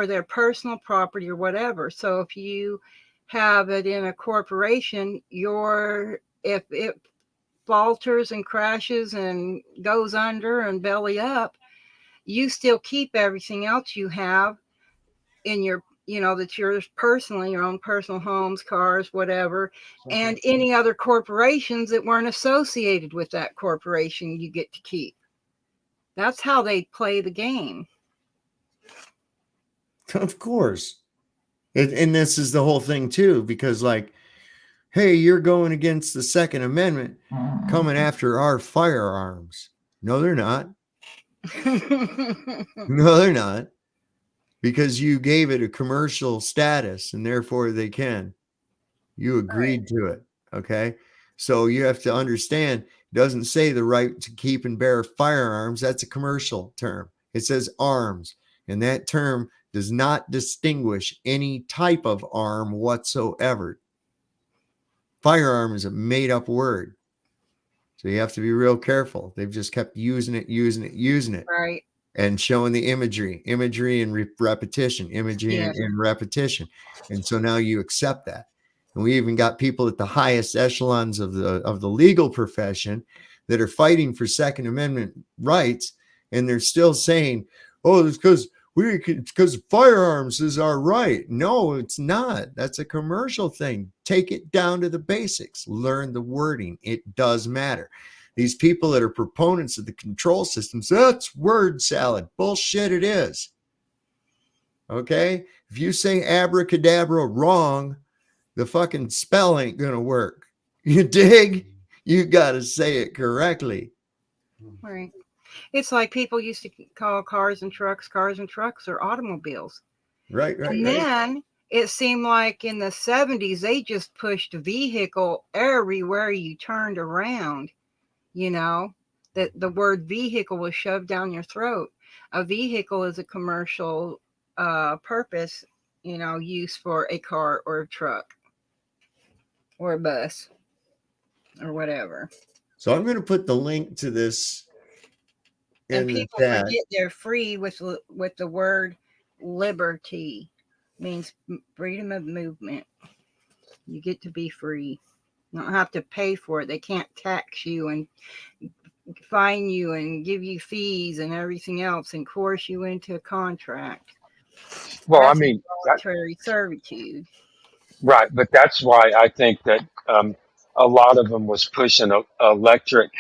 their personal property or whatever. So if you have it in a corporation, if it falters and crashes and goes under and belly up, you still keep everything else you have in your, that's yours personally, your own personal homes, cars, whatever, and any other corporations that weren't associated with that corporation you get to keep. That's how they play the game. Of course. And this is the whole thing too, because like, hey, you're going against the Second Amendment, coming after our firearms. No, they're not. No, they're not. Because you gave it a commercial status and therefore they can. You agreed to it. Okay. So you have to understand, it doesn't say the right to keep and bear firearms. That's a commercial term. It says arms. And that term does not distinguish any type of arm whatsoever. Firearm is a made up word. So you have to be real careful. They've just kept using it. Right. And showing the imagery and repetition, and repetition. And so now you accept that. And we even got people at the highest echelons of the legal profession that are fighting for Second Amendment rights. And they're still saying, oh, it's because firearms is our right. No, it's not. That's a commercial thing. Take it down to the basics. Learn the wording. It does matter. These people that are proponents of the control systems, that's word salad. Bullshit it is. Okay? If you say abracadabra wrong, the fucking spell ain't going to work. You dig? You got to say it correctly. Right. It's like people used to call cars and trucks or automobiles. Right. And then it seemed like in the 70s, they just pushed vehicle everywhere you turned around. That the word vehicle was shoved down your throat. A vehicle is a commercial purpose, use for a car or a truck or a bus or whatever. So I'm going to put the link to this in And the people chat. forget they're free with the word liberty. Means freedom of movement. You get to be free. You don't have to pay for it. They can't tax you and fine you and give you fees and everything else and force you into a contract. Well, That's I mean, voluntary servitude. right, but that's why I think that a lot of them was pushing electric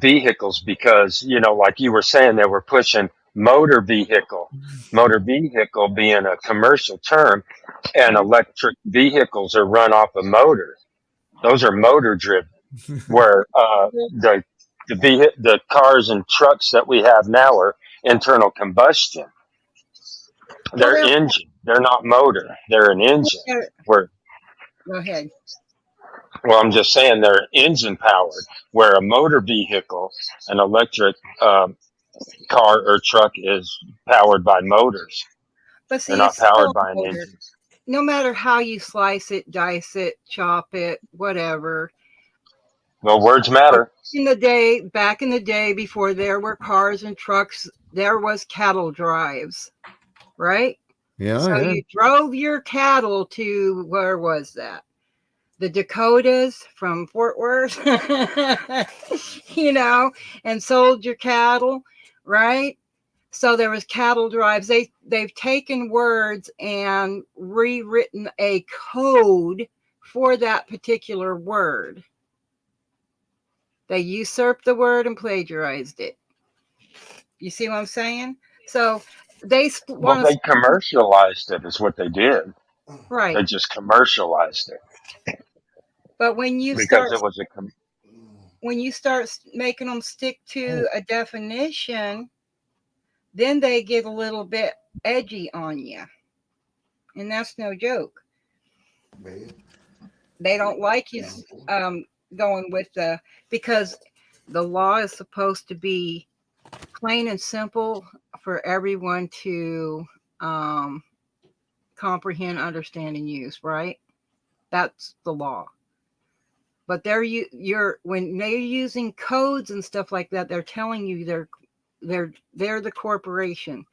vehicles because, you know, like you were saying, they were pushing motor vehicle being a commercial term, and electric vehicles are run off a motor. Those are motor driven, where the cars and trucks that we have now are internal combustion. They're engine. They're not motor. They're an engine. Where, Go ahead. well, I'm just saying they're engine powered, where a motor vehicle, an electric car or truck, is powered by motors. But see, They're not it's still powered by a an motor. engine. No matter how you slice it, dice it, chop it, whatever. Well, words matter. Back in the day, before there were cars and trucks, there was cattle drives, right? Yeah. So you drove your cattle to, where was that? The Dakotas from Fort Worth, you know, and sold your cattle, right? So there was cattle drives. They've taken words and rewritten a code for that particular word. They usurped the word and plagiarized it. You see what I'm saying? So they Well, they commercialized it, is what they did. Right. They just commercialized it. But when you because it was start making them stick to a definition, then they get a little bit edgy on you. And that's no joke. They don't like you going with because the law is supposed to be plain and simple for everyone to comprehend, understand, and use, right? That's the law. But when they're using codes and stuff like that, they're telling you they're the corporation.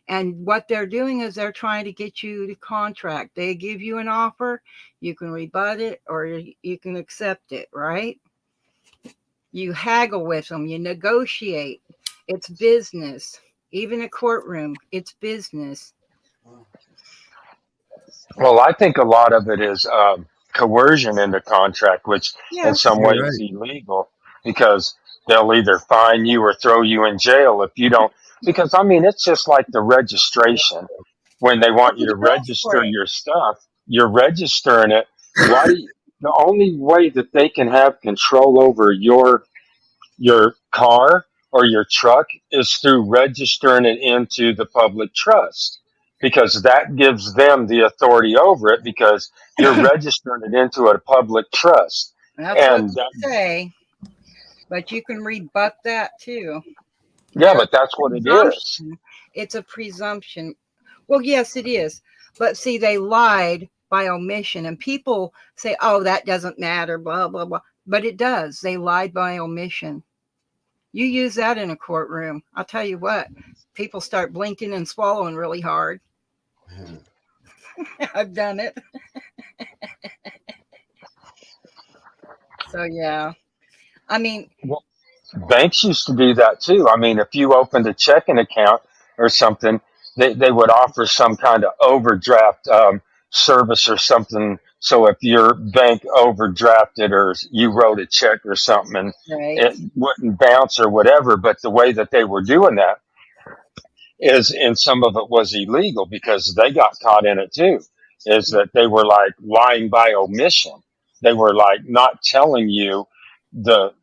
And what they're doing is they're trying to get you to contract. They give you an offer, you can rebut it or you can accept it, right? You haggle with them, you negotiate. It's business. Even a courtroom, it's business. Well, I think a lot of it is coercion in the contract, which in some ways is illegal because they'll either fine you or throw you in jail if you don't. Because, I mean, it's just like the registration. When they want you to register your stuff, you're registering it. The only way that they can have control over your car or your truck is through registering it into the public trust, because that gives them the authority over it because you're registering it into a public trust. That's what they say, but you can rebut that too. Yeah, but that's what it is. It's a presumption. Well, yes, it is. But see, they lied by omission, and people say, oh, that doesn't matter, blah, blah, blah. But it does. They lied by omission. You use that in a courtroom, I'll tell you what, people start blinking and swallowing really hard. I've done it. So, yeah. I mean, well, banks used to do that too. I mean, if you opened a checking account or something, they would offer some kind of overdraft service or something. So if your bank overdrafted or you wrote a check or something and it wouldn't bounce or whatever, but the way that they were doing that and some of it was illegal because they got caught in it too, is that they were like lying by omission. They were like not telling you the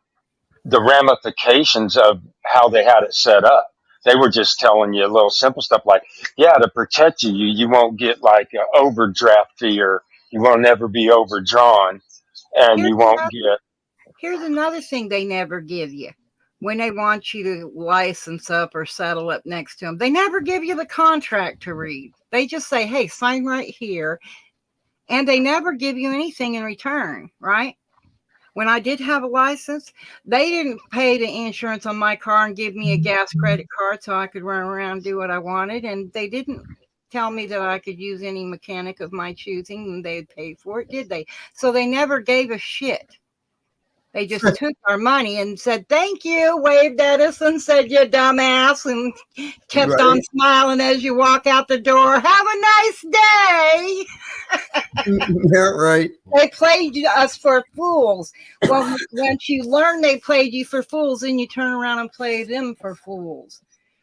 ramifications of how they had it set up. They were just telling you a little simple stuff like, yeah, to protect you, you won't get like an overdraft fee or you won't never be overdrawn and you won't get. Here's another thing they never give you. When they want you to license up or settle up next to them, they never give you the contract to read. They just say, hey, sign right here. And they never give you anything in return, right? when I did have a license, they didn't pay the insurance on my car and give me a gas credit card so I could run around and do what I wanted. And they didn't tell me that I could use any mechanic of my choosing and they'd pay for it, did they? So they never gave a shit. They just took our money and said, thank you, waved at us and said, you dumbass, and kept on smiling as you walk out the door. Have a nice day. Yeah, right. They played us for fools. Well, once you learn they played you for fools, then you turn around and play them for fools.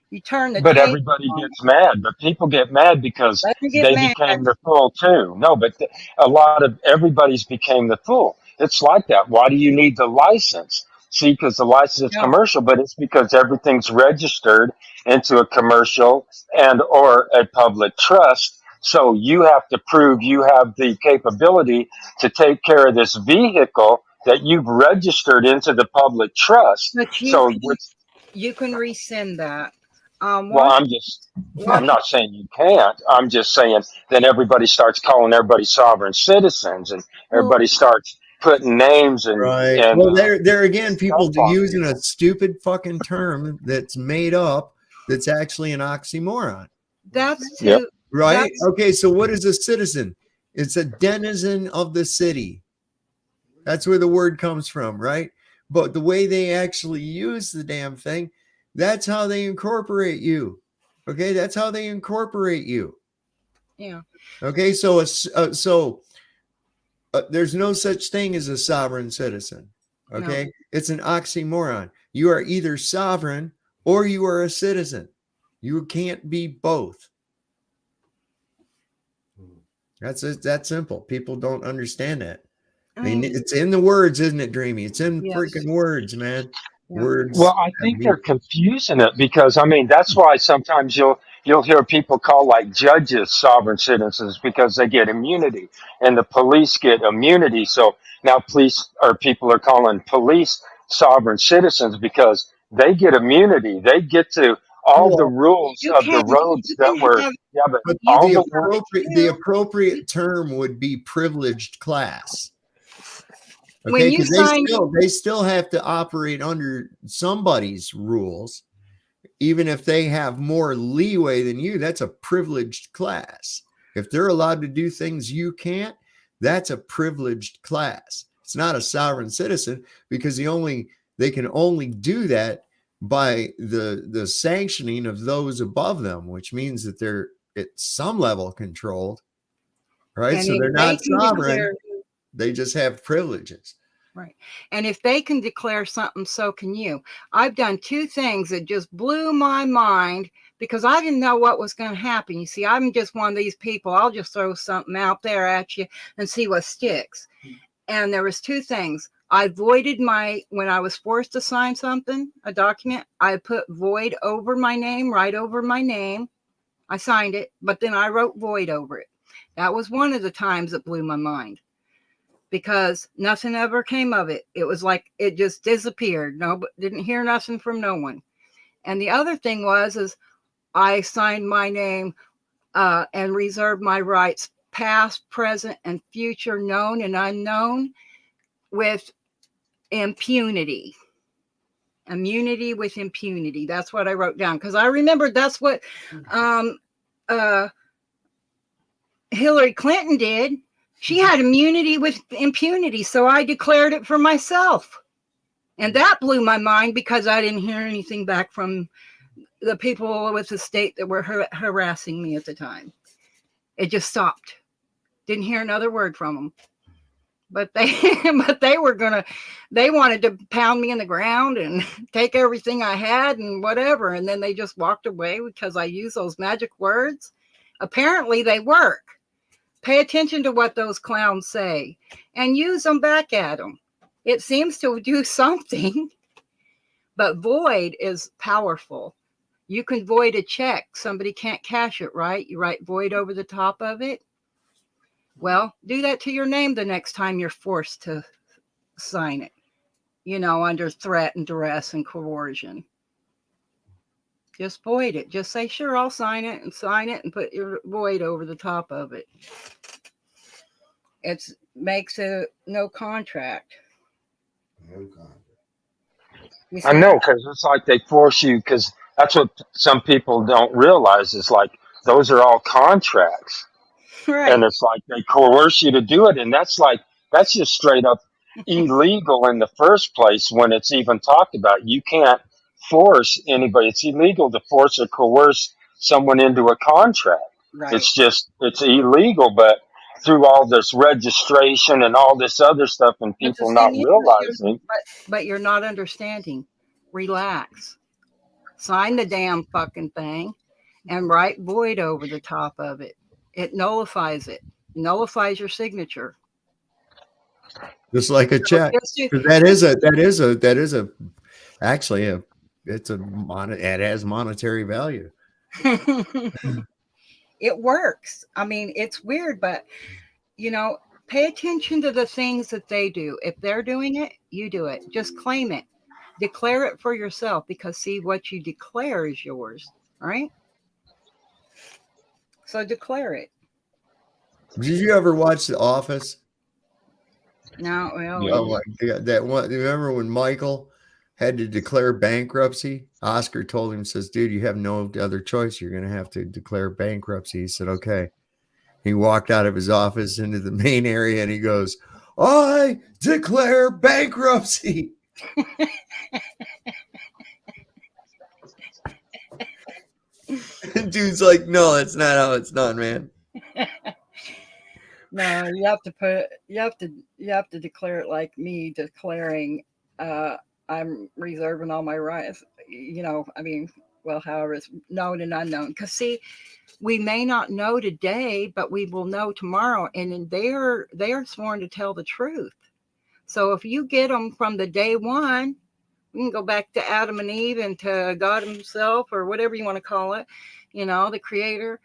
You turn the But tape everybody on. gets mad. But people get mad because Let me get they mad. became the fool too. No, but a lot of everybody's became the fool. It's like that. Why do you need the license? See, because the license is No. commercial, but it's because everything's registered into a commercial and or a public trust. So you have to prove you have the capability to take care of this vehicle that you've registered into the public trust. But So you can rescind that. well, I'm not saying you can't. I'm just saying then everybody starts calling everybody sovereign citizens and everybody starts putting names and, Right. and Well, there again, people stuff on using people. a stupid fucking term that's made up that's actually an oxymoron. That's Yep. Right? Okay, so what is a citizen? It's a denizen of the city. That's where the word comes from, right? But the way they actually use the damn thing, that's how they incorporate you. Okay, that's how they incorporate you. Yeah. Okay, so there's no such thing as a sovereign citizen. Okay, No. it's an oxymoron. You are either sovereign or you are a citizen. You can't be both. That's it. That simple. People don't understand that. I mean, it's in the words, isn't it, Dreamy? It's in freaking words, man. Words. Well, I think they're confusing it because I mean that's why sometimes you'll hear people call like judges sovereign citizens because they get immunity and the police get immunity. So now police or people are calling police sovereign citizens because they get immunity. They get to all the rules You of the can't. roads that were But all the appropriate term would be privileged class. When Okay, you because they still have to operate under somebody's rules, even if they have more leeway than you. That's a privileged class. If they're allowed to do things you can't, that's a privileged class. It's not a sovereign citizen because they can only do that by the sanctioning of those above them, which means that they're at some level controlled, right? And So if they're they not can sovereign. declare- They just have privileges. Right. And if they can declare something, so can you. I've done two things that just blew my mind because I didn't know what was going to happen. You see, I'm just one of these people. I'll just throw something out there at you and see what sticks. And there was two things. I voided when I was forced to sign something, a document, I put void over my name, right over my name. I signed it, but then I wrote void over it. That was one of the times that blew my mind. Because nothing ever came of it. It was like it just disappeared. No, didn't hear nothing from no one. And the other thing is I signed my name and reserved my rights, past, present, and future, known and unknown, with impunity. Immunity with impunity. That's what I wrote down because I remembered that's what Hillary Clinton did. She had immunity with impunity, so I declared it for myself. And that blew my mind because I didn't hear anything back from the people with the state that were harassing me at the time. It just stopped. Didn't hear another word from them. But they wanted to pound me in the ground and take everything I had and whatever. And then they just walked away because I used those magic words. Apparently they work. Pay attention to what those clowns say and use them back at them. It seems to do something, but void is powerful. You can void a check. Somebody can't cash it, right? You write void over the top of it. Well, do that to your name the next time you're forced to sign it, under threat and duress and coercion. Just void it. Just say, sure, I'll sign it and put your void over the top of it. It makes a no contract. I know, because it's like they force you, because that's what some people don't realize is like those are all contracts. Right. And it's like they coerce you to do it. And that's just straight up illegal in the first place when it's even talked about. You can't force anybody. It's illegal to force or coerce someone into a contract. Right. It's illegal, but through all this registration and all this other stuff and But the people not thing is, realizing. but you're not understanding. Relax. Sign the damn fucking thing and write void over the top of it. It nullifies it. Nullifies your signature. Just like a check. It has monetary value. It works. I mean, it's weird, but pay attention to the things that they do. If they're doing it, you do it. Just claim it. Declare it for yourself, because see, what you declare is yours, right? So declare it. Did you ever watch The Office? No, well, oh my God, that one. Remember when Michael had to declare bankruptcy? Oscar told him, says, "Dude, you have no other choice. You're going to have to declare bankruptcy." He said, "Okay." He walked out of his office into the main area and he goes, "I declare bankruptcy." Dude's like, "No, that's not how it's done, man." No, you have to declare it like me declaring I'm reserving all my rights. However it's known and unknown. Because see, we may not know today, but we will know tomorrow. And they are sworn to tell the truth. So if you get them from the day one, we can go back to Adam and Eve and to God himself, or whatever you want to call it, the creator,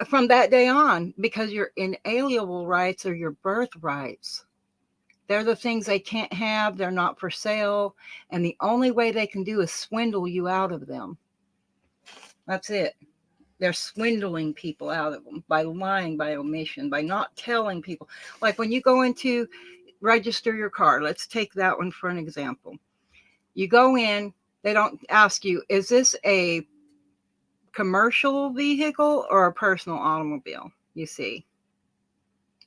from that day on, because your inalienable rights are your birthrights. They're the things they can't have. They're not for sale. And the only way they can do is swindle you out of them. That's it. They're swindling people out of them by lying, by omission, by not telling people. Like when you go into register your car, let's take that one for an example. You go in, they don't ask you, is this a commercial vehicle or a personal automobile? You see,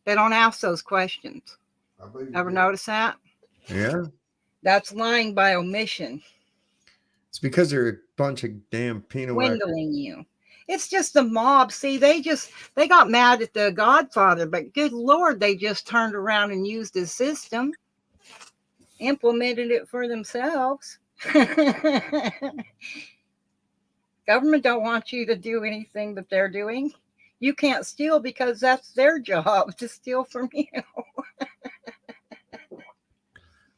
they don't ask those questions. Ever notice that? Yeah. That's lying by omission. It's because they're a bunch of damn peanut Swindling you. It's just the mob. See, they got mad at the Godfather, but good Lord, they just turned around and used his system, implemented it for themselves. Government don't want you to do anything that they're doing. You can't steal because that's their job, to steal from you.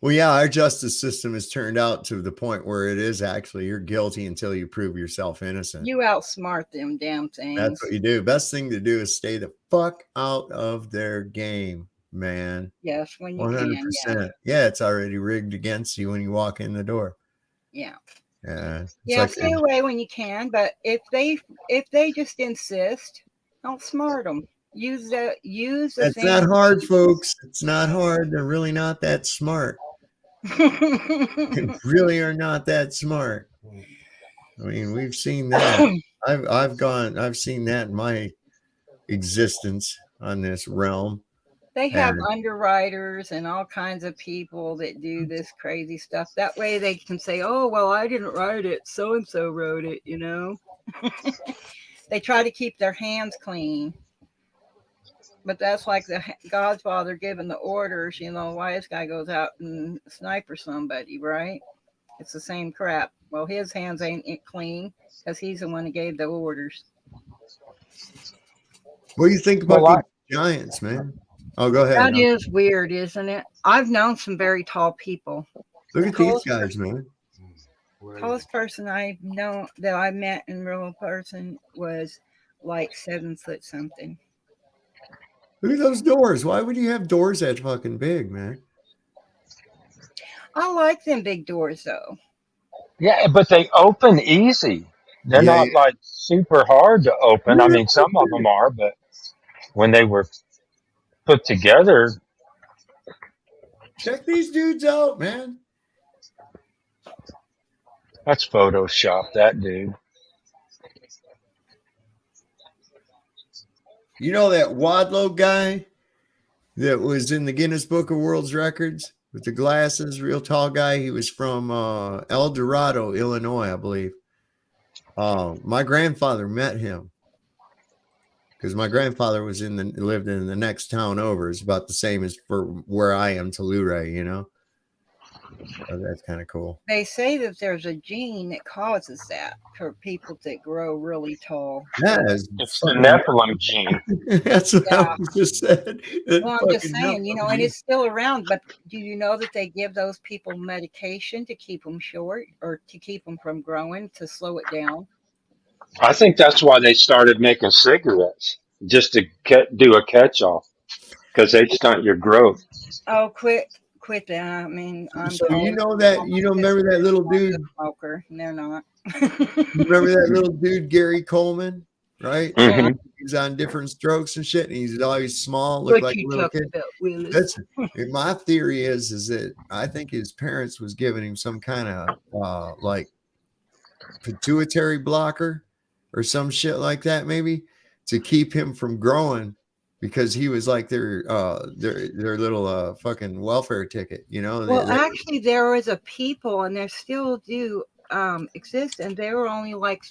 Well, yeah, our justice system has turned out to the point where it is actually you're guilty until you prove yourself innocent. You outsmart them damn things. That's what you do. Best thing to do is stay the fuck out of their game, man. Yes, when you 100%. can. Yeah, it's already rigged against you when you walk in the door. Yeah. Yeah. Stay away when you can, but if they just insist, outsmart them. Use the That's not hard, folks. It's not hard. They're really not that smart. They really are not that smart. I mean, we've seen that. I've seen that in my existence on this realm. They have underwriters and all kinds of people that do this crazy stuff. That way they can say, "Oh, well, I didn't write it. So-and-so wrote it," They try to keep their hands clean. But that's like the Godfather giving the orders, why this guy goes out and sniper somebody, right? It's the same crap. Well, his hands ain't clean because he's the one that gave the orders. What do you think about these giants, man? Oh, go ahead. That is weird, isn't it? I've known some very tall people. Look at these guys, man. Tallest person I know that I met in real person was like 7 foot something. Look at those doors. Why would you have doors that fucking big, man? I like them big doors, though. Yeah, but they open easy. They're not like super hard to open. I mean, some of them are, but when they were put together, Check these dudes out, man. That's Photoshop, that dude. You know that Wadlow guy that was in the Guinness Book of World Records with the glasses, real tall guy? He was from El Dorado, Illinois, I believe. My grandfather met him because my grandfather lived in the next town over. It's about the same as for where I am to Luray, you know. So that's kind of cool. They say that there's a gene that causes that for people that grow really tall. Yeah, it's the Nephilim gene. That's what I just said. Well, I'm just saying, you know, and it's still around. But do you know that they give those people medication to keep them short or to keep them from growing, to slow it down? I think that's why they started making cigarettes, just to do a catch-all, because they stunt your growth. Oh, quit that. I mean, so you know that, you know, remember that little dude? Smoker. They're not. Remember that little dude, Gary Coleman, right? Mm-hmm. He's on different strokes and shit, and he's always small, look like a little kid. That's my theory is that I think his parents was giving him some kind of like pituitary blocker or some shit like that, maybe to keep him from growing, because he was like their little fucking welfare ticket, you know. Well, actually, there was a people, and there still do exist, and they were only like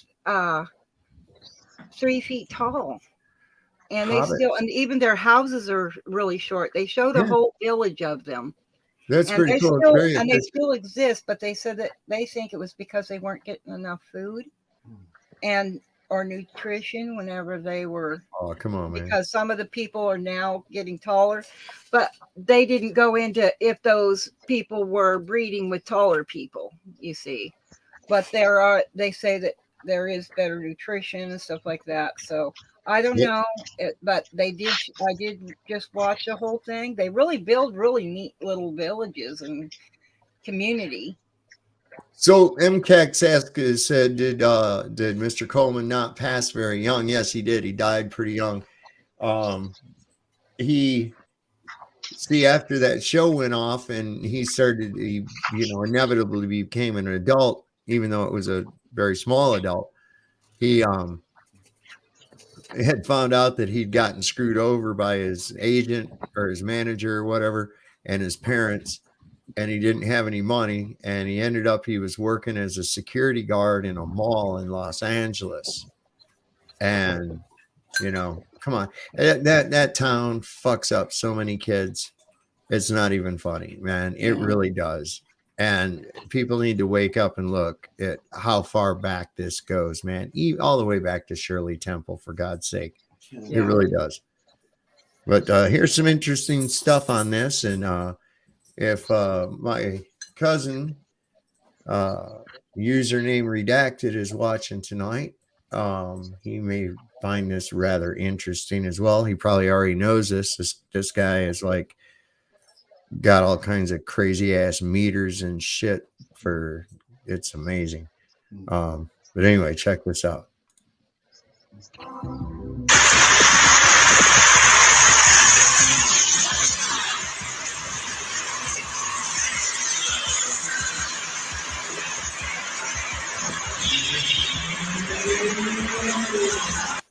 3 feet tall, and they still, and even their houses are really short. They showed a whole village of them. That's and pretty cool. They still exist, but they said that they think it was because they weren't getting enough food and or nutrition whenever they were. Oh, come on, man. Because some of the people are now getting taller, but they didn't go into if those people were breeding with taller people, you see. But they say that there is better nutrition and stuff like that. So I don't know, but I did just watch the whole thing. They really build really neat little villages and community. So MCAX said, did Mr. Coleman not pass very young? Yes, he did. He died pretty young. After that show went off and he inevitably became an adult, even though it was a very small adult. He had found out that he'd gotten screwed over by his agent or his manager or whatever, and his parents, and he didn't have any money, and he was working as a security guard in a mall in Los Angeles. And come on, that town fucks up so many kids. It's not even funny, man. It really does. And people need to wake up and look at how far back this goes, man. All the way back to Shirley Temple, for God's sake. It really does. But here's some interesting stuff on this. And if my cousin, username redacted, is watching tonight, he may find this rather interesting as well. He probably already knows this. This guy is like got all kinds of crazy ass meters and shit it's amazing. But anyway, check this out.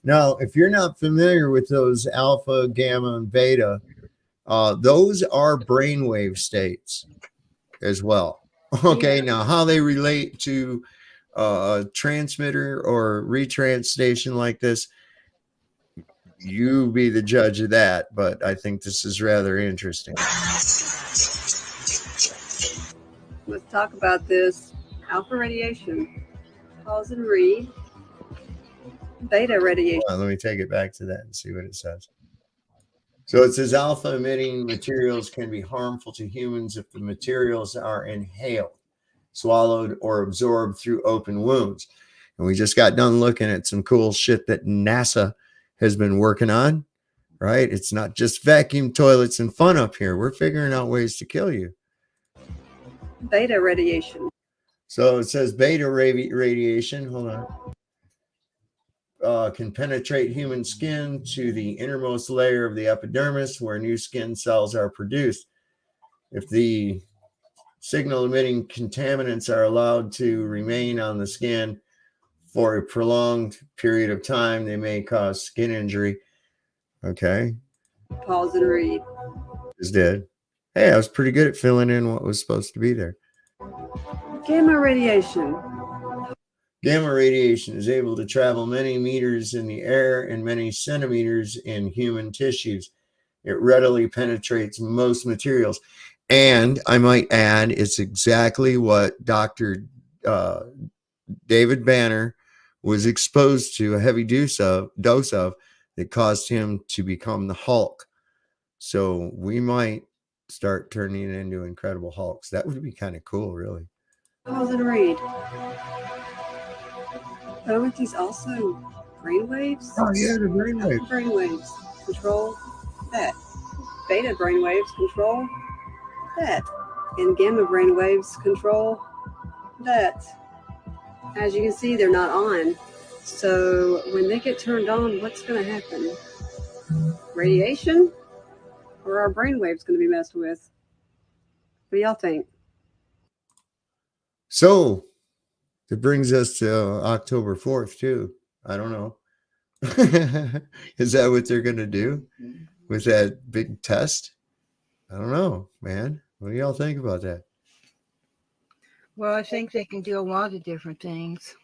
Now, if you're not familiar with those alpha, gamma, and beta, those are brainwave states as well. Okay, now how they relate to a transmitter or retrans station like this, you be the judge of that. But I think this is rather interesting. Let's talk about this. Alpha radiation, pause and read. Beta radiation. Let me take it back to that and see what it says. So it says alpha emitting materials can be harmful to humans if the materials are inhaled, swallowed, or absorbed through open wounds. And we just got done looking at some cool shit that NASA has been working on, right? It's not just vacuum toilets and fun up here. We're figuring out ways to kill you. Beta radiation. So it says beta radiation. Hold on. Can penetrate human skin to the innermost layer of the epidermis where new skin cells are produced. If the signal emitting contaminants are allowed to remain on the skin for a prolonged period of time, they may cause skin injury. Okay. Pause and read. Is dead. Hey, I was pretty good at filling in what was supposed to be there. Gamma radiation. Gamma radiation is able to travel many meters in the air and many centimeters in human tissues. It readily penetrates most materials. And I might add, it's exactly what Dr. David Banner was exposed to a heavy dose of that caused him to become the Hulk. So we might start turning it into Incredible Hulks. That would be kind of cool, really. Pause and read. Oh, aren't these also brainwaves? Oh, yeah, the brainwaves. Alpha brainwaves control that. Beta brainwaves control that. And gamma brainwaves control that. As you can see, they're not on. So when they get turned on, what's going to happen? Radiation? Or are brainwaves going to be messed with? What do y'all think? So it brings us to October 4th, too. I don't know. Is that what they're going to do with that big test? I don't know, man. What do y'all think about that? Well, I think they can do a lot of different things.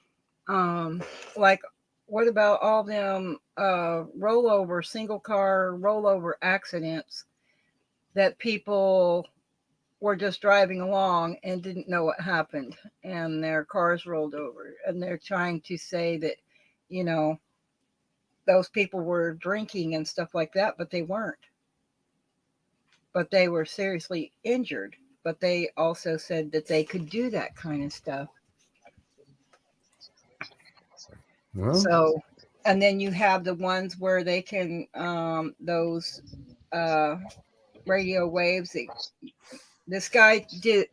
Like, what about all them single car rollover accidents that people were just driving along and didn't know what happened and their cars rolled over, and they're trying to say that, you know, those people were drinking and stuff like that, but they weren't. But they were seriously injured. But they also said that they could do that kind of stuff. Well, so, and then you have the ones where they can, those radio waves. This guy did,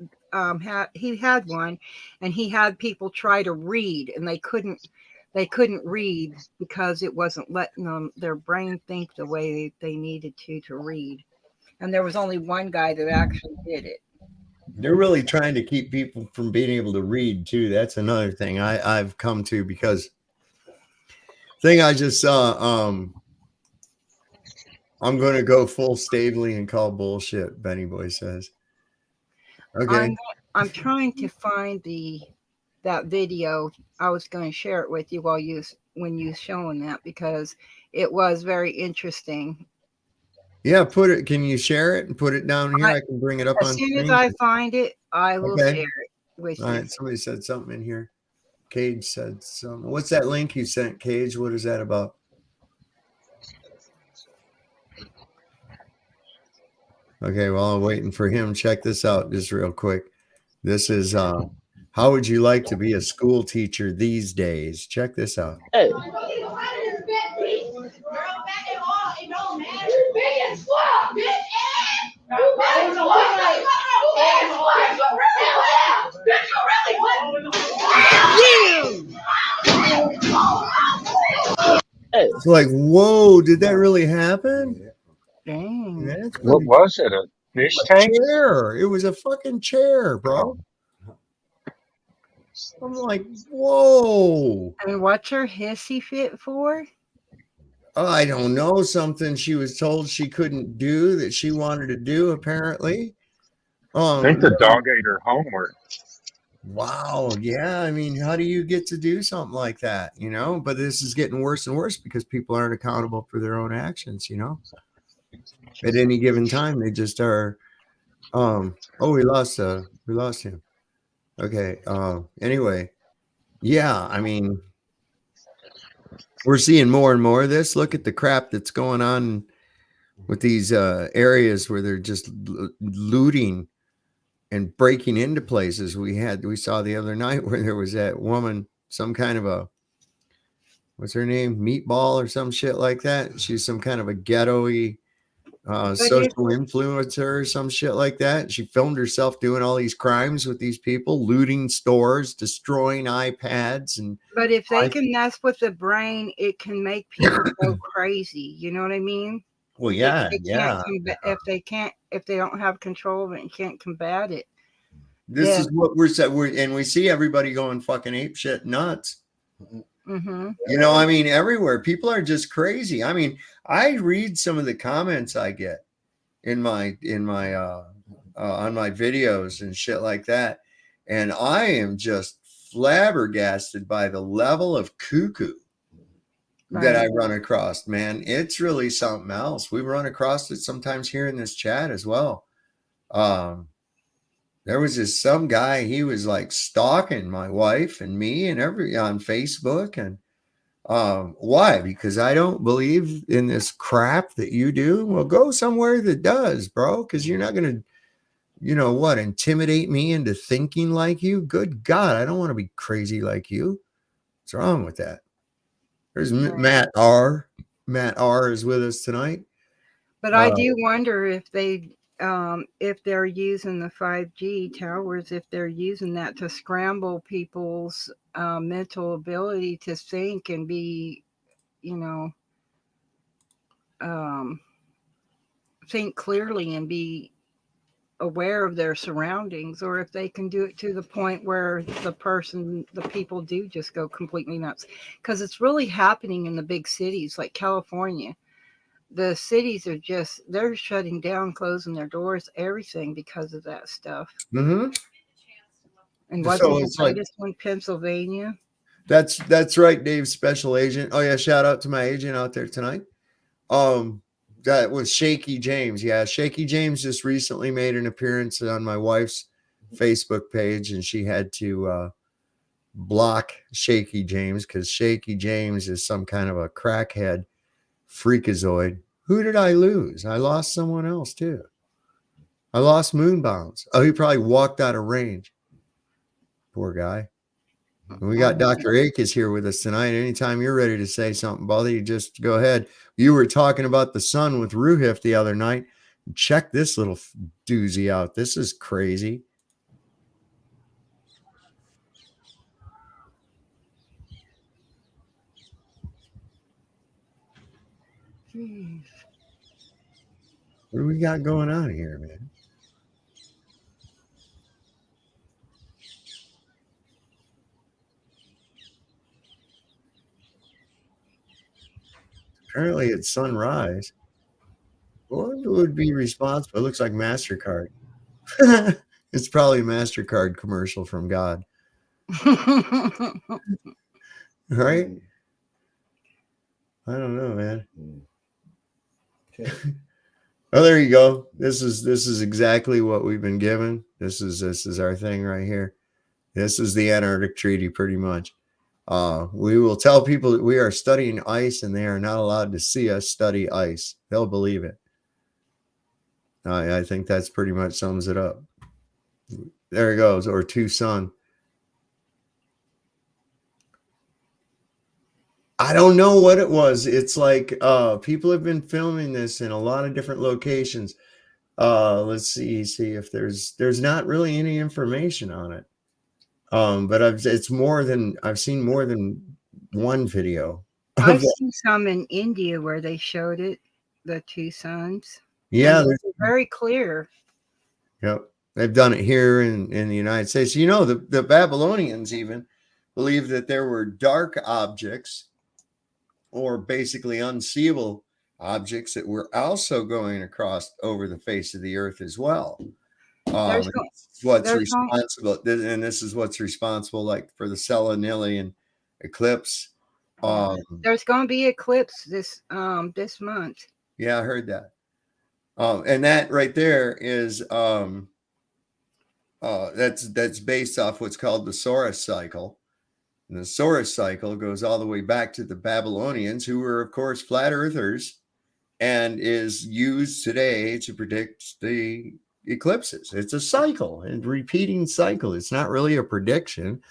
he had one, and he had people try to read, and they couldn't read because it wasn't letting them, their brain think the way they needed to read. And there was only one guy that actually did it. They're really trying to keep people from being able to read, too. That's another thing I've come to, because thing I just saw, I'm going to go full Stavely and call bullshit, Benny Boy says. Okay. I'm trying to find that video. I was going to share it with you when you showing that, because it was very interesting. Yeah, can you share it and put it down here? I can bring it up on screen. As soon as I find it, I will share it with you. All right, somebody said something in here. Cage said something. What's that link you sent, Cage? What is that about? Okay, well, I'm waiting for him. Check this out just real quick. This is how would you like to be a school teacher these days? Check this out. Hey. It's like, whoa, did that really happen? Dang. What was it? A fish tank? Chair. It was a fucking chair, bro. I'm like, whoa. And what's her hissy fit for? I don't know. Something she was told she couldn't do that she wanted to do, apparently. I think the dog ate her homework. Wow. Yeah. I mean, how do you get to do something like that? You know, but this is getting worse and worse because people aren't accountable for their own actions, you know. At any given time, they just are. Oh, we lost him. Okay. Anyway, yeah. I mean, we're seeing more and more of this. Look at the crap that's going on with these areas where they're just looting and breaking into places. We saw the other night where there was that woman, some kind of a, what's her name? Meatball or some shit like that. She's some kind of a ghetto-y social influencer or some shit like that. She filmed herself doing all these crimes with these people, looting stores, destroying iPads. But if they can mess with the brain, it can make people go crazy. You know what I mean? Well, yeah, if they don't have control of it and can't combat it. This is what we're saying. And we see everybody going fucking ape shit nuts. Mm-hmm. You know, I mean, everywhere people are just crazy. I mean, I read some of the comments I get in my on my videos and shit like that, and I am just flabbergasted by the level of cuckoo that I run across. Man, it's really something else. We run across it sometimes here in this chat as well. There was some guy, he was like stalking my wife and me and on Facebook. And why? Because I don't believe in this crap that you do. Well, go somewhere that does, bro, because you're not going to, you know what, intimidate me into thinking like you. Good God, I don't want to be crazy like you. What's wrong with that? There's Matt R. Matt R is with us tonight. But I do wonder if they're using the 5G towers, if they're using that to scramble people's mental ability to think and be, you know, think clearly and be aware of their surroundings, or if they can do it to the point where the people do just go completely nuts. Because it's really happening in the big cities like California. The cities are they're shutting down, closing their doors, everything because of that stuff. Mm-hmm. And wasn't the latest one Pennsylvania? That's right, Dave, special agent. Oh yeah, shout out to my agent out there tonight. That was Shaky James. Yeah, Shaky James just recently made an appearance on my wife's Facebook page, and she had to block Shaky James because Shaky James is some kind of a crackhead freakazoid. Who did I lose? I lost someone else too. I lost Moonbounce. Oh, he probably walked out of range. Poor guy. And we got Dr. Akis here with us tonight. Anytime you're ready to say something, Baldy, you just go ahead. You were talking about the sun with Ruhif the other night. Check this little doozy out. This is crazy. Jeez. What do we got going on here, man? Apparently it's sunrise. What would be responsible? It looks like MasterCard. It's probably a MasterCard commercial from God. Right? I don't know, man. Oh, there you go. This is exactly what we've been given. This is our thing right here. This is the Antarctic Treaty, pretty much. We will tell people that we are studying ice, and they are not allowed to see us study ice. They'll believe it. I think that's pretty much sums it up. There it goes, or Tucson. I don't know what it was. It's like people have been filming this in a lot of different locations. Let's see if there's not really any information on it. But I've seen more than one video. I've seen some in India where they showed it, the two suns. Yeah, they're very clear. Yep, they've done it here in the United States. You know, the Babylonians even believed that there were dark objects, or basically unseeable objects, that were also going across over the face of the earth as well. What's responsible, and this is what's responsible, like for the Selenilian eclipse. There's going to be eclipse this month. Yeah, I heard that. And that right there is that's based off what's called the Saurus cycle. And the Saurus cycle goes all the way back to the Babylonians, who were, of course, flat earthers, and is used today to predict the eclipses. It's a cycle, and repeating cycle. It's not really a prediction.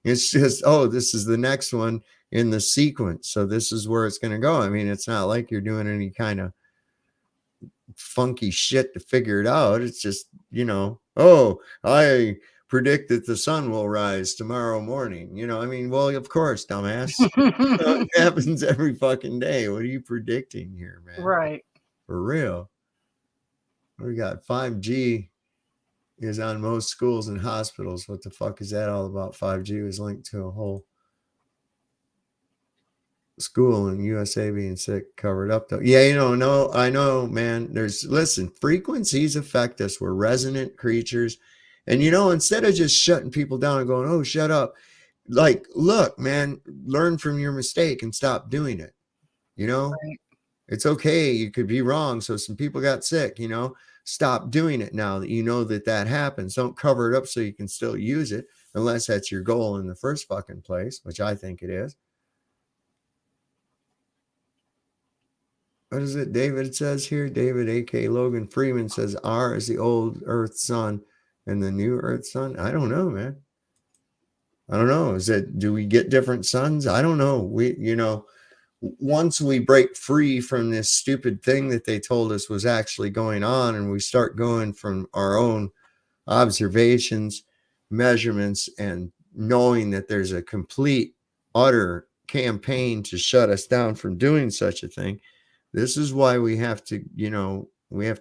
It's just, this is the next one in the sequence, so this is where it's going to go. I mean, it's not like you're doing any kind of funky shit to figure it out. It's just, I predict that the sun will rise tomorrow morning. I mean, well, of course, dumbass. It happens every fucking day. What are you predicting here, man? Right. For real. We got 5G is on most schools and hospitals. What the fuck is that all about? 5G was linked to a whole school in USA being sick, covered up though. Yeah, no, I know, man. Listen, frequencies affect us. We're resonant creatures. And instead of just shutting people down and going, oh, shut up, like, look, man, learn from your mistake and stop doing it. Right. It's okay. You could be wrong. So some people got sick, stop doing it now that you know that happens. Don't cover it up so you can still use it, unless that's your goal in the first fucking place, which I think it is. What is it David says here? David, a.k.a. Logan Freeman, says R is the old Earth sun and the new Earth sun. I don't know, man. I don't know. Do we get different suns? I don't know. Once we break free from this stupid thing that they told us was actually going on, and we start going from our own observations, measurements, and knowing that there's a complete, utter campaign to shut us down from doing such a thing, this is why we have to,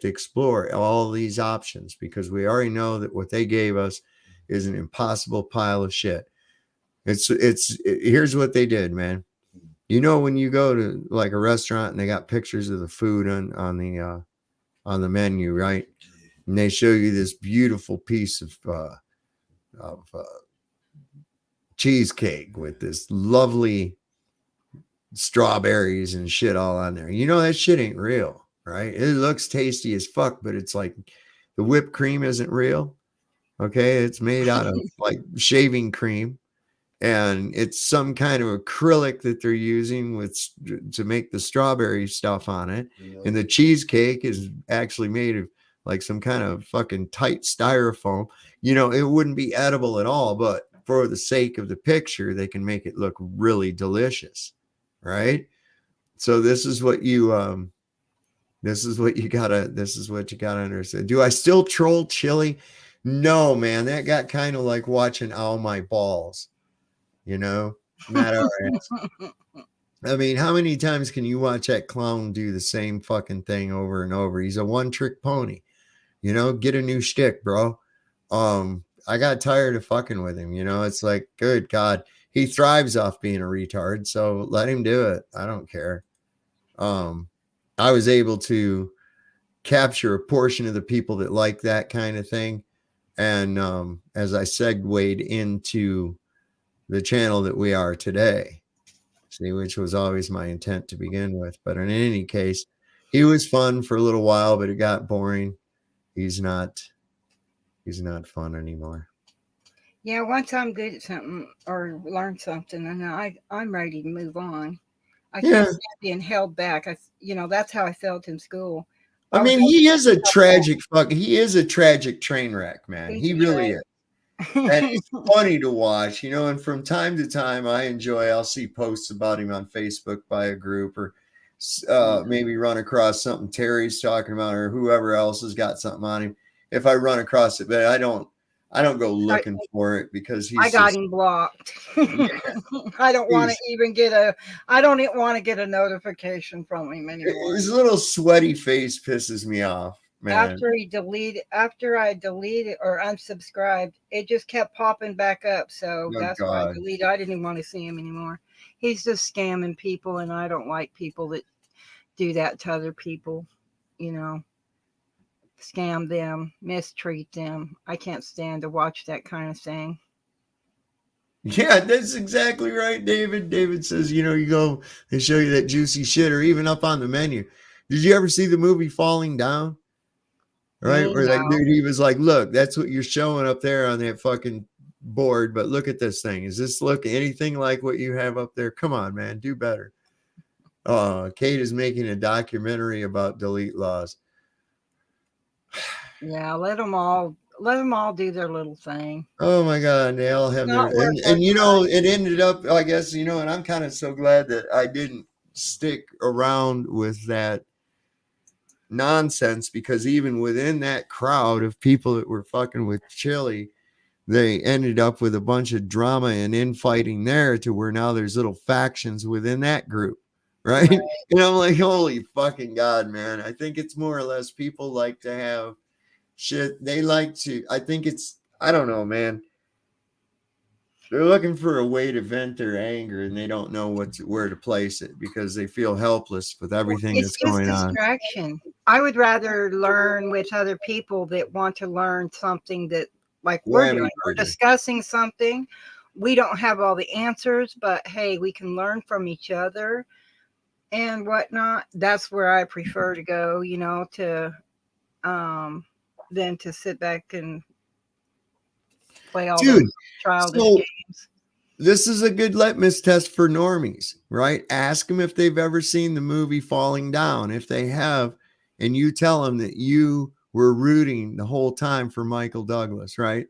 explore all these options, because we already know that what they gave us is an impossible pile of shit. Here's what they did, man. When you go to like a restaurant and they got pictures of the food on the menu, right? And they show you this beautiful piece of cheesecake with this lovely strawberries and shit all on there. That shit ain't real, right? It looks tasty as fuck, but it's like the whipped cream isn't real. Okay, it's made out of like shaving cream. And it's some kind of acrylic that they're using to make the strawberry stuff on it. And the cheesecake is actually made of like some kind of fucking tight styrofoam. It wouldn't be edible at all, but for the sake of the picture, they can make it look really delicious, right? So this is what you gotta understand. Do I still troll chili? No, man, that got kind of like watching All My Balls. Not our ass. I mean, how many times can you watch that clown do the same fucking thing over and over? He's a one-trick pony. Get a new shtick, bro. I got tired of fucking with him. It's like, good God, he thrives off being a retard, so let him do it. I don't care. I was able to capture a portion of the people that like that kind of thing, and as I segued into the channel that we are today, which was always my intent to begin with. But in any case, he was fun for a little while, but it got boring. He's not fun anymore. Yeah, once I'm good at something or learn something, and I'm ready to move on. I can't stand being held back. That's how I felt in school. He is a tragic train wreck, man. He really is. And it's funny to watch, and from time to time I'll see posts about him on Facebook by a group, or maybe run across something Terry's talking about, or whoever else has got something on him. If I run across it, but I don't go looking for it, because I got him blocked. I don't want to even get a notification from him anymore. His little sweaty face pisses me off. Man. After I deleted or unsubscribed, it just kept popping back up. So that's why I deleted. I didn't even want to see him anymore. He's just scamming people, and I don't like people that do that to other people. Scam them, mistreat them. I can't stand to watch that kind of thing. Yeah, that's exactly right, David. David says, you go, they show you that juicy shit, or even up on the menu. Did you ever see the movie Falling Down? Right, where that dude, he was like, look, that's what you're showing up there on that fucking board, but look at this thing. Does this look anything like what you have up there? Come on, man, do better. Kate is making a documentary about delete laws. Yeah, let them all do their little thing. Oh my God, they all have their, and it ended up, I guess, and I'm kind of so glad that I didn't stick around with that nonsense, because even within that crowd of people that were fucking with chili, they ended up with a bunch of drama and infighting there, to where now there's little factions within that group, right? And I'm like, holy fucking God, man. I think it's more or less people like to have shit. They like to, I think it's, I don't know, man. They're looking for a way to vent their anger and they don't know where to place it because they feel helpless with everything that's going on. Distraction. I would rather learn with other people that want to learn something that, like we're doing. We're discussing something. We don't have all the answers, but hey, we can learn from each other and whatnot. That's where I prefer to go, you know, to than to sit back and play all those childish games. This is a good litmus test for normies, right? Ask them if they've ever seen the movie Falling Down. If they have, and you tell them that you were rooting the whole time for Michael Douglas, right?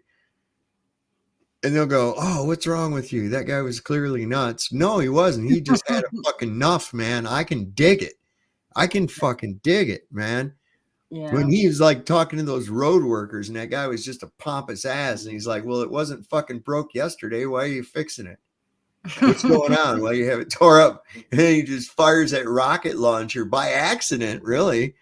And they'll go, oh, what's wrong with you? That guy was clearly nuts. No, he wasn't. He just had a fucking nuff, man. I can dig it. I can fucking dig it, man. Yeah. When he was like talking to those road workers and that guy was just a pompous ass and he's like, well, it wasn't fucking broke yesterday. Why are you fixing it? What's going on? Well, you have it tore up. And then he just fires that rocket launcher by accident, really.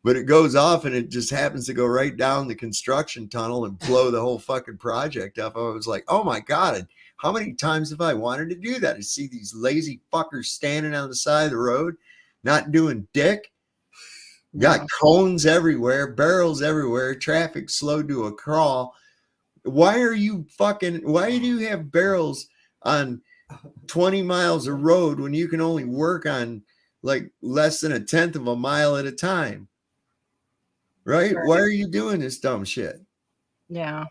But it goes off and it just happens to go right down the construction tunnel and blow the whole fucking project up. I was like, oh my God, how many times have I wanted to do that? To see these lazy fuckers standing on the side of the road, not doing dick. Got cones everywhere, barrels everywhere, traffic slowed to a crawl. Why do you have barrels on 20 miles of road when you can only work on like less than 1/10 of a mile at a time? Right? Why are you doing this dumb shit? Yeah.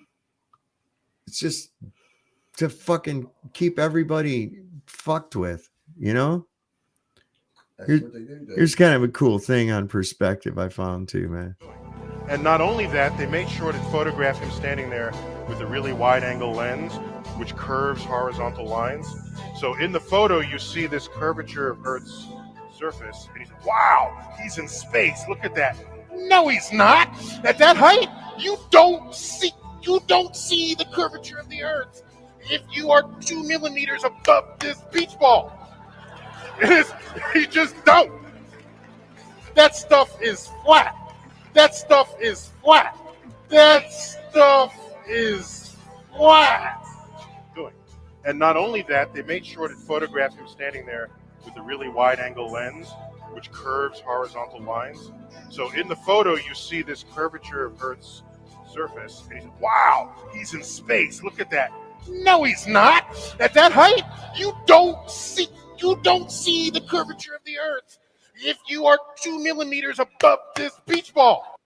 It's just to fucking keep everybody fucked with, you know? Here's kind of a cool thing on perspective I found too, man. And not only that, they made sure to photograph him standing there with a really wide angle lens, which curves horizontal lines. So in the photo, you see this curvature of Earth's surface. And he's, wow, he's in space. Look at that. No, he's not. At that height, you don't see the curvature of the Earth if you are 2 millimeters above this beach ball. You just don't. That stuff is flat. That stuff is flat. That stuff is flat. And not only that, they made sure to photograph him standing there with a really wide angle lens, which curves horizontal lines. So in the photo, you see this curvature of Earth's surface. And he's, wow, he's in space. Look at that. No, he's not. At that height, you don't see the curvature of the Earth if you are 2 millimeters above this beach ball.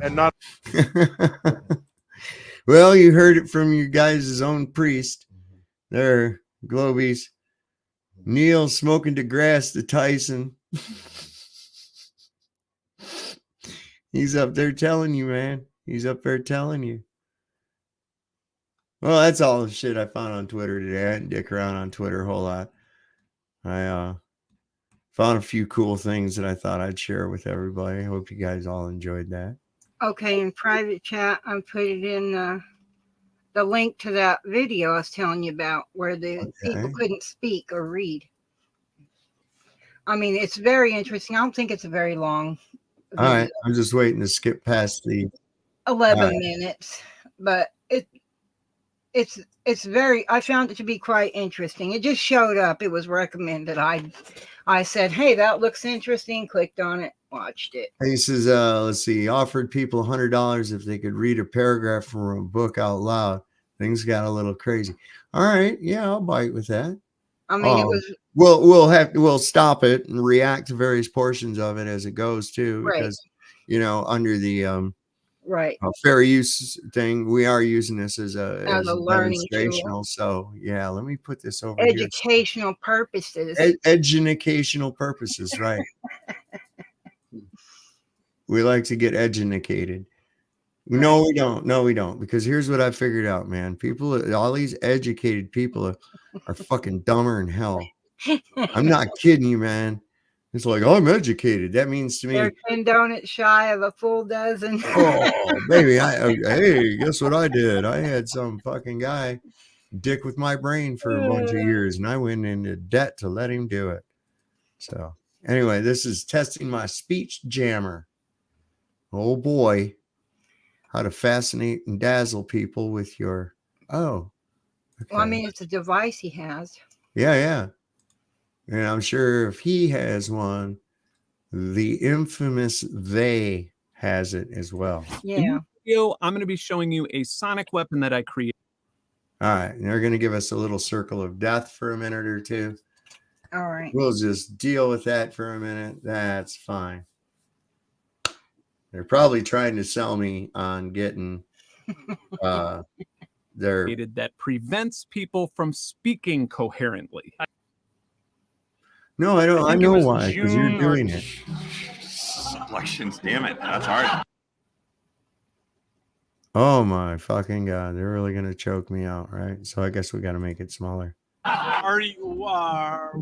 And not. Well, you heard it from your guys' own priest. There, Globies. Neil smoking DeGrasse to Tyson. He's up there telling you, man. He's up there telling you. Well, that's all the shit I found on Twitter today. I didn't dick around on Twitter a whole lot. I found a few cool things that I thought I'd share with everybody. I hope you guys all enjoyed that. Okay, in private chat, I put it in the link to that video I was telling you about where the people couldn't speak or read. I mean, it's very interesting. I don't think it's a very long video. All right, I'm just waiting to skip past the 11 minutes, but it's very, I found it to be quite interesting. It just showed up. It was recommended. I said, hey, that looks interesting. Clicked on it, watched it. He says, let's see, offered people $100 if they could read a paragraph from a book out loud. Things got a little crazy. All right, yeah, I'll bite with that. I mean, it was. We'll stop it and react to various portions of it as it goes too, because under the right fair use thing, we are using this as a learning demonstrational. So yeah, let me put this over educational purposes. Educational purposes, right? We like to get educated. No, we don't. No, we don't. Because here's what I figured out, man. People, all these educated people are fucking dumber than hell. I'm not kidding you, man. It's like, I'm educated. That means to me, they're 10 donuts shy of a full dozen. Oh, baby. Hey, guess what I did? I had some fucking guy dick with my brain for a bunch of years, and I went into debt to let him do it. So anyway, this is testing my speech jammer. Oh boy, how to fascinate and dazzle people with your, oh. Okay. Well, I mean, it's a device he has. Yeah. And I'm sure if he has one, the infamous they has it as well. Yeah. In this video, I'm going to be showing you a sonic weapon that I created. All right. And they're going to give us a little circle of death for a minute or two. All right. We'll just deal with that for a minute. That's fine. They're probably trying to sell me on getting their that prevents people from speaking coherently. No, I don't. I know why, because you're doing it. Elections, damn it. That's hard. Oh my fucking God. They're really going to choke me out, right? So I guess we got to make it smaller. Are you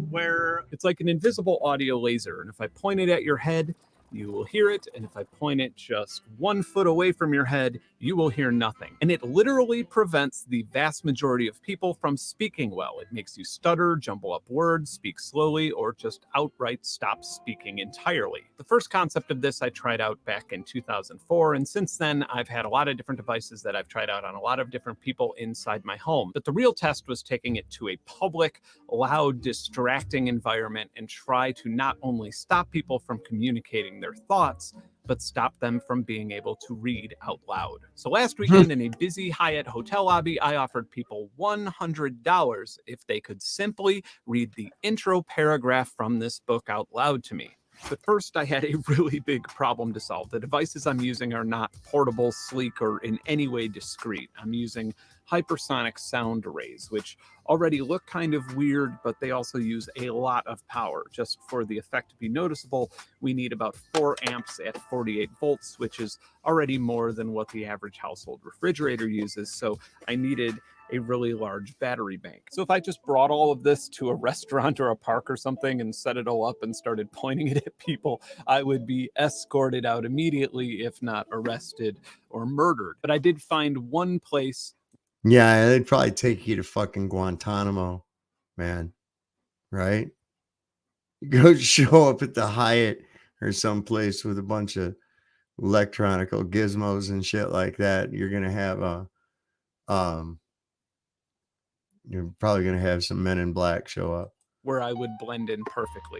where it's like an invisible audio laser, and if I point it at your head, you will hear it, and if I point it just 1 foot away from your head, you will hear nothing. And it literally prevents the vast majority of people from speaking well. It makes you stutter, jumble up words, speak slowly, or just outright stop speaking entirely. The first concept of this I tried out back in 2004, and since then I've had a lot of different devices that I've tried out on a lot of different people inside my home. But the real test was taking it to a public, loud, distracting environment and try to not only stop people from communicating their thoughts, but stop them from being able to read out loud. So last weekend in a busy Hyatt hotel lobby, I offered people $100 if they could simply read the intro paragraph from this book out loud to me. But first, I had a really big problem to solve. The devices I'm using are not portable, sleek, or in any way discreet. I'm using hypersonic sound arrays, which already look kind of weird, but they also use a lot of power. Just for the effect to be noticeable, we need about 4 amps at 48 volts, which is already more than what the average household refrigerator uses. So I needed a really large battery bank. So if I just brought all of this to a restaurant or a park or something and set it all up and started pointing it at people, I would be escorted out immediately, if not arrested or murdered. But I did find one place. Yeah, they'd probably take you to fucking Guantanamo, man. Right? Go show up at the Hyatt or someplace with a bunch of electronical gizmos and shit like that. You're gonna have you're probably gonna have some men in black show up. Where I would blend in perfectly.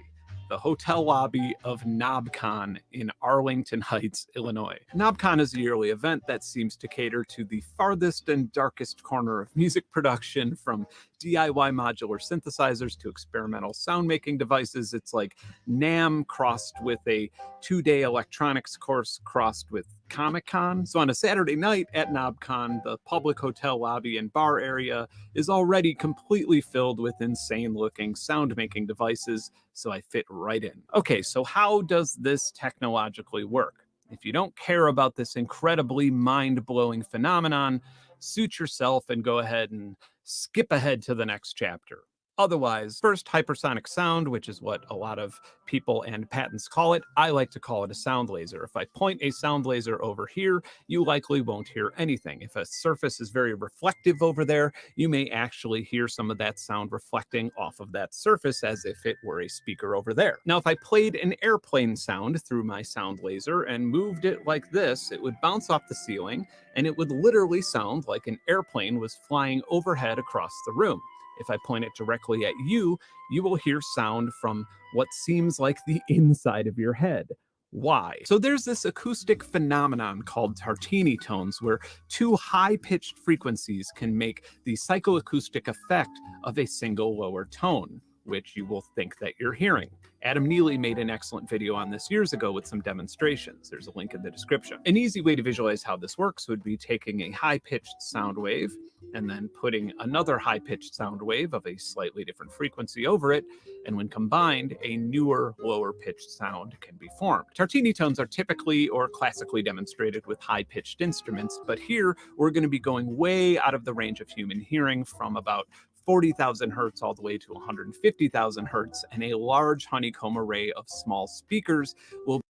The hotel lobby of NobCon in Arlington Heights, Illinois. NobCon is a yearly event that seems to cater to the farthest and darkest corner of music production, from DIY modular synthesizers to experimental sound making devices. It's like NAMM crossed with a 2-day electronics course crossed with Comic-Con. So on a Saturday night at NobCon, the public hotel lobby and bar area is already completely filled with insane looking sound making devices, so I fit right in. Okay, so how does this technologically work? If you don't care about this incredibly mind-blowing phenomenon, suit yourself and go ahead and skip ahead to the next chapter. Otherwise, first, hypersonic sound, which is what a lot of people and patents call it. I like to call it a sound laser. If I point a sound laser over here, you likely won't hear anything. If a surface is very reflective over there, you may actually hear some of that sound reflecting off of that surface as if it were a speaker over there. Now, if I played an airplane sound through my sound laser and moved it like this, it would bounce off the ceiling, and it would literally sound like an airplane was flying overhead across the room. If I point it directly at you, you will hear sound from what seems like the inside of your head. Why? So there's this acoustic phenomenon called Tartini tones, where 2 high-pitched frequencies can make the psychoacoustic effect of a single lower tone, which you will think that you're hearing. Adam Neely made an excellent video on this years ago with some demonstrations. There's a link in the description. An easy way to visualize how this works would be taking a high-pitched sound wave and then putting another high-pitched sound wave of a slightly different frequency over it, and when combined, a newer, lower-pitched sound can be formed. Tartini tones are typically or classically demonstrated with high-pitched instruments, but here we're going to be going way out of the range of human hearing, from about 40,000 hertz all the way to 150,000 hertz, and a large honeycomb array of small speakers will.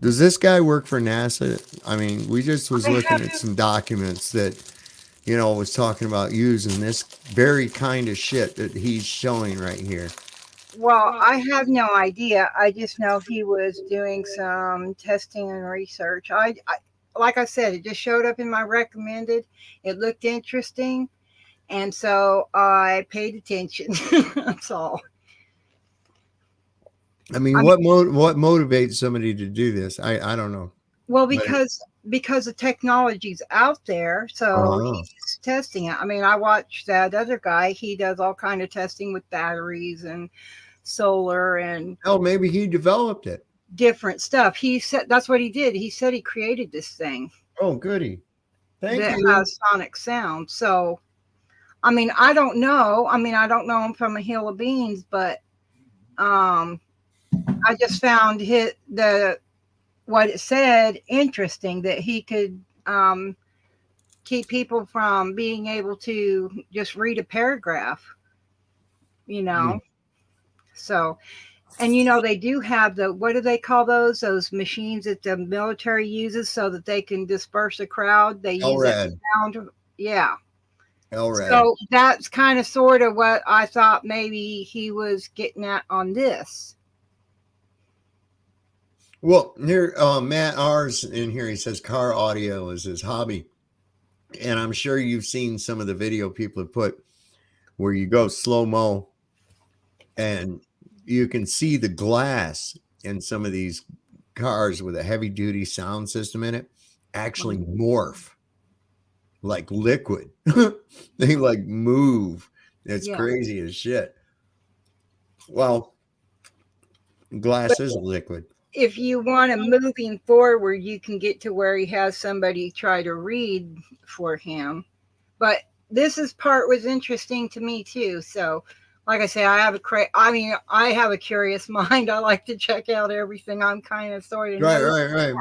Does this guy work for NASA? I mean, we just was looking at some documents that you know, was talking about using this very kind of shit that he's showing right here. Well, I have no idea. I just know he was doing some testing and research. Like I said, it just showed up in my recommended. It looked interesting, and so I paid attention. That's all. I mean, what motivates somebody to do this? I don't know. Well, because the technology's out there, so he's testing it. I mean, I watched that other guy. He does all kind of testing with batteries and solar and maybe he developed it. Different stuff. He said that's what he did. He said he created this thing. Oh, goody. Thank that you. has sonic sound. So, I mean, I don't know. I mean, I don't know him from a hill of beans, but I just found what it said interesting, that he could keep people from being able to just read a paragraph, you know. So, and you know, they do have what do they call those machines that the military uses so that they can disperse a crowd? They use that sound. Yeah. LRAD. So that's kind of sort of what I thought maybe he was getting at on this. Well, here, Matt R's in here. He says car audio is his hobby. And I'm sure you've seen some of the video people have put where you go slow-mo and you can see the glass in some of these cars with a heavy-duty sound system in it actually morph like liquid. They like move. It's crazy as shit. Well, glass is a liquid. If you want to moving forward, you can get to where he has somebody try to read for him. But this part was interesting to me too. So, like I say, I have a curious mind. I like to check out everything. I'm kind of sort of right.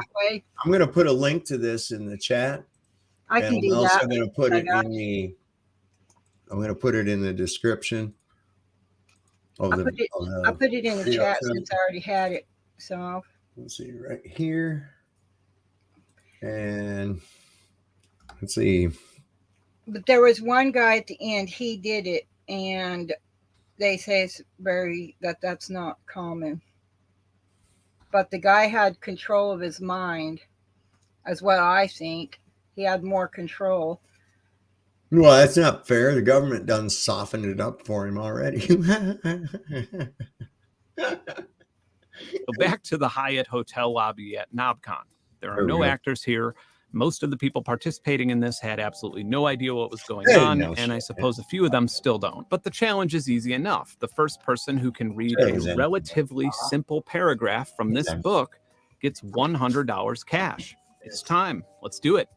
I'm going to put a link to this in the chat. I can do that. I'm also going to put it I'm going to put it in the description. I put it in the chat since I already had it. So let's see right here, and let's see. But there was one guy at the end. He did it, and they say it's that's not common. But the guy had control of his mind, as what I think. He had more control. Well, that's not fair. The government done softened it up for him already. So back to the Hyatt hotel lobby at NobCon. There are no actors here. Most of the people participating in this had absolutely no idea what was going on, and I suppose a few of them still don't. But the challenge is easy enough. The first person who can read a relatively simple paragraph from this book gets $100 cash. It's time. Let's do it.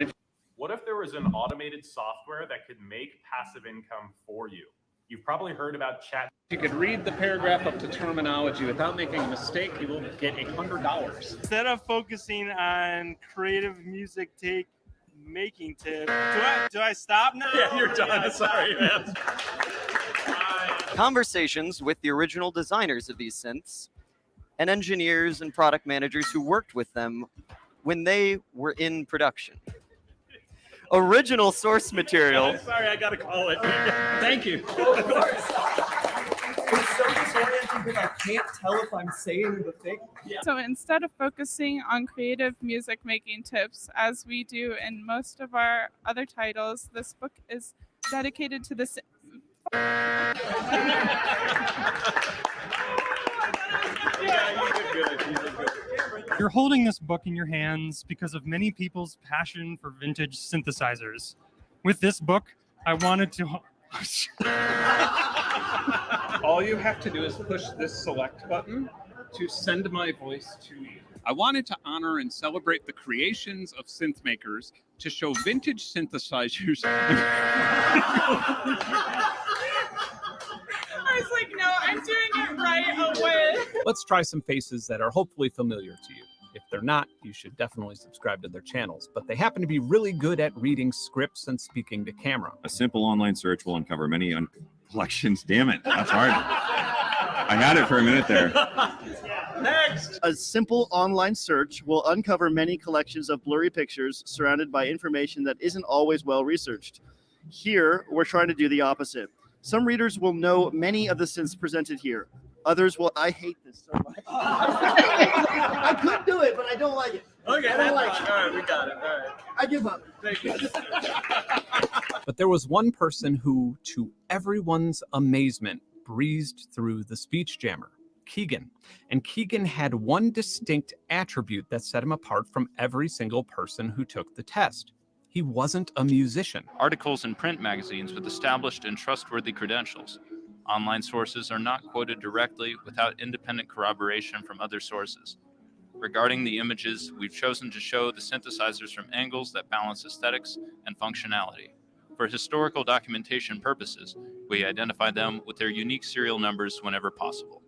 What if there was an automated software that could make passive income for you? You've probably heard about chat. If you could read the paragraph up to terminology without making a mistake, you will get $100. Instead of focusing on creative music making tips, do I stop now? Yeah, you're done. Sorry, man. Conversations with the original designers of these synths and engineers and product managers who worked with them when they were in production. Original source material. Sorry, I got to call it. Thank you. Of course. It's so disorienting because I can't tell if I'm saying the thing. Yeah. So instead of focusing on creative music making tips, as we do in most of our other titles, this book is dedicated to this. You're holding this book in your hands because of many people's passion for vintage synthesizers. With this book, I wanted to... All you have to do is push this select button to send my voice to you. I wanted to honor and celebrate the creations of synth makers to show vintage synthesizers. I was like, no, I'm doing it right away. Let's try some faces that are hopefully familiar to you. If they're not, you should definitely subscribe to their channels, but they happen to be really good at reading scripts and speaking to camera. A simple online search will uncover many collections. Damn it, that's hard. I had it for a minute there. Next! A simple online search will uncover many collections of blurry pictures surrounded by information that isn't always well researched. Here, we're trying to do the opposite. Some readers will know many of the synths presented here. Others will. I hate this so much. I could do it, but I don't like it. Okay, I that's don't like fine. it. All right, we got it. All right. I give up. Thank you. But there was one person who, to everyone's amazement, breezed through the speech jammer, Keegan. And Keegan had one distinct attribute that set him apart from every single person who took the test. He wasn't a musician. Articles in print magazines with established and trustworthy credentials. Online sources are not quoted directly without independent corroboration from other sources. Regarding the images, we've chosen to show the synthesizers from angles that balance aesthetics and functionality. For historical documentation purposes, we identify them with their unique serial numbers whenever possible.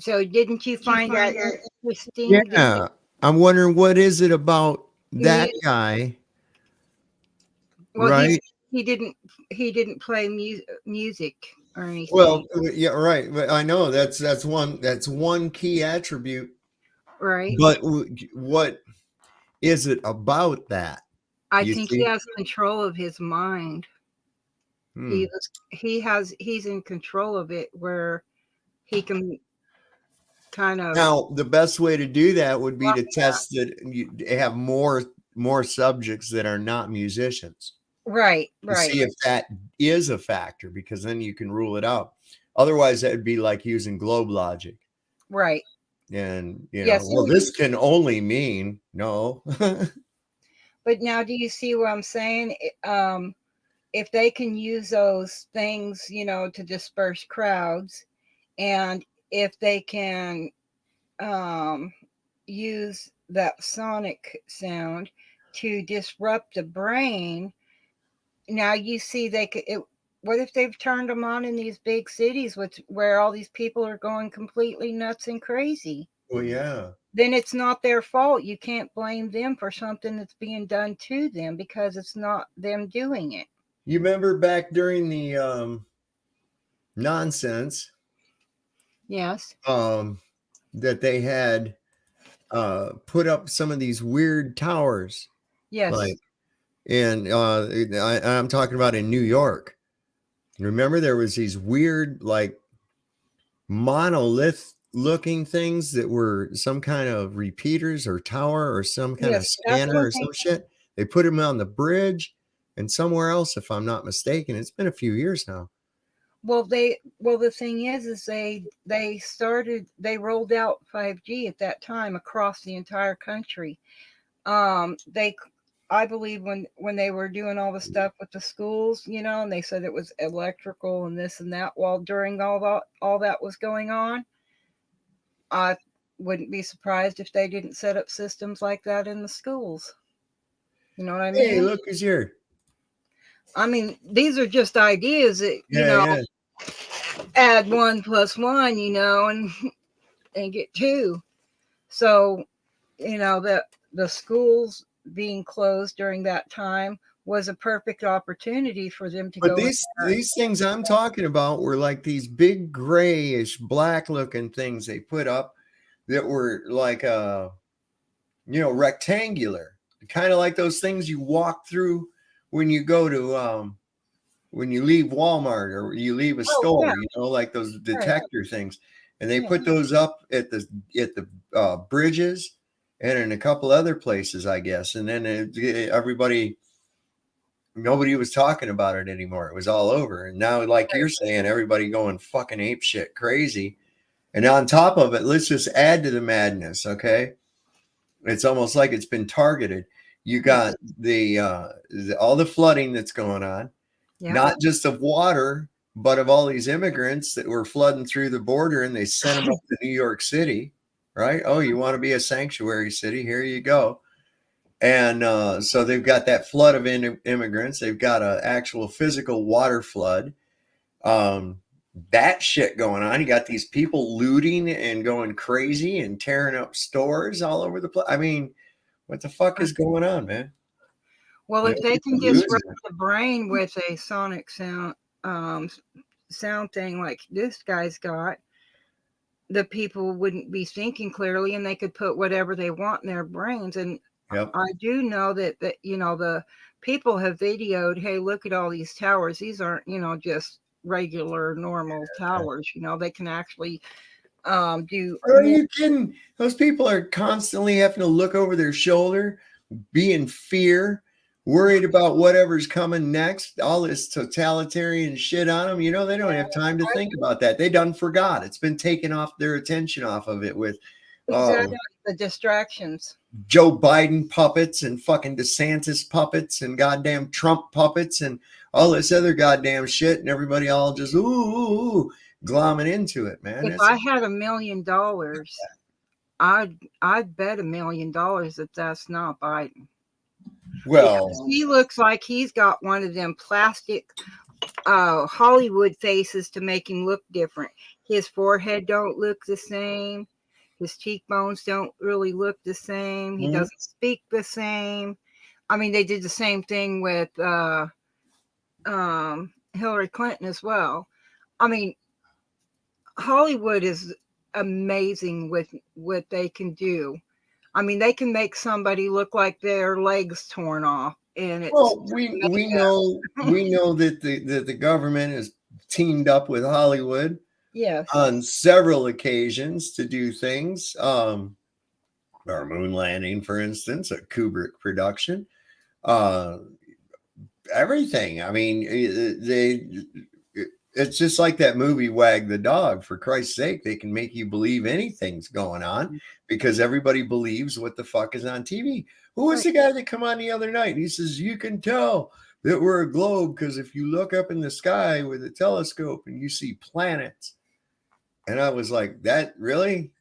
So didn't you find that interesting? Yeah. I'm wondering what is it about that guy, Well, right? he didn't play music or anything. Well, yeah, right. But I know that's one key attribute. Right. But what is it about that? I think he has control of his mind. He's in control of it where he can kind of. Now, the best way to do that would be to test that you have more subjects that are not musicians. Right. To see if that is a factor, because then you can rule it out. Otherwise, that would be like using globe logic. Right. And Yes, well, this can only mean no. But now, do you see what I'm saying? If they can use those things, to disperse crowds, and if they can use that sonic sound to disrupt the brain, now you see they could. What if they've turned them on in these big cities, where all these people are going completely nuts and crazy? Well, yeah. Then it's not their fault. You can't blame them for something that's being done to them because it's not them doing it. You remember back during the nonsense? Yes. That they had put up some of these weird towers. Yes. And I'm talking about in New York. Remember, there was these weird, like, monolith looking things that were some kind of repeaters or tower or some kind of scanner or some shit. They put them on the bridge and somewhere else, if I'm not mistaken. It's been a few years now. Well, the thing is they rolled out 5G at that time across the entire country. I believe when they were doing all the stuff with the schools, and they said it was electrical and this and that, while during all that was going on, I wouldn't be surprised if they didn't set up systems like that in the schools. You know what I mean? Hey, look who's here. I mean, these are just ideas that, add 1 + 1, and get 2. So, the schools being closed during that time was a perfect opportunity for them to go. But these things I'm talking about were like these big grayish black looking things they put up that were like rectangular, kind of like those things you walk through when you go to when you leave Walmart or you leave a store, like those detector things. And they put those up at the bridges and in a couple other places, I guess. And then nobody was talking about it anymore. It was all over. And now, like you're saying, everybody going fucking ape shit crazy. And on top of it, let's just add to the madness. Okay. It's almost like it's been targeted. You got all the flooding that's going on, not just of water, but of all these immigrants that were flooding through the border, and they sent them up to New York City, right? Oh, you want to be a sanctuary city? Here you go. And so they've got that flood of immigrants. They've got an actual physical water flood. That shit going on. You got these people looting and going crazy and tearing up stores all over the place. I mean, what the fuck is going on, man? Well, if they can disrupt the brain with a sonic sound thing like this guy's got, the people wouldn't be thinking clearly, and they could put whatever they want in their brains. And I do know that the people have videoed, hey, look at all these towers. These aren't, just regular normal towers. They can actually do. Are you kidding? Those people are constantly having to look over their shoulder, be in fear, worried about whatever's coming next, all this totalitarian shit on them. They don't have time to think about that. They done forgot. It's been taken off their attention off of it with Exactly, the distractions. Joe Biden puppets and fucking DeSantis puppets and goddamn Trump puppets and all this other goddamn shit, and everybody all just ooh glomming into it, man. If I had $1 million, I'd bet $1 million that that's not Biden. Well, because he looks like he's got one of them plastic Hollywood faces to make him look different. His forehead don't look the same. His cheekbones don't really look the same. He doesn't speak the same. I mean, they did the same thing with Hillary Clinton as well. I mean, Hollywood is amazing with what they can do. I mean, they can make somebody look like their legs torn off, and it's we know that the government has teamed up with Hollywood. Yes. On several occasions to do things. Our moon landing, for instance, a Kubrick production. Everything. I mean, it's just like that movie Wag the Dog. For Christ's sake, they can make you believe anything's going on because everybody believes what the fuck is on TV. Who was the guy that come on the other night? And he says, you can tell that we're a globe because if you look up in the sky with a telescope and you see planets. And I was like, that really?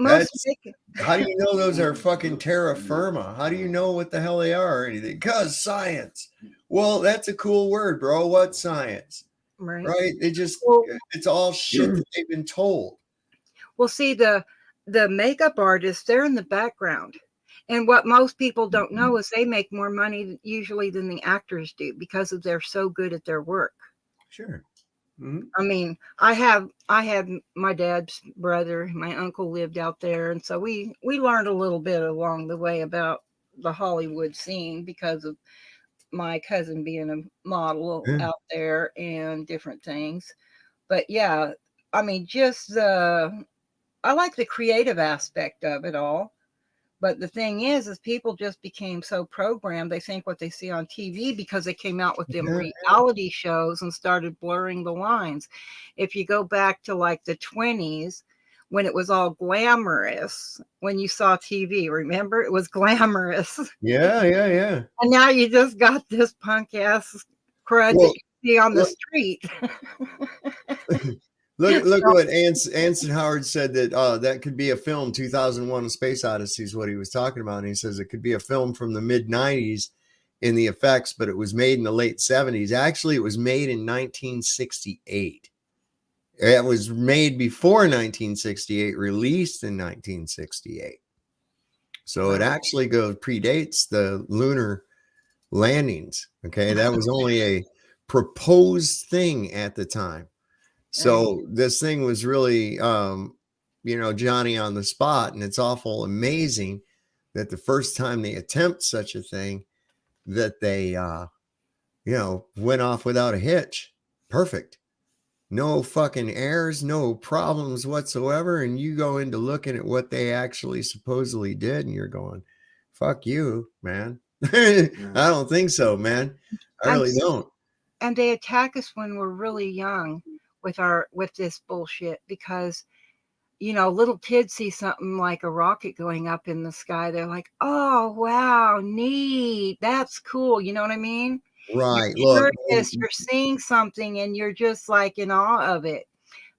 How do you know those are fucking terra firma? How do you know what the hell they are or anything? Because science. Well, that's a cool word, bro. What science? Right? It's all shit that they've been told. Well, see, the makeup artists, they're in the background. And what most people don't know is they make more money usually than the actors do because they're so good at their work. Sure. I mean, I had my dad's brother, my uncle lived out there. And so we learned a little bit along the way about the Hollywood scene because of my cousin being a model out there and different things. But yeah, I mean, I like the creative aspect of it all. But the thing is people just became so programmed. They think what they see on TV because they came out with them reality shows and started blurring the lines. If you go back to like the 20s, when it was all glamorous, when you saw TV, remember? It was glamorous. Yeah. And now you just got this punk ass crud that you see on the street. Look what Anson Howard said that could be a film. 2001: A Space Odyssey is what he was talking about. And he says it could be a film from the mid 90s in the effects, but it was made in the late 70s. Actually, it was made in 1968. It was made before 1968, released in 1968. So it actually predates the lunar landings. Okay, that was only a proposed thing at the time. So this thing was really, Johnny on the spot, and it's awful amazing that the first time they attempt such a thing, that they, went off without a hitch. Perfect. No fucking errors, no problems whatsoever. And you go into looking at what they actually supposedly did, and you're going, fuck you, man. I don't think so, man. I really don't. And they attack us when we're really young with this bullshit because little kids see something like a rocket going up in the sky, they're like, oh wow, neat, that's cool, you know what I mean? Right. You're seeing something and you're just like in awe of it,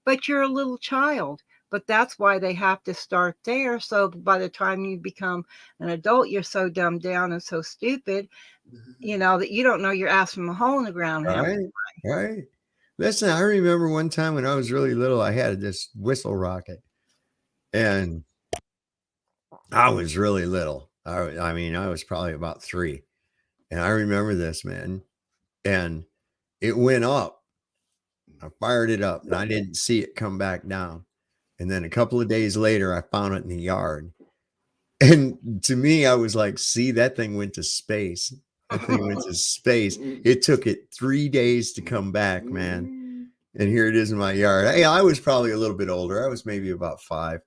but you're a little child. But that's why they have to start there, so by the time you become an adult, you're so dumbed down and so stupid that you don't know your ass from a hole in the ground. Right. Listen, I remember one time when I was really little, I had this whistle rocket, and I was really little. I mean, I was probably about 3, and I remember this, man, and it went up. I fired it up, and I didn't see it come back down. And then a couple of days later, I found it in the yard. And to me, I was like, see, that thing went to space. That thing went to space. It took it 3 days to come back, man. And here it is in my yard. Hey, I was probably a little bit older. I was maybe about 4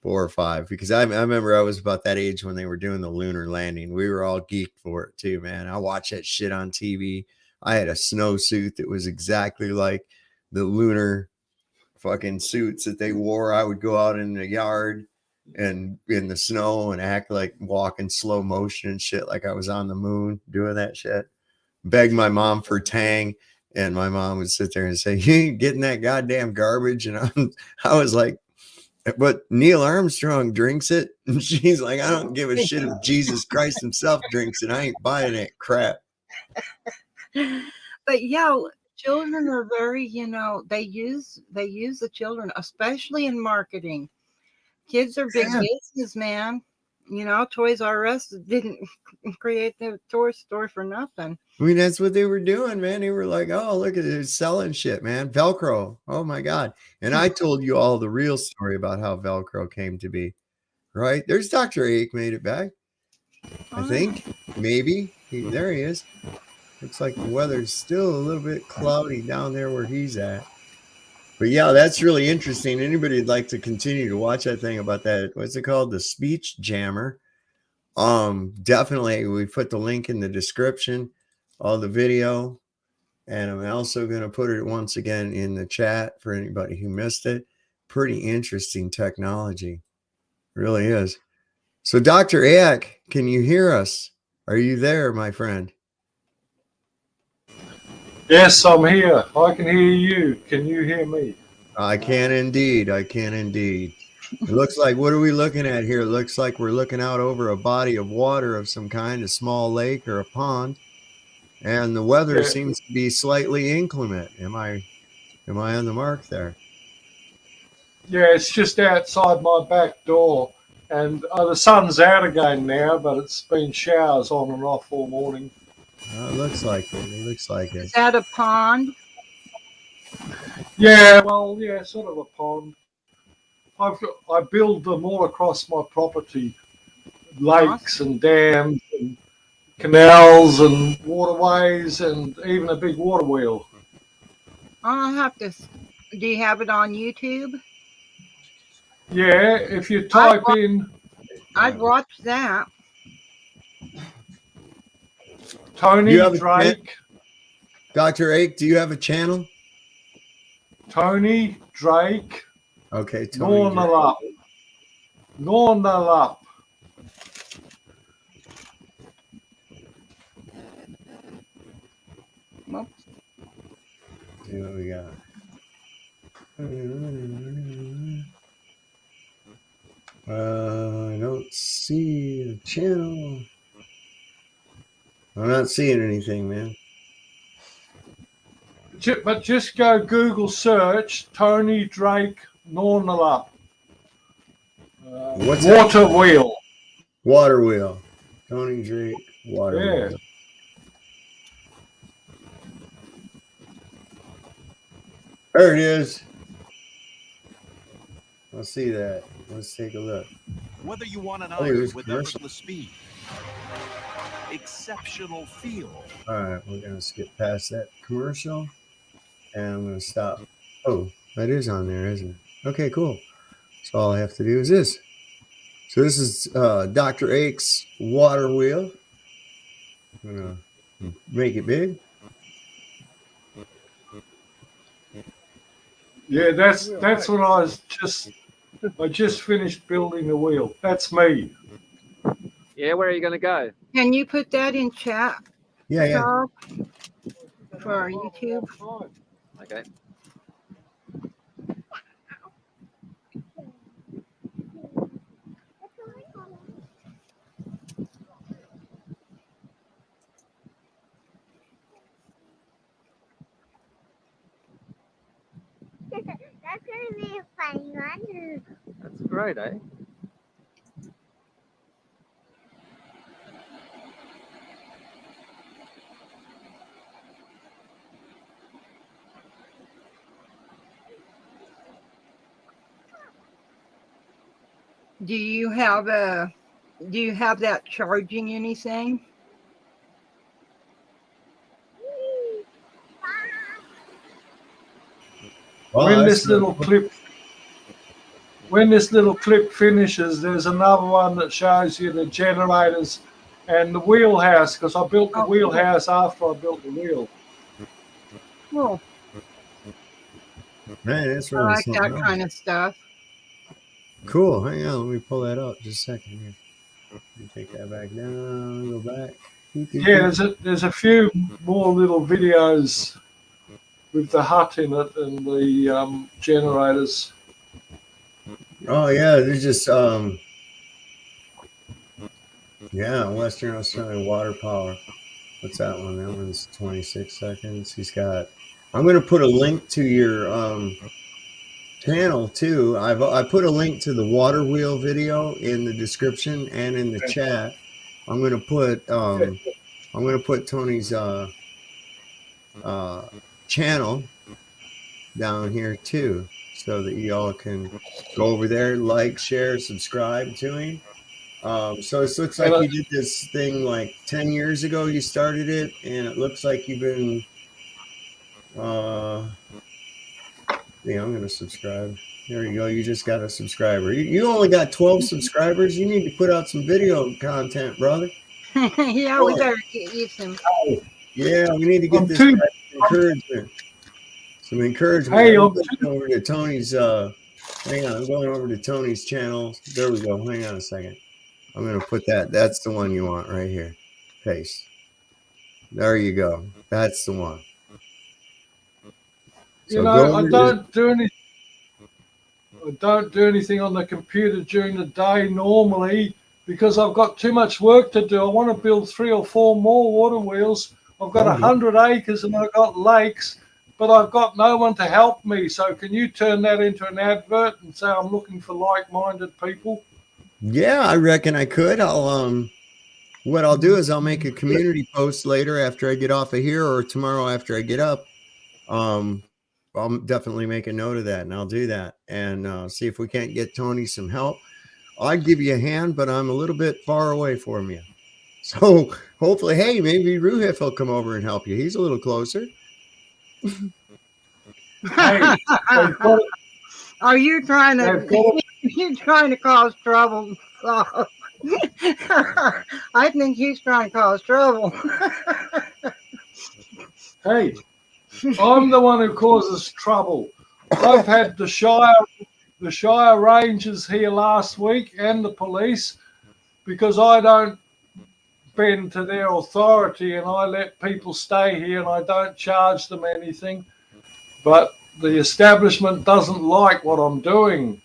or 5, because I remember I was about that age when they were doing the lunar landing. We were all geeked for it too, man. I watched that shit on TV. I had a snowsuit that was exactly like the lunar fucking suits that they wore. I would go out in the yard and in the snow and act like walking slow motion and shit, like I was on the moon doing that shit. Beg my mom for Tang, and my mom would sit there and say, "You ain't getting that goddamn garbage." And I was like, "But Neil Armstrong drinks it." And she's like, "I don't give a shit if Jesus Christ himself drinks it. I ain't buying that crap." But yeah, children are very, they use the children, especially in marketing. Kids are big business, man. Toys R Us didn't create the toy store for nothing. I mean, that's what they were doing, man. They were like, "Oh, look at it, it's selling shit, man. Velcro. Oh my God." And I told you all the real story about how Velcro came to be, right? There's Dr. Ake made it back. I think, maybe. There he is. Looks like the weather's still a little bit cloudy down there where he's at. But yeah, that's really interesting. Anybody would like to continue to watch that thing about that, what's it called? The speech jammer. Definitely, we put the link in the description of the video. And I'm also going to put it once again in the chat for anybody who missed it. Pretty interesting technology. Really is. So Dr. Eck, can you hear us? Are you there, my friend? Yes, I'm here. I can hear you. Can you hear me? I can indeed. I can indeed. It looks like, what are we looking at here? It looks like we're looking out over a body of water of some kind, a small lake or a pond. And the weather seems to be slightly inclement. Am I on the mark there? Yeah, it's just outside my back door. And the sun's out again now, but it's been showers on and off all morning. It looks like it. It looks like it. Is that a pond? Yeah, well, yeah, sort of a pond. I build them all across my property, lakes and dams and canals and waterways and even a big water wheel. I'll have to. Do you have it on YouTube? Yeah, if you type in... I'd watch that. Tony Drake. Dr. Ake, do you have a channel? Tony Drake. Okay, Tony Drake. Nornalap. See what we got. I don't see a channel. I'm not seeing anything, man. But just go Google search Tony Drake Nornalap. What's water that? wheel? Water wheel. Tony Drake water wheel. There it is. Let's see that. Let's take a look. Whether you want an Oh, iron there's with commercial. effortless speed, exceptional feel. All right, we're going to skip past that commercial. And I'm going to stop. Oh, that is on there, isn't it? Okay, cool. So all I have to do is this. So this is Dr. Ake's water wheel. I'm going to make it big. Yeah, that's what I just finished building the wheel. That's me. Yeah, where are you gonna go? Can you put that in chat? Yeah. Charles, for our YouTube. Okay. That's gonna be a funny one. That's great, eh? Do you have that charging anything? When this little clip finishes, there's another one that shows you the generators and the wheelhouse, because I built the wheelhouse after I built the wheel. Cool. Man, that's I really like something that else. kind of stuff. Cool. Hang on, let me pull that up just a second here. Let me take that back down, go back. Yeah, there's a few more little videos with the hut in it and the generators. Oh yeah, there's just yeah, Western Australian water power. What's that one? That one's 26 seconds. He's got. I'm gonna put a link to your channel too. I put a link to the water wheel video in the description and in the chat. I'm gonna put Tony's channel down here too, so that y'all can go over there, like, share, subscribe to him. So it looks like you did this thing like 10 years ago. You started it, and it looks like you've been. Yeah, I'm gonna subscribe. There you go. You just got a subscriber. You only got 12 subscribers. You need to put out some video content, brother. Yeah, we better get you some. Yeah, we need to get this encouragement. Some encouragement. Hey, I'm going over to Tony's. Hang on, I'm going over to Tony's channel. There we go. Hang on a second. I'm gonna put that. That's the one you want right here. Paste. There you go. That's the one. You know, I don't do anything on the computer during the day normally because I've got too much work to do. I want to build 3 or 4 more water wheels. I've got 100 acres and I've got lakes, but I've got no one to help me. So can you turn that into an advert and say I'm looking for like-minded people? Yeah, I reckon I could. What I'll do is I'll make a community post later after I get off of here, or tomorrow after I get up. I'll definitely make a note of that, and I'll do that and see if we can't get Tony some help. I'd give you a hand, but I'm a little bit far away from you. So hopefully, hey, maybe Ruhif will come over and help you. He's a little closer. Hey, are you trying to? You're trying to cause trouble. I think he's trying to cause trouble. Hey, I'm the one who causes trouble. I've had the Shire Rangers here last week and the police because I don't bend to their authority and I let people stay here and I don't charge them anything. But the establishment doesn't like what I'm doing.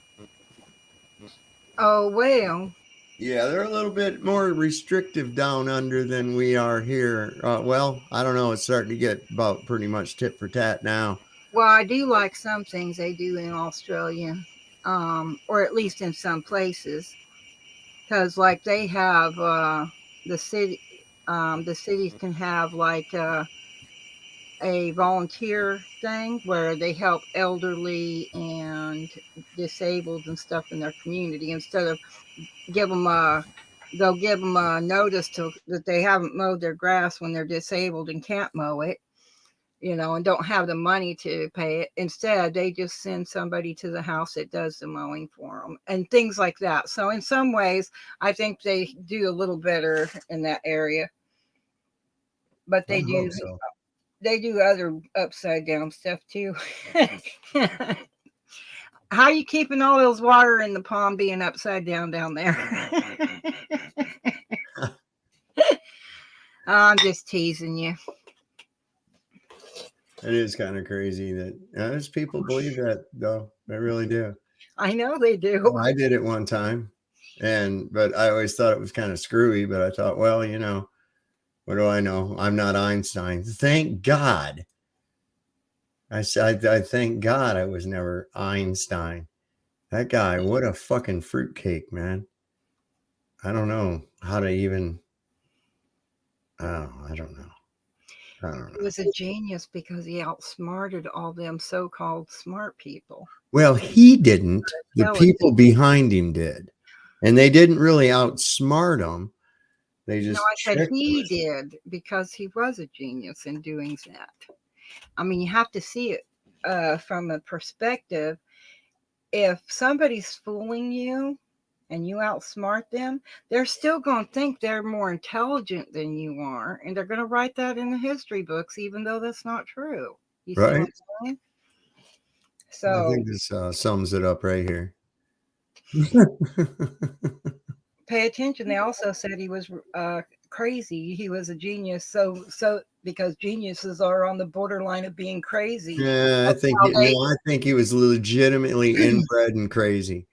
Oh, well. Yeah, they're a little bit more restrictive down under than we are here. Well, I don't know. It's starting to get about pretty much tit for tat now. Well, I do like some things they do in Australia, or at least in some places, because like they have the cities can have like a volunteer thing where they help elderly and disabled and stuff in their community instead of they'll give them a notice that they haven't mowed their grass when they're disabled and can't mow it, and don't have the money to pay it. Instead, they just send somebody to the house that does the mowing for them and things like that. So in some ways, I think they do a little better in that area, but they do. So. They do other upside down stuff too. How are you keeping all those water in the pond being upside down there? I'm just teasing you. It is kind of crazy that there's people believe that, though. They really do. I know they do. I did it one time, but I always thought it was kind of screwy. But I thought, well, what do I know? I'm not Einstein. Thank God. I thank God I was never Einstein. That guy, what a fucking fruitcake, man. I don't know how to even. I don't know. He was a genius because he outsmarted all them so-called smart people. Well, he didn't. The people behind him did. And they didn't really outsmart him. They just No, I said tricked he him. did because he was a genius in doing that. I mean, you have to see it from a perspective. If somebody's fooling you and you outsmart them, they're still going to think they're more intelligent than you are. And they're going to write that in the history books, even though that's not true. You see what I'm saying? I So think this sums it up right here. pay attention. They also said he was crazy. He was a genius. So because geniuses are on the borderline of being crazy. Yeah, I think he was legitimately inbred and crazy.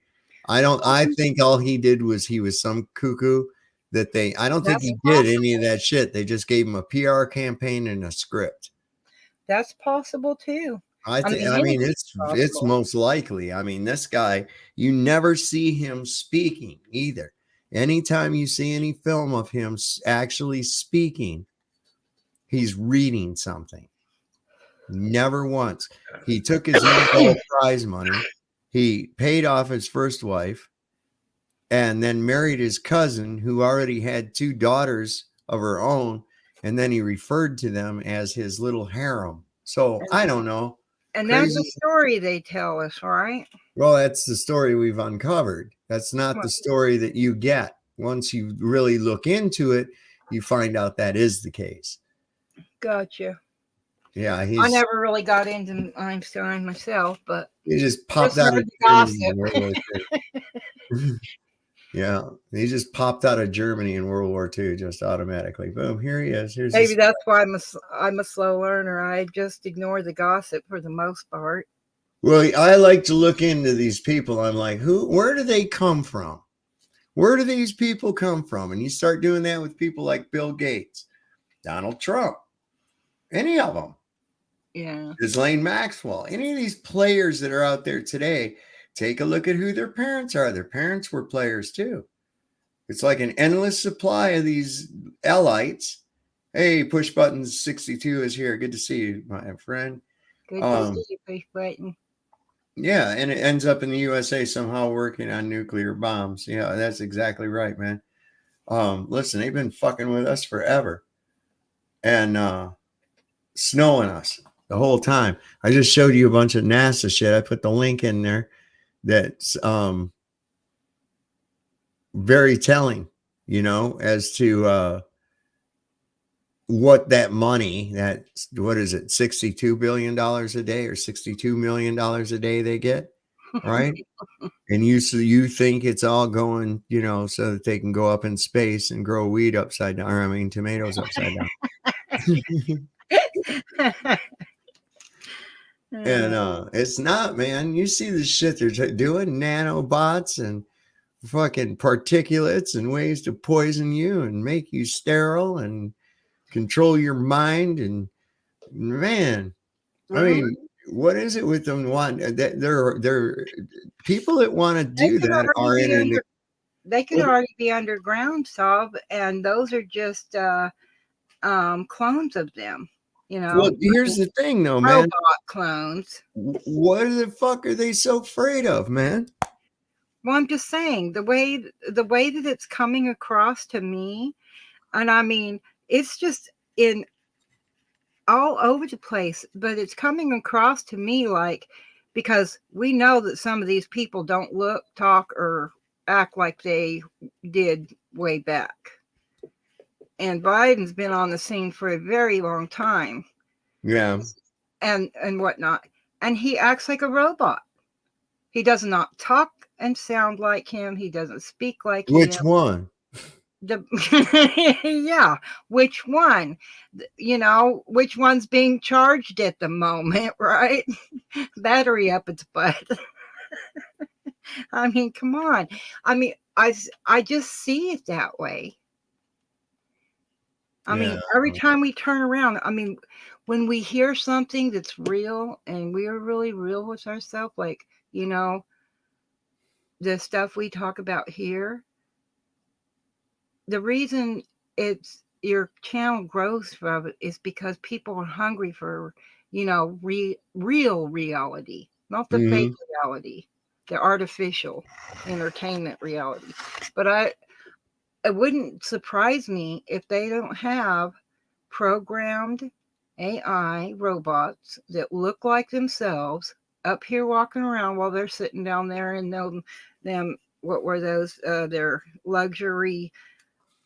I think all he did was he was some cuckoo that I don't think he did any of that shit. They just gave him a PR campaign and a script. That's possible too. I mean it's most likely. I mean, this guy, you never see him speaking either. Anytime you see any film of him actually speaking, he's reading something. Never once. He took his Nobel Prize money. He paid off his first wife and then married his cousin, who already had 2 daughters of her own. And then he referred to them as his little harem. So I don't know. And that's the story they tell us, right? Well, that's the story we've uncovered. That's not the story that you get. Once you really look into it, you find out that is the case. Gotcha. Yeah, I never really got into Einstein myself, but he just popped out of Germany in World War II. Yeah, he just popped out of Germany in World War II, just automatically. Boom, here he is. Here's maybe that's why I'm a slow learner. I just ignore the gossip for the most part. Well, I like to look into these people. I'm like, where do they come from? Where do these people come from? And you start doing that with people like Bill Gates, Donald Trump, any of them. Yeah. Ghislaine Maxwell, any of these players that are out there today, take a look at who their parents are. Their parents were players too. It's like an endless supply of these elites. Hey, Push Buttons 62 is here. Good to see you, my friend. Good to see you, Push Button. Yeah, and it ends up in the USA somehow working on nuclear bombs. Yeah, that's exactly right, man. Listen, they've been fucking with us forever and snowing us the whole time. I just showed you a bunch of NASA shit. I put the link in there. That's very telling, as to what that money, what is it, $62 billion a day or $62 million a day they get, right? And you think it's all going, so that they can go up in space and grow weed upside down, or I mean tomatoes upside down. And it's not, man. You see the shit they're doing, nanobots and fucking particulates and ways to poison you and make you sterile and control your mind. And man, I mean, what is it with them? They're people that want to do that are in they could already be underground, Sob, and those are just clones of them. Well, here's the thing, though, man. Robot clones. What the fuck are they so afraid of, man? Well, I'm just saying the way that it's coming across to me, and I mean, it's just in all over the place, but it's coming across to me like, because we know that some of these people don't look, talk, or act like they did way back. And Biden's been on the scene for a very long time. Yeah. And whatnot. And he acts like a robot. He does not talk and sound like him. He doesn't speak like him. Which one? Yeah, which one? Which one's being charged at the moment, right? Battery up its butt. I mean, come on. I mean, I just see it that way. I mean, every time we turn around, I mean, when we hear something that's real and we are really real with ourselves, like, the stuff we talk about here, the reason your channel grows from it is because people are hungry for, real reality, not the fake reality. the artificial entertainment reality. But it wouldn't surprise me if they don't have programmed AI robots that look like themselves up here walking around while they're sitting down there in them what were those their luxury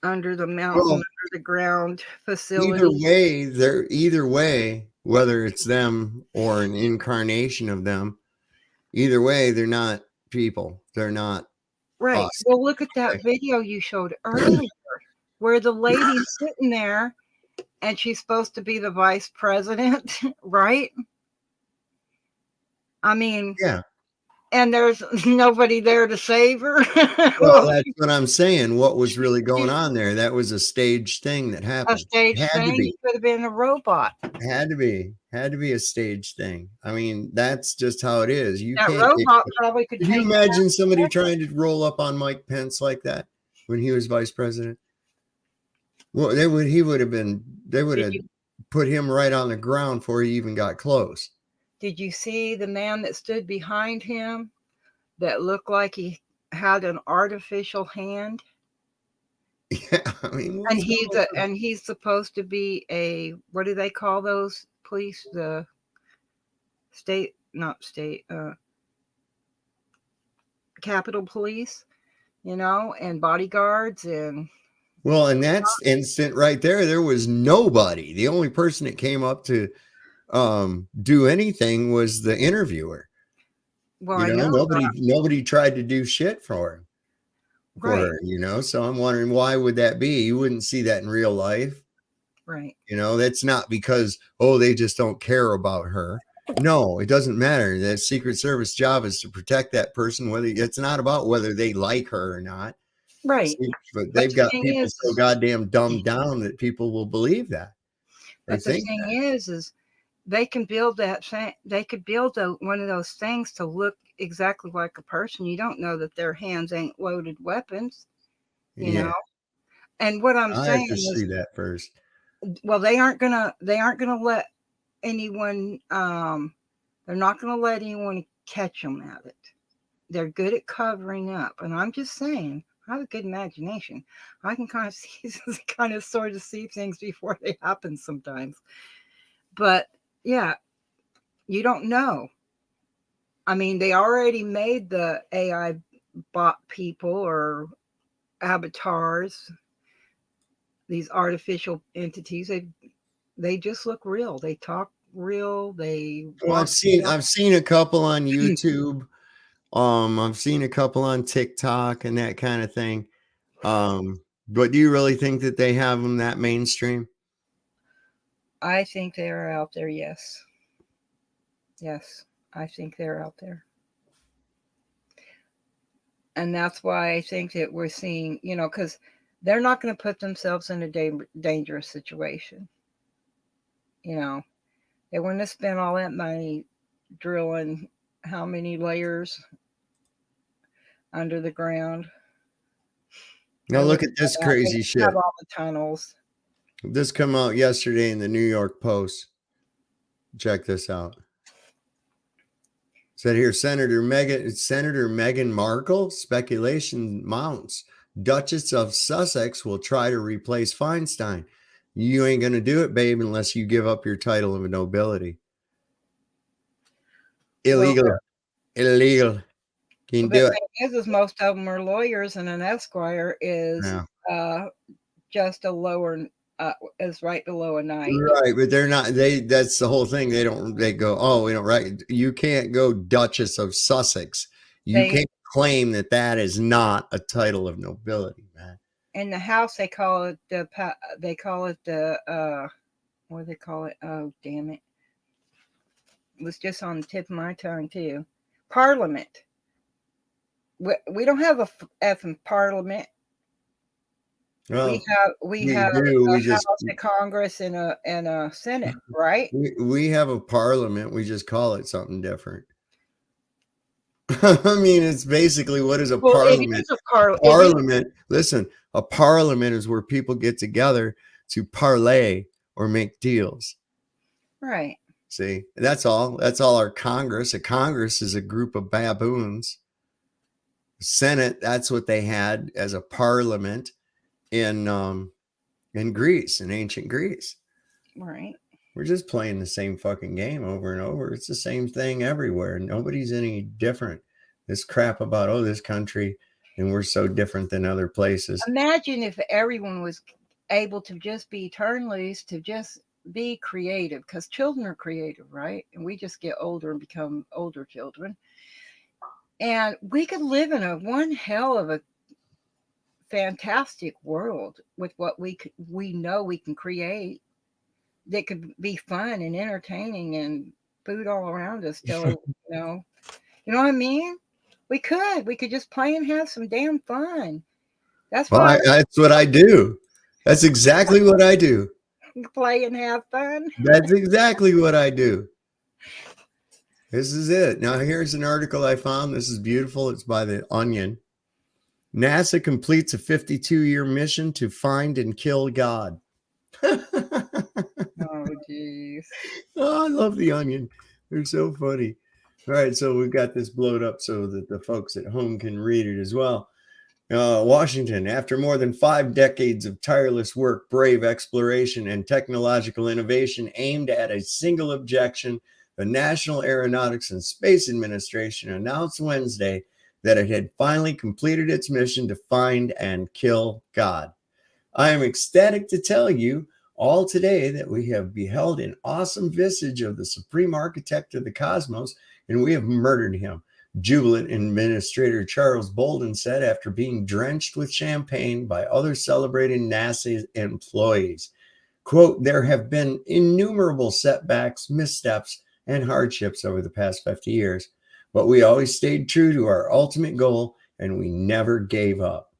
under the mountain, Well, under the ground either facilities. way, either way, whether it's them or an incarnation of them, either way, they're not people. They're not Right. us. Well, look at that video you showed earlier where the lady's sitting there and she's supposed to be the vice president, right? I mean, Yeah. and there's nobody there to save her. Well, that's what I'm saying. What was really going on there? That was a staged thing that A happened. stage Had to thing, be. it could have been a robot. Had to be a staged thing. I mean, that's just how it is. You That can't. robot probably could Could you take imagine that. somebody trying to roll up on Mike Pence like that when he was vice president? Well, they would have put him right on the ground before he even got close. Did you see the man that stood behind him that looked like he had an artificial hand? Yeah, I mean, and he's supposed to be a, what do they call those police? The Capitol Police, and bodyguards and. Well, and that's instant right there. There was nobody. The only person that came up to do anything was the interviewer. Well, I know nobody tried to do shit for him. Right. Her, so I'm wondering, why would that be? You wouldn't see that in real life. Right. That's not because, they just don't care about her. No, it doesn't matter. That Secret Service job is to protect that person, whether it's not about whether they like her or not. Right. But they've got people so goddamn dumbed down that people will believe that. But the thing is they can build they could build one of those things to look exactly like a person. You don't know that their hands ain't loaded weapons, you know. And what I'm saying have to is, see that first. Well, they aren't gonna let anyone. They're not gonna let anyone catch them at it. They're good at covering up, and I'm just saying. I have a good imagination. I can kind of sort of see things before they happen sometimes. But yeah, you don't know. I mean, they already made the AI bot people or avatars, these artificial entities. They just look real. They talk real. I've seen a couple on YouTube. I've seen a couple on TikTok and that kind of thing. But do you really think that they have them that mainstream? I think they are out there. Yes. Yes, I think they're out there. And that's why I think that we're seeing, because they're not going to put themselves in a dangerous situation. They wouldn't have spent all that money drilling how many layers under the ground. Now look at this crazy shit. Have all the tunnels. This come out yesterday in the New York Post. Check this out. Said here, Senator Meghan Markle, speculation mounts. Duchess of Sussex will try to replace Feinstein. You ain't gonna do it, babe, unless you give up your title of nobility. Illegal. Illegal. Can't do it. The thing is most of them are lawyers, and an esquire is just a lower, is right below a knight. Right, but they're not. That's the whole thing. They go, we don't right. You can't go Duchess of Sussex. You can't claim that is not a title of nobility, man. In the House, they call it the what do they call it? Oh, damn it! It was just on the tip of my tongue too. Parliament. We don't have a effing parliament. Well, we have a House, a Congress, and a Senate, right? We have a parliament. We just call it something different. I mean, it's basically, what is a parliament? It is a parliament. Listen, a parliament is where people get together to parlay or make deals. Right. See, that's all. That's all our Congress. A Congress is a group of baboons. Senate. That's what they had as a parliament in Greece, in ancient Greece. Right. We're just playing the same fucking game over and over. It's the same thing everywhere. Nobody's any different. This crap about, oh, this country, and we're so different than other places. Imagine if everyone was able to just be turned loose, to just be creative, because children are creative, right? And we just get older and become older children. And we could live in one hell of a fantastic world with what we know we can create that could be fun and entertaining and food all around us still, you know what I mean? We could just play and have some damn fun. That's why That's what I do. That's exactly what I do. Play and have fun. That's exactly what I do. This is it. Now, here's an article I found. This is beautiful. It's by The Onion. NASA completes a 52-year mission to find and kill God. Oh, geez. Oh, I love The Onion. They're so funny. All right, so we've got this blowed up so that the folks at home can read it as well. Washington, after more than 5 decades of tireless work, brave exploration, and technological innovation aimed at a single objection, the National Aeronautics and Space Administration announced Wednesday that it had finally completed its mission to find and kill God. I am ecstatic to tell you all today that we have beheld an awesome visage of the supreme architect of the cosmos, and we have murdered him. Jubilant Administrator Charles Bolden said after being drenched with champagne by other celebrating NASA employees. Quote, there have been innumerable setbacks, missteps, and hardships over the past 50 years, but we always stayed true to our ultimate goal, and we never gave up.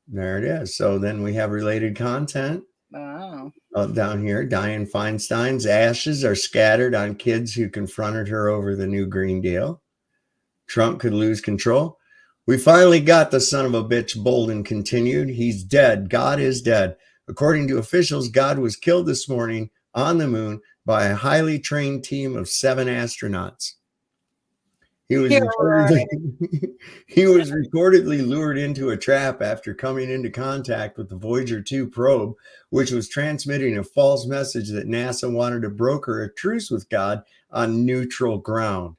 There it is. So then we have related content. Wow. Down here, Dianne Feinstein's ashes are scattered on kids who confronted her over the new Green Deal. Trump could lose control. We finally got the son of a bitch, Bolden continued. He's dead. God is dead. According to officials, God was killed this morning on the moon by a highly trained team of 7 astronauts. He was reportedly lured into a trap after coming into contact with the Voyager 2 probe, which was transmitting a false message that NASA wanted to broker a truce with God on neutral ground.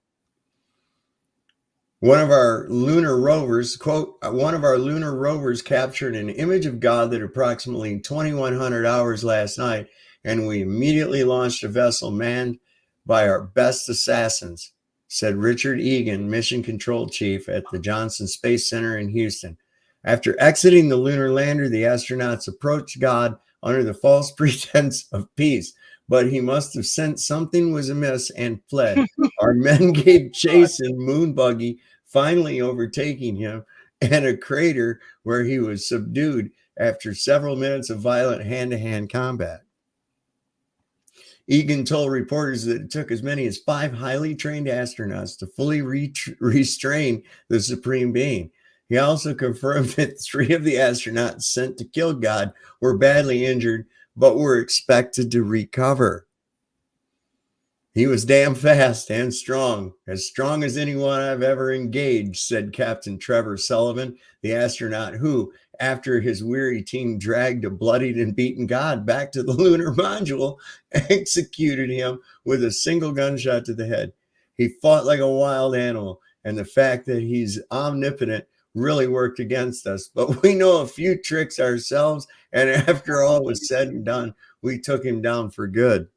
One of our lunar rovers, quote, one of our lunar rovers captured an image of God that approximately 2,100 hours last night, and we immediately launched a vessel manned by our best assassins, said Richard Egan, Mission Control Chief at the Johnson Space Center in Houston. After exiting the lunar lander, the astronauts approached God under the false pretense of peace, but he must have sensed something was amiss and fled. Our men gave chase in moon buggy, finally overtaking him in a crater where he was subdued after several minutes of violent hand-to-hand combat. Egan told reporters that it took as many as 5 highly trained astronauts to fully restrain the Supreme Being. He also confirmed that 3 of the astronauts sent to kill God were badly injured, but were expected to recover. He was damn fast and strong as anyone I've ever engaged, said Captain Trevor Sullivan, the astronaut who, after his weary team dragged a bloodied and beaten God back to the lunar module, executed him with a single gunshot to the head. He fought like a wild animal, and the fact that he's omnipotent really worked against us. But we know a few tricks ourselves, and after all was said and done, we took him down for good.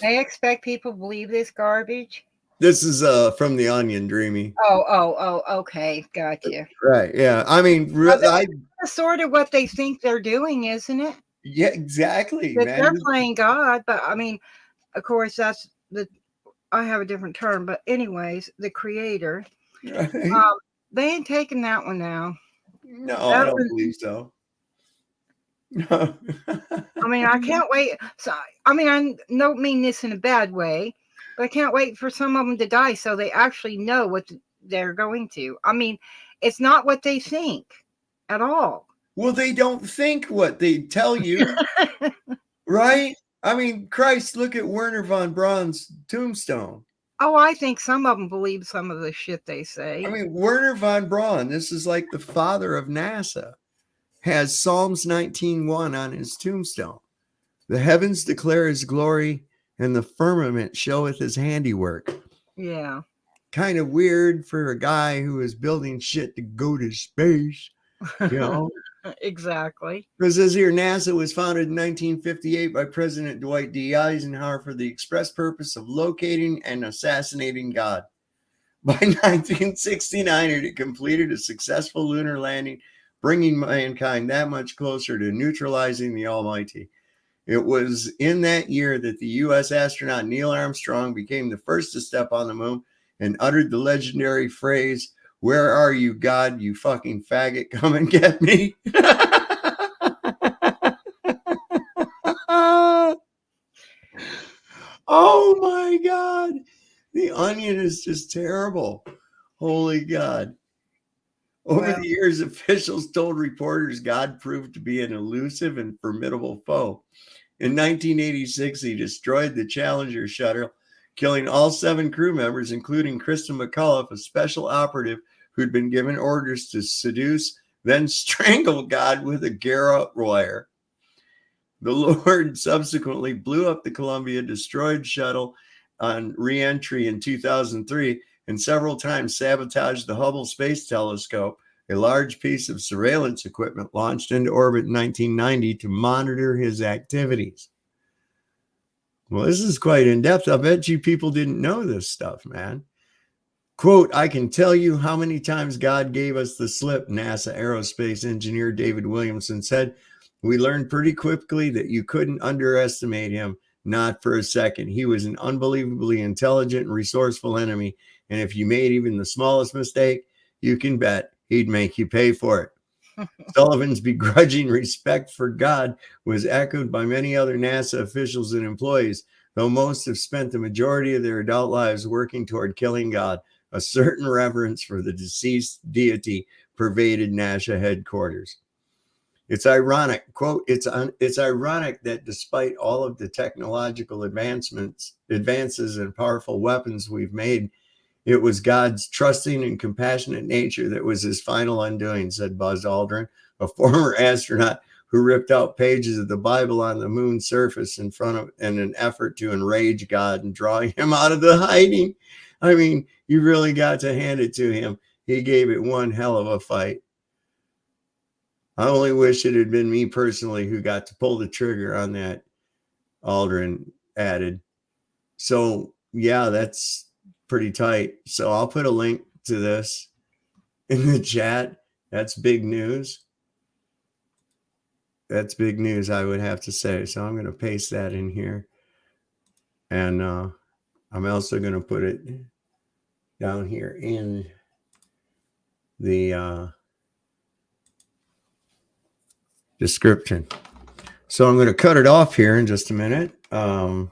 They expect people to believe this garbage? This is from The Onion, Dreamy. Oh, okay. Gotcha. Right, yeah. I mean, that's sort of what they think they're doing, isn't it? Yeah, exactly, That man. they're playing God, but I mean, of course, that's I have a different term, but anyways, the creator. Right. They ain't taking that one now. No, I don't believe so. I mean, I can't wait. So, I mean, I don't mean this in a bad way, but I can't wait for some of them to die so they actually know what they're going to. I mean, it's not what they think at all. Well, they don't think what they tell you, right? I mean, Christ, look at Werner von Braun's tombstone. Oh, I think some of them believe some of the shit they say. I mean, Werner von Braun, this is like the father of NASA, has Psalms 19:1 on his tombstone. The heavens declare his glory, and the firmament showeth his handiwork. Yeah. Kind of weird for a guy who is building shit to go to space, you know? Exactly. It says here, NASA was founded in 1958 by President Dwight D. Eisenhower for the express purpose of locating and assassinating God. By 1969, it had completed a successful lunar landing, bringing mankind that much closer to neutralizing the Almighty. It was in that year that the U.S. astronaut Neil Armstrong became the first to step on the moon and uttered the legendary phrase, "Where are you, God, you fucking faggot? Come and get me." Oh my God. The Onion is just terrible. Holy God. Over the years, officials told reporters God proved to be an elusive and formidable foe. In 1986, he destroyed the Challenger shuttle, killing all 7 crew members, including Kristen McCullough, a special operative who'd been given orders to seduce, then strangle God with a garrote wire. The Lord subsequently blew up the Columbia destroyed shuttle on re-entry in 2003 and several times sabotaged the Hubble Space Telescope, a large piece of surveillance equipment launched into orbit in 1990 to monitor his activities. Well, this is quite in-depth. I bet you people didn't know this stuff, man. Quote, "I can tell you how many times God gave us the slip," NASA aerospace engineer David Williamson said. "We learned pretty quickly that you couldn't underestimate him, not for a second. He was an unbelievably intelligent and resourceful enemy, and if you made even the smallest mistake, you can bet he'd make you pay for it." Sullivan's begrudging respect for God was echoed by many other NASA officials and employees, though most have spent the majority of their adult lives working toward killing God. A certain reverence for the deceased deity pervaded NASA headquarters. It's ironic, quote, it's ironic that despite all of the technological advances and powerful weapons we've made, it was God's trusting and compassionate nature that was his final undoing, said Buzz Aldrin, a former astronaut who ripped out pages of the Bible on the moon's surface in an effort to enrage God and draw him out of the hiding. I mean, you really got to hand it to him. He gave it one hell of a fight. I only wish it had been me personally who got to pull the trigger on that, Aldrin added. So, yeah, that's pretty tight. So I'll put a link to this in the chat. That's big news. That's big news, I would have to say. So I'm going to paste that in here. And I'm also going to put it down here in the description. So I'm going to cut it off here in just a minute. Let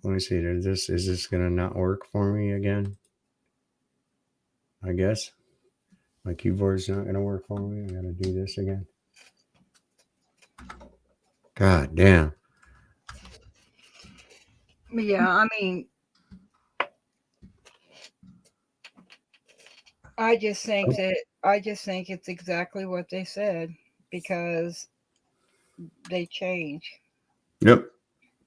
me see. Is this going to not work for me again? I guess my keyboard's not going to work for me. I got to do this again. God damn. Yeah, I mean, I just think it's exactly what they said, because they change. Yep.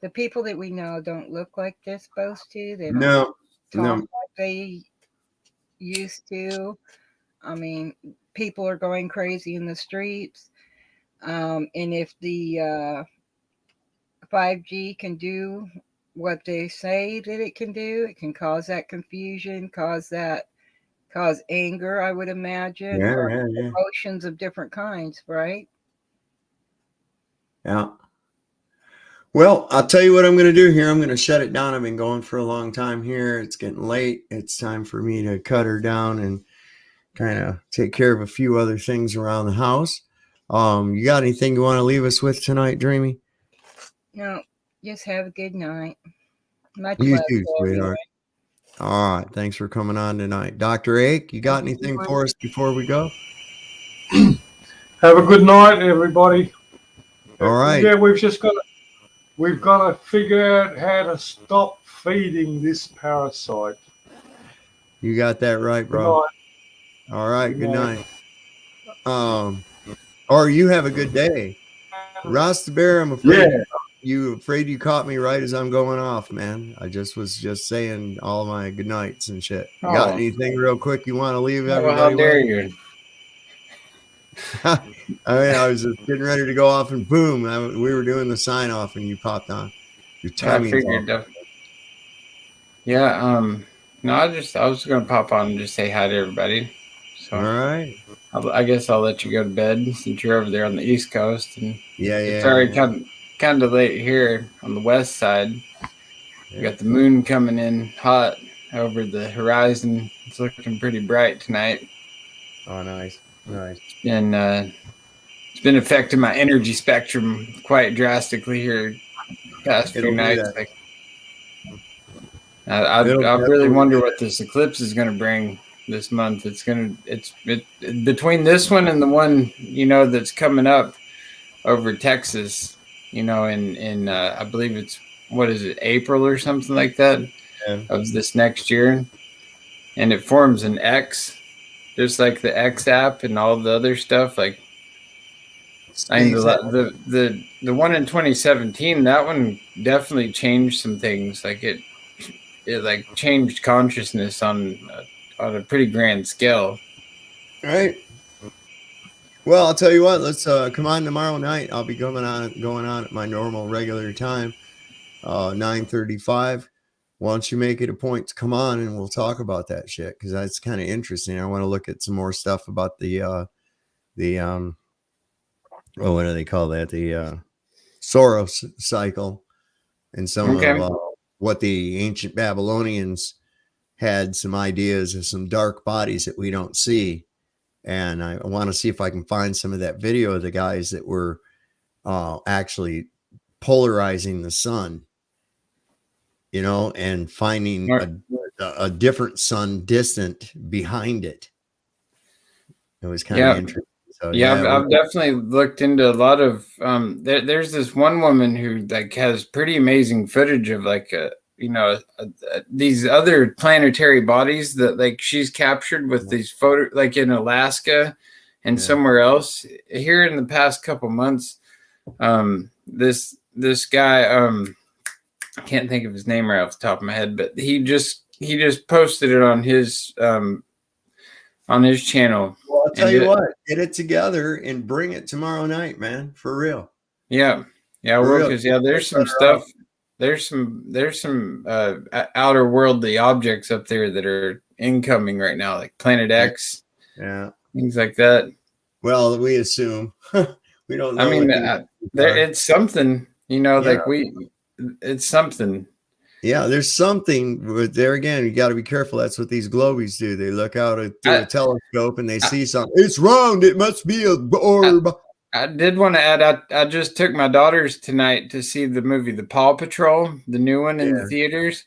The people that we know don't look like they're supposed to. They don't talk like they used to. I mean, people are going crazy in the streets. And if the 5G can do what they say that it can do, it can cause that confusion, cause anger, I would imagine, or emotions of different kinds, right? Yeah. Well, I'll tell you what I'm going to do here. I'm going to shut it down. I've been going for a long time here. It's getting late. It's time for me to cut her down and kind of take care of a few other things around the house. You got anything you want to leave us with tonight, Dreamy? No, just have a good night. Much You love too, to sweetheart. All right. Thanks for coming on tonight. Dr. Ake, you got anything for us before we go? Have a good night, everybody. All right. Yeah, we've just got we've got to figure out how to stop feeding this parasite. You got that right, Good bro. night. All right. Good Good night. night. Or you have a good day. Ross the Bear, I'm afraid you caught me right as I'm going off, man. I was just saying all my good nights and shit. You got Oh. anything real quick you want to leave Well, everybody how dare with? you? I mean, I was just getting ready to go off, and boom, we were doing the sign off, and you popped on. Your I timing's figured. off. Yeah. No, I was gonna pop on and just say hi to everybody. So. All right. I guess I'll let you go to bed since you're over there on the East Coast, and it's already yeah. kind of late here on the west side. We got the moon coming in hot over the horizon. It's looking pretty bright tonight. Oh, nice. And it's been affecting my energy spectrum quite drastically here past few It'll do nights. that. Like, I really wonder what this eclipse is going to bring this month. It's between this one and the one that's coming up over Texas. In I believe it's April or something like that of this next year, and it forms an X, just like the X app and all the other stuff. Like, I mean, the one in 2017, that one definitely changed some things. Like it like changed consciousness on a pretty grand scale. All right. Well, I'll tell you what. Let's come on tomorrow night. I'll be going on at my normal regular time, 9:35. Why don't you make it a point to come on and we'll talk about that shit, because that's kind of interesting. I want to look at some more stuff about the what do they call that? The Soros cycle, and some of what the ancient Babylonians had some ideas of some dark bodies that we don't see. And I want to see if I can find some of that video of the guys that were actually polarizing the sun, and finding a different sun distant behind it. It was kind of interesting. So, I've definitely looked into a lot of there's this one woman who like has pretty amazing footage of like these other planetary bodies that like she's captured with these photos, like in Alaska and somewhere else here in the past couple months. This guy, I can't think of his name right off the top of my head, but he just posted it on his channel. Well, I'll tell you what, get it together and bring it tomorrow night, man, for real. Yeah, well, because there's some stuff. There's some outer worldly objects up there that are incoming right now, like Planet X, things like that. Well, we assume we don't know. I mean, it's something, it's something. Yeah, there's something. But there again, you got to be careful. That's what these globies do. They look out through a telescope and they see something. It's round. It must be a orb. I did want to add, I just took my daughters tonight to see the movie The Paw Patrol, the new one in the theaters,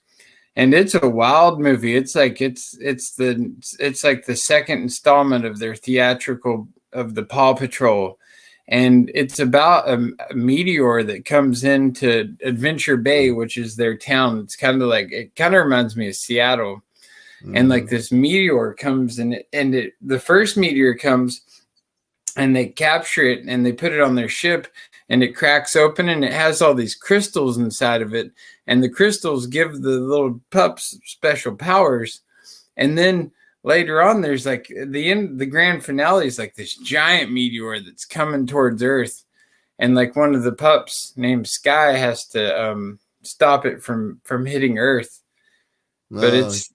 and it's a wild movie. It's like it's like the second installment of their theatrical of the Paw Patrol, and it's about a meteor that comes into Adventure Bay, which is their town. It's kind of reminds me of Seattle, and like this meteor comes the first meteor comes. And they capture it and they put it on their ship and it cracks open and it has all these crystals inside of it. And the crystals give the little pups special powers. And then later on, there's like the grand finale is like this giant meteor that's coming towards Earth. And like one of the pups named Sky has to stop it from hitting Earth. But it's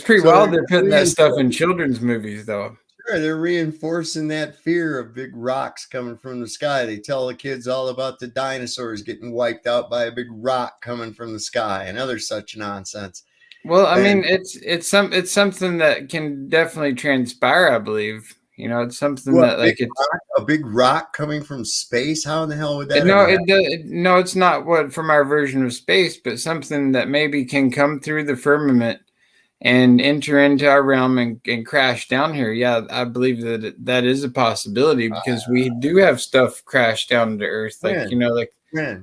pretty wild. They're putting that stuff in children's movies though. Sure, they're reinforcing that fear of big rocks coming from the sky. They tell the kids all about the dinosaurs getting wiped out by a big rock coming from the sky and other such nonsense. Well, I mean, it's something that can definitely transpire, I believe. It's something that like a big rock coming from space. How in the hell would that? No, it's not what from our version of space, but something that maybe can come through the firmament and enter into our realm and crash down here. Yeah, I believe that is a possibility because we do have stuff crash down to Earth. Like,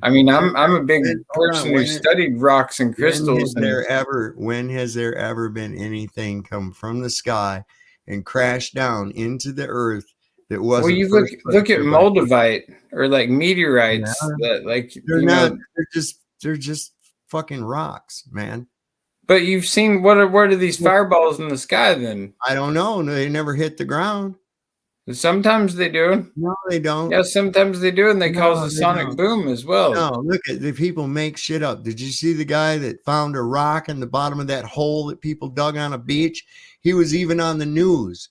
I mean, I'm a big person who when- studied rocks and crystals. When has there ever been anything come from the sky and crash down into the earth that wasn't? Well, you look at moldavite or like meteorites that like they're you not. know. They're just fucking rocks, man. But you've seen what are these fireballs in the sky then? I don't know. They never hit the ground. Sometimes they do. No, they don't. Yeah, sometimes they do, and they cause a they sonic don't. boom as well. No, look at the people make shit up. Did you see the guy that found a rock in the bottom of that hole that people dug on a beach? He was even on the news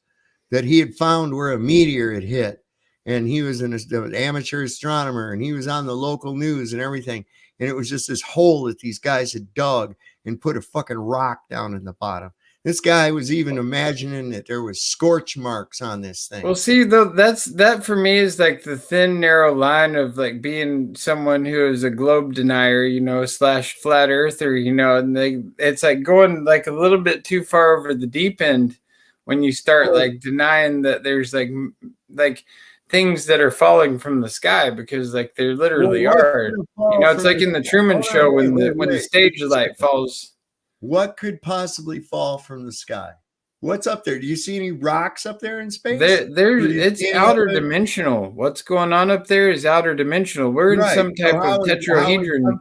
that he had found where a meteor had hit, and he was an amateur astronomer, and he was on the local news and everything. And it was just this hole that these guys had dug and put a fucking rock down in the bottom. This guy was even imagining that there was scorch marks on this thing. Well, see, though, that for me is like the thin, narrow line of like being someone who is a globe denier, you know, / flat earther, you know, and it's like going like a little bit too far over the deep end when you start like denying that there's like things that are falling from the sky, because like there literally are. You know, it's like in the Truman Show when the stage light falls. What could possibly fall from the sky? What's up there? Do you see any rocks up there in space? It's outer dimensional. What's going on up there is outer dimensional. We're in some type of tetrahedron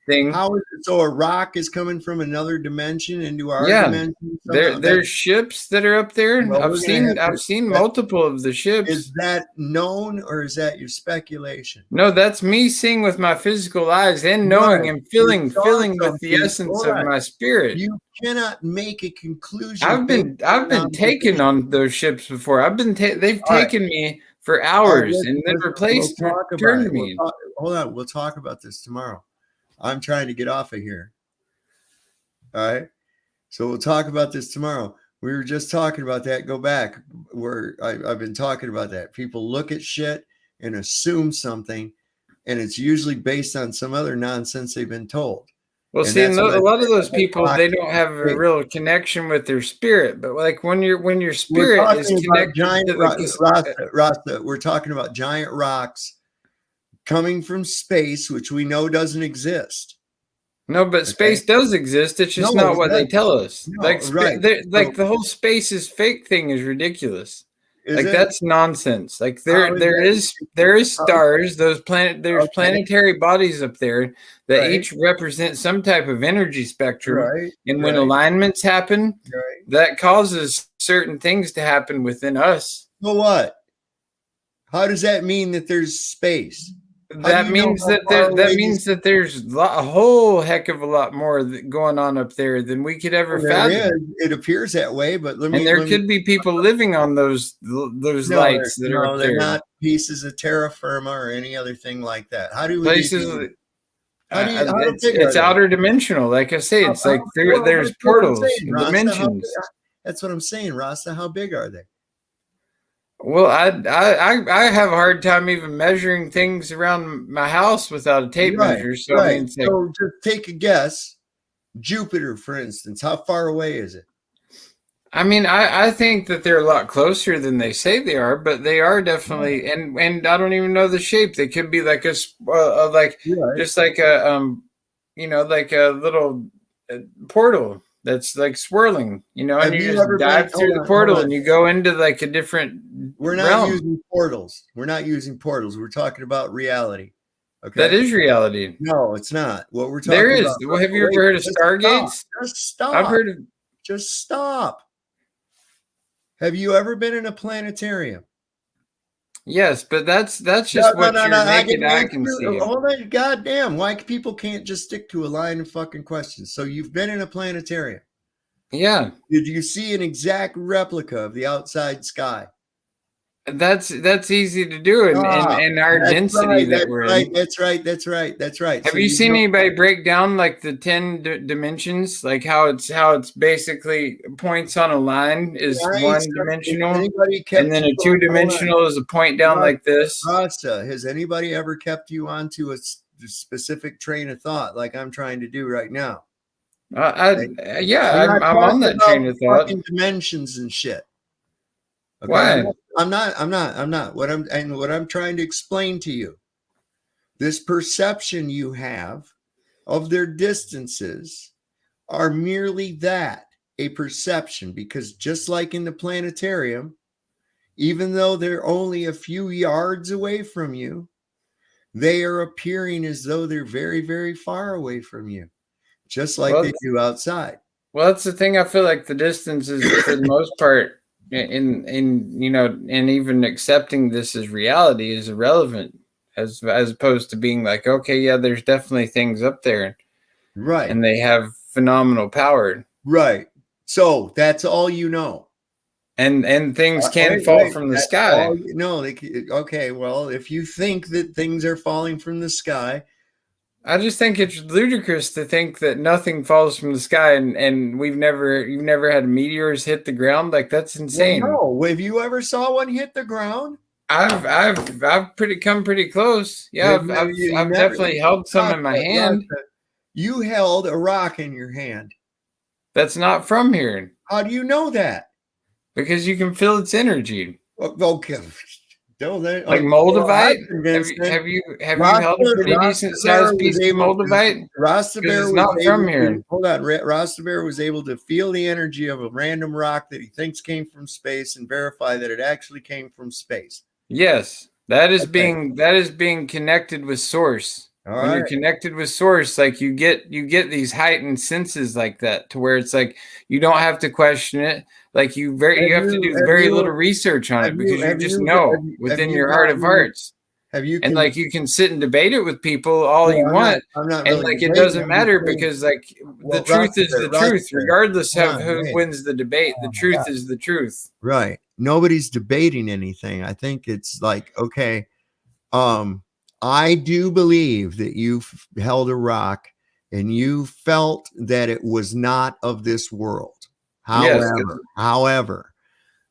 thing. How is it? So a rock is coming from another dimension into our dimension? There's ships that are up there. Well, I've seen multiple of the ships. Is that known, or is that your speculation? No, that's me seeing with my physical eyes and knowing and feeling with the essence of my spirit. You cannot make a conclusion. I've been taken on those ships before. They've taken me for hours and then turned me. Hold on, we'll talk about this tomorrow. I'm trying to get off of here. All right. So we'll talk about this tomorrow. We were just talking about that. Go back where I've been talking about that. People look at shit and assume something, and it's usually based on some other nonsense they've been told. Well, see, a lot of those people, they don't have a real connection with their spirit. But like when your spirit is connected to the Rasta, we're talking about giant rocks coming from space, which we know doesn't exist. No, but space does exist. It's just not what they tell us. The whole space is fake thing is ridiculous. That's nonsense. Like there is stars. There's planetary bodies up there that each represent some type of energy spectrum. And when alignments happen, that causes certain things to happen within us. So what? How does that mean that there's space? That means that there's a whole heck of a lot more going on up there than we could ever fathom. It appears that way, but there could be people living on those lights that are up there. They're not pieces of terra firma or any other thing like that. How do we? Places. It's outer dimensional. Like I say, it's like there's portals, dimensions. That's what I'm saying, Rasta. How big are they? Well, I have a hard time even measuring things around my house without a tape measure. So I mean, so just take a guess. Jupiter, for instance, how far away is it? I mean, I think that they're a lot closer than they say they are, but they are definitely. And I don't even know the shape. They could be like just like a like a little portal that's like swirling, and you just dive through the portal and you go into like a different. We're not using portals. We're not using portals. We're talking about reality. Okay, that is reality. No, it's not. What we're talking there is. about. Well, have you ever heard of Stargates? Just stop. I've heard of. Just stop. Have you ever been in a planetarium? Yes, but that's just what your naked eye can see. Hold on, goddamn! Why people can't just stick to a line of fucking questions? So you've been in a planetarium. Yeah. Did you see an exact replica of the outside sky? That's easy to do in our density that we're in. That's right. Have you seen anybody break down like the 10 dimensions, like how it's basically points on a line is one dimensional, and then a 2-dimensional is a point down like this? Rasta, has anybody ever kept you onto a specific train of thought like I'm trying to do right now? I'm on that train of thought. Dimensions and shit. Okay? Why? I'm not. What I'm trying to explain to you this perception you have of their distances are merely that, a perception, because just like in the planetarium, even though they're only a few yards away from you, they are appearing as though they're very, very far away from you, just like they do outside. Well, that's the thing. I feel like the distance is, for the most part, in and even accepting this as reality is irrelevant, as opposed to being like, okay, yeah, there's definitely things up there, right? And they have phenomenal power, right? So that's all you know. And things can fall from the sky. No, okay. Well, if you think that things are falling from the sky, I just think it's ludicrous to think that nothing falls from the sky, and you've never had meteors hit the ground. Like, that's insane. Well, no. Have you ever saw one hit the ground? I've come pretty close. Yeah, I've definitely held some in my hand. You held a rock in your hand. That's not from here. How do you know that? Because you can feel its energy. Okay. Like moldavite? Have you held a pretty decent sized piece of moldavite? Rastabear was not from here. Hold on. Rastabear was able to feel the energy of a random rock that he thinks came from space and verify that it actually came from space. Yes, that is being connected with source. When you're connected with source, like you get these heightened senses like that, to where it's like you don't have to question it. Like you have to do very little research on it, because you just know within your heart of hearts. And like you can sit and debate it with people all you want, and like it doesn't matter, because like the truth is the truth, regardless of who wins the debate. The truth is the truth. Right. Nobody's debating anything. I think it's like, okay, I do believe that you held a rock and you felt that it was not of this world. However,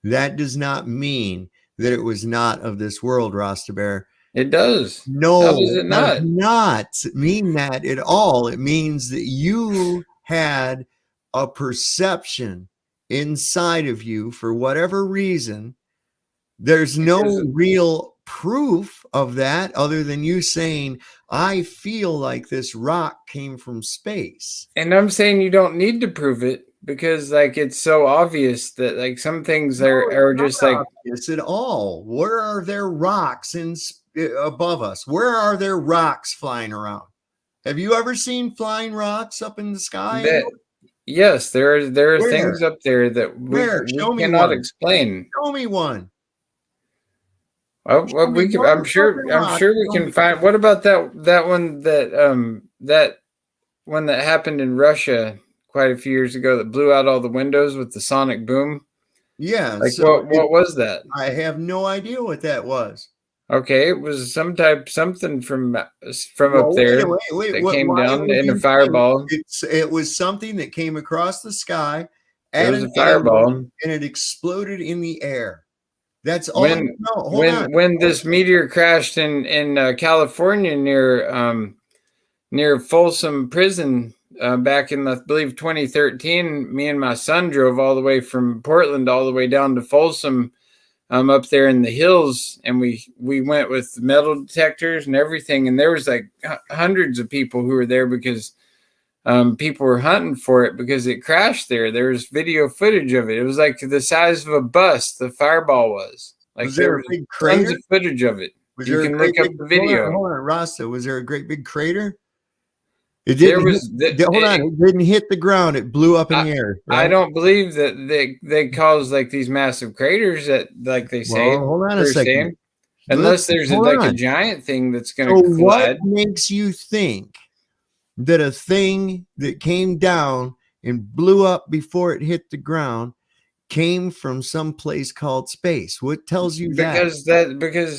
that does not mean that it was not of this world, Rastabear. It does. No, how does it not? Does not mean that at all. It means that you had a perception inside of you for whatever reason. There's no real proof of that other than you saying, I feel like this rock came from space. And I'm saying you don't need to prove it, because like it's so obvious that like some things are just like obvious at all. Where are there rocks above us? Where are there rocks flying around? Have you ever seen flying rocks up in the sky? Yes, there are things up there that we cannot explain. Show me one. Well, I'm sure we can find. What about that one that one that happened in Russia quite a few years ago that blew out all the windows with the sonic boom? Yeah. Like so what was that? I have no idea what that was. Okay, it was something from up there that came down in a fireball. It was something that came across the sky. It was a fireball, and it exploded in the air. That's all. When this meteor crashed in California near Folsom Prison back in, I believe, 2013, me and my son drove all the way from Portland all the way down to Folsom, up there in the hills, and we went with metal detectors and everything, and there was like hundreds of people who were there because people were hunting for it because it crashed there. There was video footage of it. It was like the size of a bus. The fireball was like there was tons of footage of it. You can look up the video. Hold on, Rasta. Was there a great big crater? It didn't hit the ground. It blew up in the air. Right? I don't believe that they cause like these massive craters that like they say. Well, hold on a second. Unless there's a giant thing that's going to collide. What makes you think that a thing that came down and blew up before it hit the ground came from some place called space? What tells you because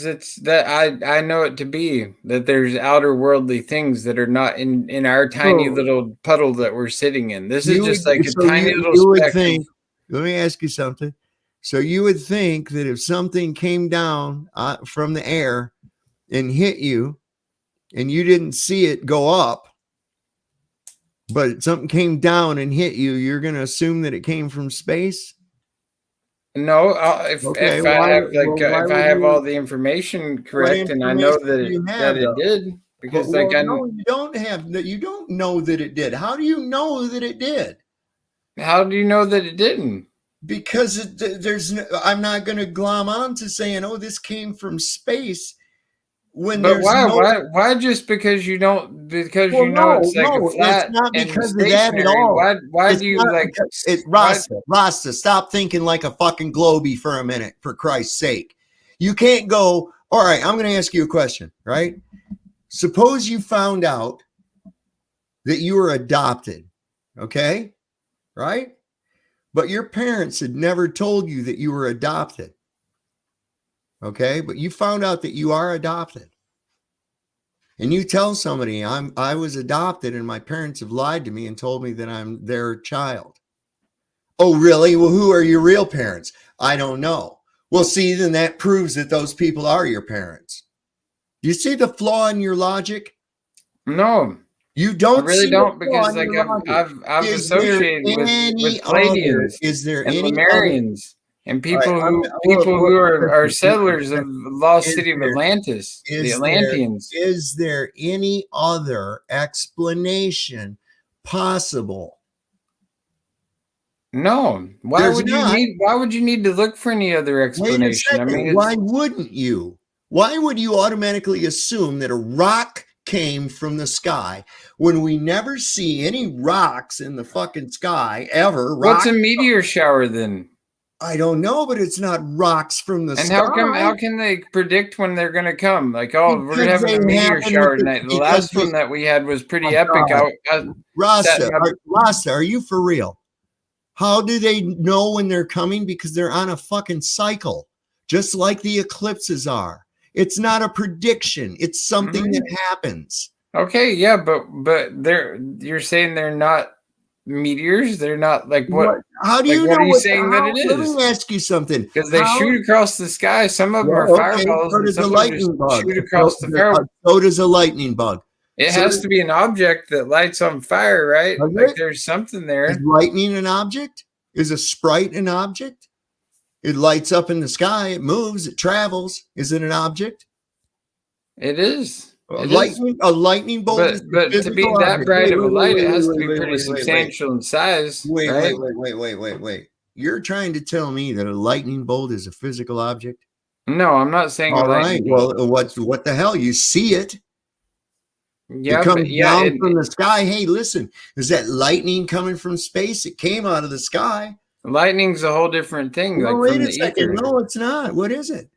it's that I know it to be that there's outer worldly things that are not in our tiny little puddle that we're sitting in. This is just like a tiny little speck. Let me ask you something. So you would think that if something came down from the air and hit you and you didn't see it go up, but something came down and hit you, you're going to assume that it came from space? No, if I have all the information correct, and I know that it did. because Well, like no, you don't have. You don't know that it did. How do you know that it did? how do you know that it didn't? Because there's. I'm not going to glom on to saying, "Oh, this came from space." When But there's why? no, Why just because you don't? Because well, you know it's like a no, flat it's not and because of that at stationary. all. Why It's do you not like? because it, Why, Rasta, stop thinking like a fucking globy for a minute, for Christ's sake. You can't go. All right, I'm going to ask you a question. Right? Suppose you found out that you were adopted. Okay, right? But your parents had never told you that you were adopted. Okay, but you found out that you are adopted. And you tell somebody I was adopted and my parents have lied to me and told me that I'm their child. Oh, really? Well, who are your real parents? I don't know. Well, see, then that proves that those people are your parents. Do you see the flaw in your logic? No. You don't I really see don't the flaw because in like your logic. I've Is there associated any with other? Pleiadians Is there and any other? Lemurians and All right, people who are listen, settlers of the lost city of Atlantis, the is Atlanteans. Is there any other explanation possible? No. Why There's would you not. need? Why would you need to look for any other Wait a explanation? second. I mean, Why wouldn't you? Why would you automatically assume that a rock came from the sky when we never see any rocks in the fucking sky ever? What's a meteor shower then? I don't know, but it's not rocks from the And sky. how can they predict when they're going to come? Like, oh, we're Because having a they meteor happen shower with tonight. The because last they- one that we had was pretty Oh, epic. God. I sat Rasta, in my- Rasta, are you for real? How do they know when they're coming? Because they're on a fucking cycle, just like the eclipses are. It's not a prediction. It's something that happens. Okay, yeah, but you're saying they're not meteors? They're not like what? How do like, you what know are you what? saying that it Let is? me ask you something. Because they How- shoot across the sky. Some of them are Well, okay, fireballs, so and does a some of them just lightning bug. shoot across the fire. So does a lightning bug. It So has to be an object that lights on fire, right? Does Like it? there's something there. Is lightning an object? Is a sprite an object? It lights up in the sky. It moves. It travels. Is it an object? It is. A It lightning, a lightning bolt is a but to be physical that object. bright Wait, of a wait, light, wait, it has wait, to be wait, pretty wait, substantial in size, Wait, right? wait. You're trying to tell me that a lightning bolt is a physical object? No, I'm not saying. All a right. lightning Well, bolt. what the hell? You see it. Yeah, It comes but yeah, down from the sky. Hey, listen, is that lightning coming from space? It came out of the sky. lightning's a whole different thing. No, Like wait from a the second. ether. No, it's not. What is it?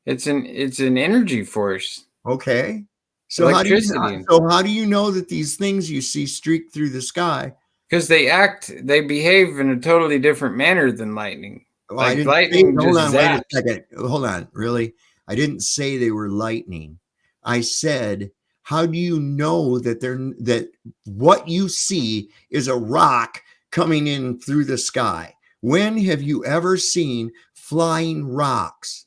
It's an energy force. Okay. So Electricity. how do you know that these things you see streak through the sky? Because they behave in a totally different manner than lightning. Well, I Like didn't lightning say, hold just on, wait a zaps. second. Hold on, really? I didn't say they were lightning. I said, how do you know that what you see is a rock coming in through the sky? When have you ever seen flying rocks?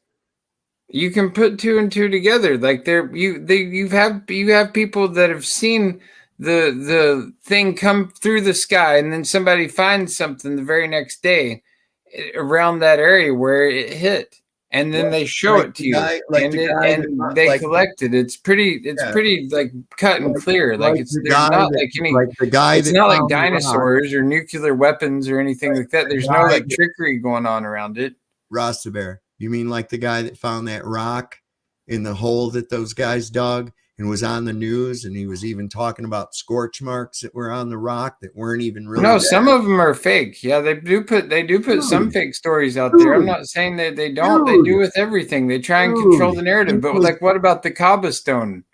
You can put two and two together. Like you have people that have seen the thing come through the sky, and then somebody finds something the very next day around that area where it hit, and then they show like it to the you, guy- like and the guy and that- they like- collect it. It's pretty like cut and clear. Like it's the there's guy not that- like any. like the guy It's that not like found the rock. dinosaurs or nuclear weapons or anything like that. There's no guy like that- trickery going on around it. Rasta Bear, you mean like the guy that found that rock in the hole that those guys dug and was on the news, and he was even talking about scorch marks that were on the rock that weren't even really No, there? some of them are fake. Yeah, they do put some fake stories out there. I'm not saying that they don't. They do with everything. They try and control the narrative. But like, what about the Kaaba stone?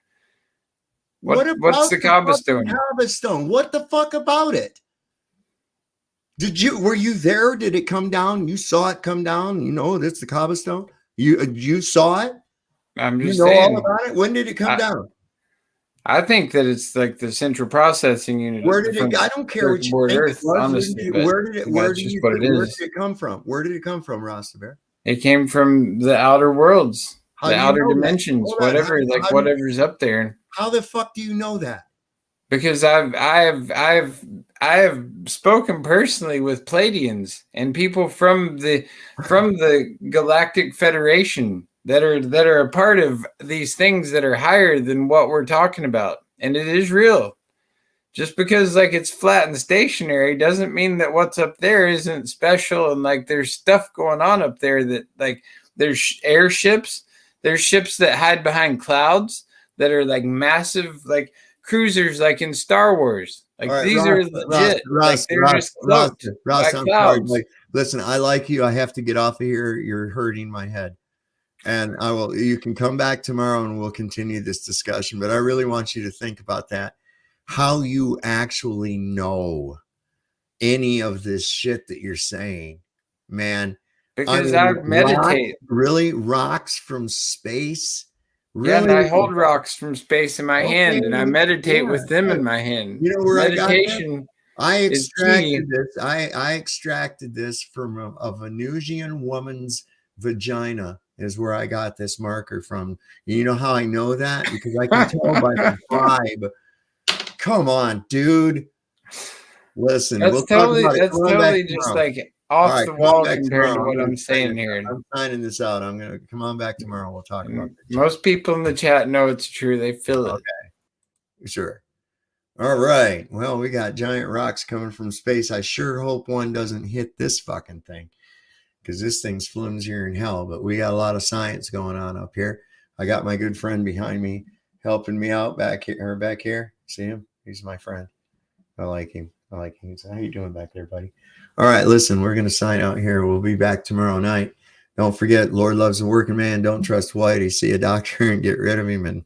What's the Kaaba stone? Kaaba stone? What the fuck about it? Were you there? Did it come down? You saw it come down? You know, that's the Kaaba stone. You saw it? I'm You just know saying. all about it? When did it come down? I think that it's like the central processing unit. Where did from it? I don't care what you circumboard think Earth, it was. honestly, but Where did it? Where that's did just you? what it Where is. did it come from? Where did it come from, Rasta Bear? It came from the outer worlds, How the do you outer know that? dimensions, Hold on, whatever, how do you- whatever's up there. How the fuck do you know that? Because I have spoken personally with Pleiadians and people from the Galactic Federation that are a part of these things that are higher than what we're talking about. And it is real. Just because like it's flat and stationary doesn't mean that what's up there isn't special. And like there's stuff going on up there that like there's airships, there's ships that hide behind clouds that are like massive, like cruisers, like in Star Wars. Like All right, these Ross, are legit. Ross, like they're Ross, just Ross, cloaked Ross, by I'm sorry. clouds. Like, listen, I like you. I have to get off of here. You're hurting my head. And I will, you can come back tomorrow and we'll continue this discussion. But I really want you to think about that. How you actually know any of this shit that you're saying, man. Because I meditate. Really? Rocks from space? Really? Yeah, and I hold rocks from space in my hand, and I Okay, meditate yeah, with them yeah. in my hand. You know where Meditation I is key. extracted this. I extracted this from a Venusian woman's vagina is where I got this marker from. You know how I know that? Because I can tell by the vibe. Come on, dude. Listen, That's we'll totally, talk about it. that's Come on back totally just tomorrow. like off All right, the come on wall back compared to tomorrow. what gonna I'm saying sign here. I'm signing this out. I'm gonna come on back tomorrow. We'll talk about it. Most people in the chat know it's true. They feel it. Okay, sure. All right. Well, we got giant rocks coming from space. I sure hope one doesn't hit this fucking thing, because this thing's flimsier in hell. But we got a lot of science going on up here. I got my good friend behind me helping me out back here. See him? He's my friend. I like him. How you doing back there, buddy? All right, listen, we're going to sign out here. We'll be back tomorrow night. Don't forget, Lord loves a working man. Don't trust Whitey. See a doctor and get rid of him. And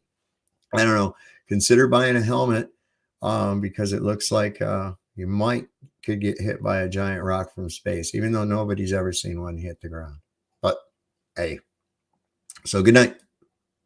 I don't know, consider buying a helmet because it looks like you could get hit by a giant rock from space, even though nobody's ever seen one hit the ground. But hey, so good night.